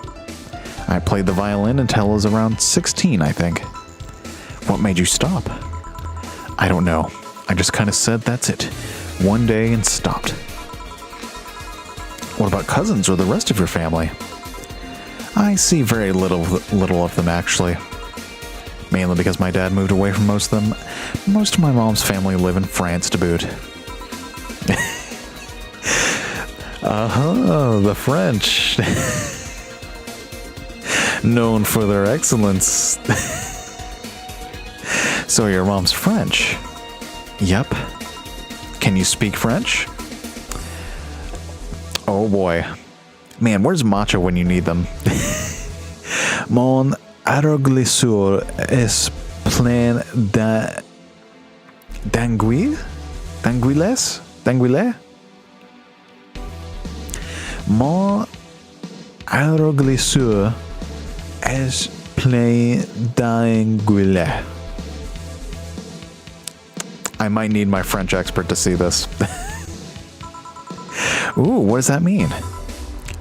I played the violin until I was around 16, I think. What made you stop? I don't know. I just kind of said that's it. One day and stopped. What about cousins or the rest of your family? I see very little of them, actually. Mainly because my dad moved away from most of them. Most of my mom's family live in France to boot. The French. Known for their excellence. So your mom's French? Yep. Can you speak French? Oh boy. Man, where's Macho when you need them? Mon aeroglissure est plein d'anguilles? D'anguilles? Mon aeroglissure est plein d'anguilles. I might need my French expert to see this. Ooh, what does that mean?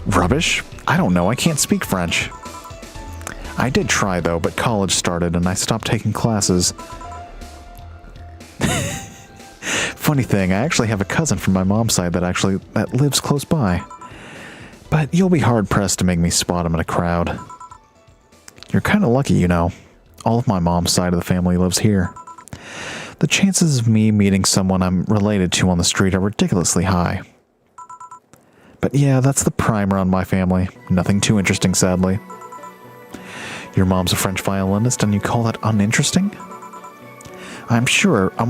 Rubbish? I don't know, I can't speak French. I did try though, but college started and I stopped taking classes. Funny thing, I actually have a cousin from my mom's side that lives close by. But you'll be hard pressed to make me spot him in a crowd. You're kind of lucky, you know. All of my mom's side of the family lives here. The chances of me meeting someone I'm related to on the street are ridiculously high. But yeah, that's the primer on my family. Nothing too interesting, sadly. Your mom's a French violinist and you call that uninteresting? I'm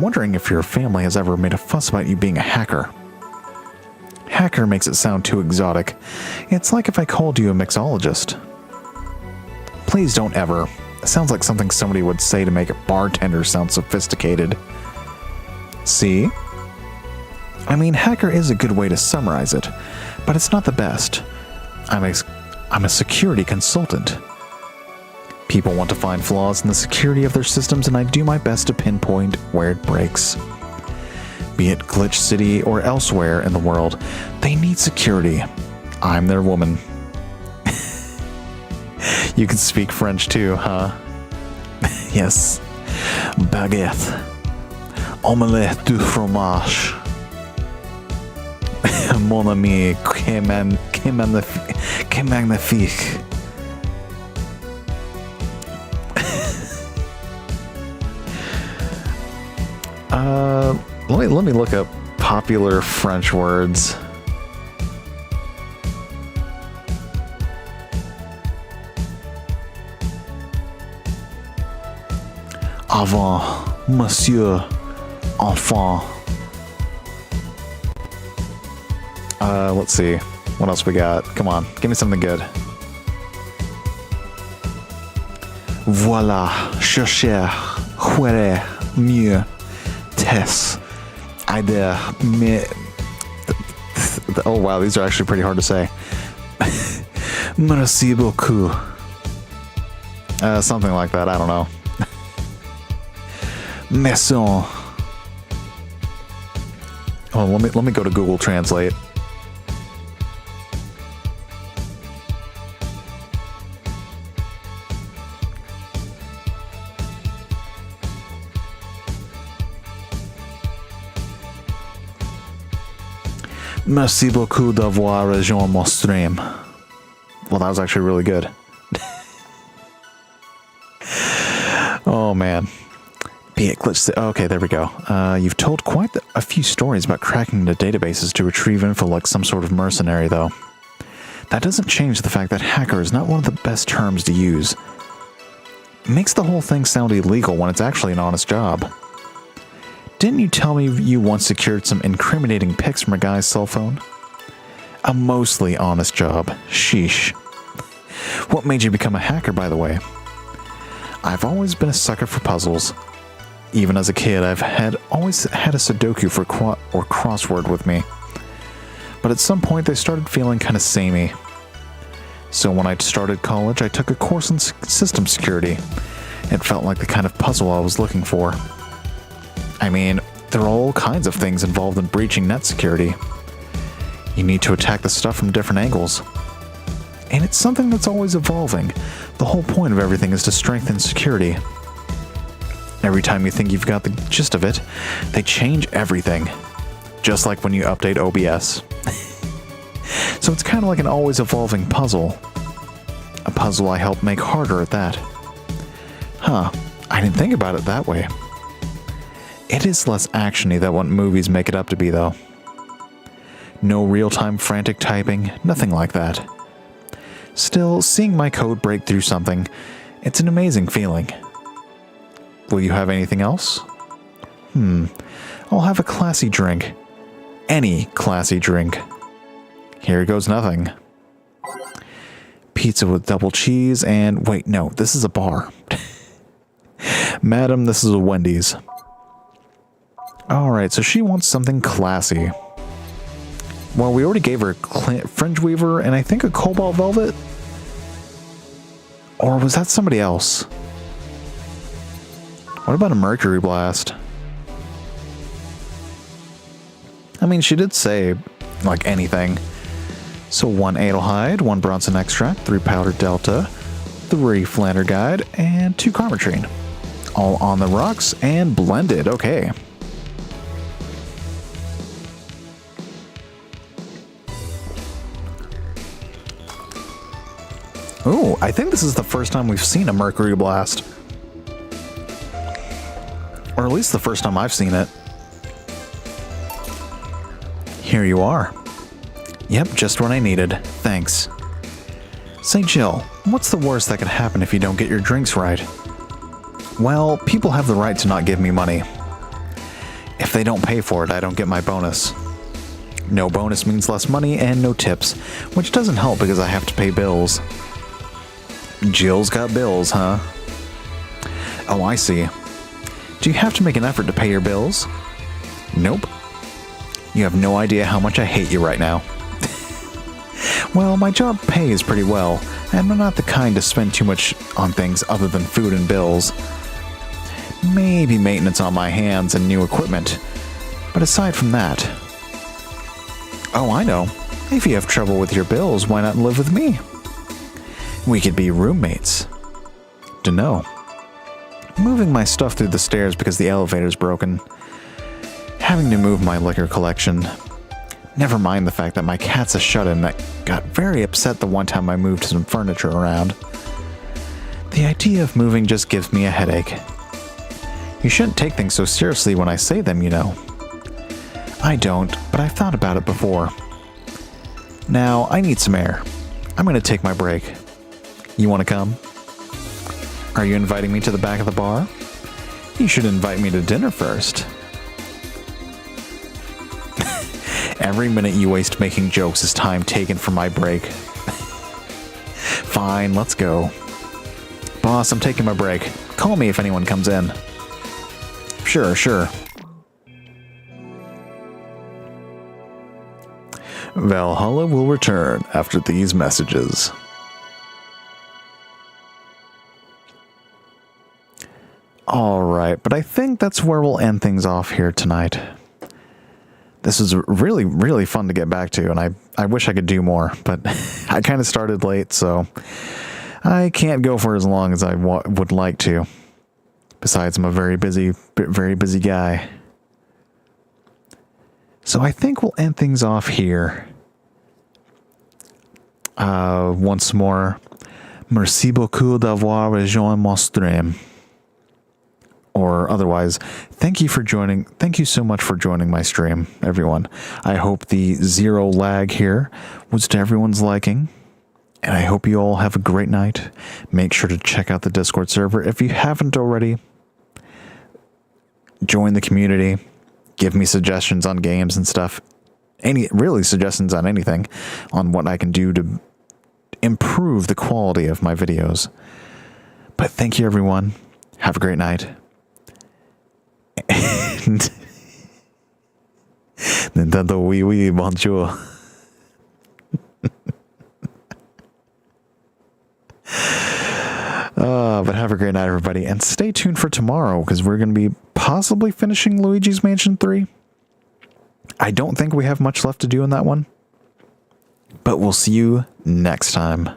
wondering if your family has ever made a fuss about you being a hacker. Hacker makes it sound too exotic. It's like if I called you a mixologist. Please don't ever. It sounds like something somebody would say to make a bartender sound sophisticated. See? I mean, hacker is a good way to summarize it, but it's not the best. I'm a security consultant. People want to find flaws in the security of their systems, and I do my best to pinpoint where it breaks. Be it GlitchXCity or elsewhere in the world, they need security. I'm their woman. You can speak French too, huh? Yes. Baguette. Omelette du fromage. Mon ami, que magnifique. Let me look up popular French words. Avant, monsieur, enfant. Let's see. What else we got? Come on, give me something good. Voilà, chercher, juere, mieux, tes, aider, me. Oh wow, these are actually pretty hard to say. Merci beaucoup. Something like that, I don't know. Maison. Oh, let me go to Google Translate. Merci beaucoup d'avoir rejoint mon stream. Well, that was actually really good. Oh man. Be it glitch. Okay, there we go. You've told quite a few stories about cracking into databases to retrieve info like some sort of mercenary, though. That doesn't change the fact that hacker is not one of the best terms to use. It makes the whole thing sound illegal when it's actually an honest job. Didn't you tell me you once secured some incriminating pics from a guy's cell phone? A mostly honest job. Sheesh. What made you become a hacker, by the way? I've always been a sucker for puzzles. Even as a kid, I've always had a Sudoku or crossword with me. But at some point, they started feeling kind of samey. So when I started college, I took a course in system security. It felt like the kind of puzzle I was looking for. I mean, there are all kinds of things involved in breaching net security. You need to attack the stuff from different angles. And it's something that's always evolving. The whole point of everything is to strengthen security. Every time you think you've got the gist of it, they change everything. Just like when you update OBS. So it's kind of like an always evolving puzzle. A puzzle I help make harder at that. Huh, I didn't think about it that way. It is less actiony than what movies make it up to be, though. No real-time frantic typing, nothing like that. Still, seeing my code break through something, it's an amazing feeling. Will you have anything else? I'll have a classy drink. Any classy drink. Here goes nothing. Pizza with double cheese and... Wait, no, this is a bar. Madam, this is a Wendy's. Alright, so she wants something classy. Well, we already gave her a fringe weaver and I think a cobalt velvet? Or was that somebody else? What about a mercury blast? I mean, she did say, like, anything. So 1 Adelhyde, 1 Bronson Extract, 3 Powder Delta, 3 Flander Guide, and 2 Carmetrine. All on the rocks and blended. Okay. Ooh, I think this is the first time we've seen a Mercury Blast. Or at least the first time I've seen it. Here you are. Yep, just what I needed. Thanks. Say, Jill, what's the worst that could happen if you don't get your drinks right? Well, people have the right to not give me money. If they don't pay for it, I don't get my bonus. No bonus means less money and no tips, which doesn't help because I have to pay bills. Jill's got bills, huh? Oh, I see. Do you have to make an effort to pay your bills? Nope. You have no idea how much I hate you right now. Well, my job pays pretty well, and I'm not the kind to spend too much on things other than food and bills. Maybe maintenance on my hands and new equipment, but aside from that... Oh, I know. If you have trouble with your bills, why not live with me? We could be roommates. Dunno. Moving my stuff through the stairs because the elevator's broken. Having to move my liquor collection. Never mind the fact that my cat's a shut-in that got very upset the one time I moved some furniture around. The idea of moving just gives me a headache. You shouldn't take things so seriously when I say them, you know. I don't, but I've thought about it before. Now, I need some air. I'm going to take my break. You want to come? Are you inviting me to the back of the bar? You should invite me to dinner first. Every minute you waste making jokes is time taken for my break. Fine, let's go. Boss, I'm taking my break. Call me if anyone comes in. Sure, sure. Valhalla will return after these messages. Alright, but I think that's where we'll end things off here tonight. This was really, really fun to get back to, and I wish I could do more, but I kind of started late, so I can't go for as long as I would like to. Besides, I'm a very busy guy. So I think we'll end things off here. Once more, merci beaucoup d'avoir rejoint mon stream. Or otherwise, thank you so much for joining my stream, everyone. I hope the zero lag here was to everyone's liking. And I hope you all have a great night. Make sure to check out the Discord server if you haven't already. Join the community. Give me suggestions on games and stuff. Really suggestions on anything. On what I can do to improve the quality of my videos. But thank you, everyone. Have a great night. And Nintendo Wii bonjour. But have a great night, everybody, and stay tuned for tomorrow because we're going to be possibly finishing Luigi's Mansion 3. I don't think we have much left to do in that one, but we'll see you next time.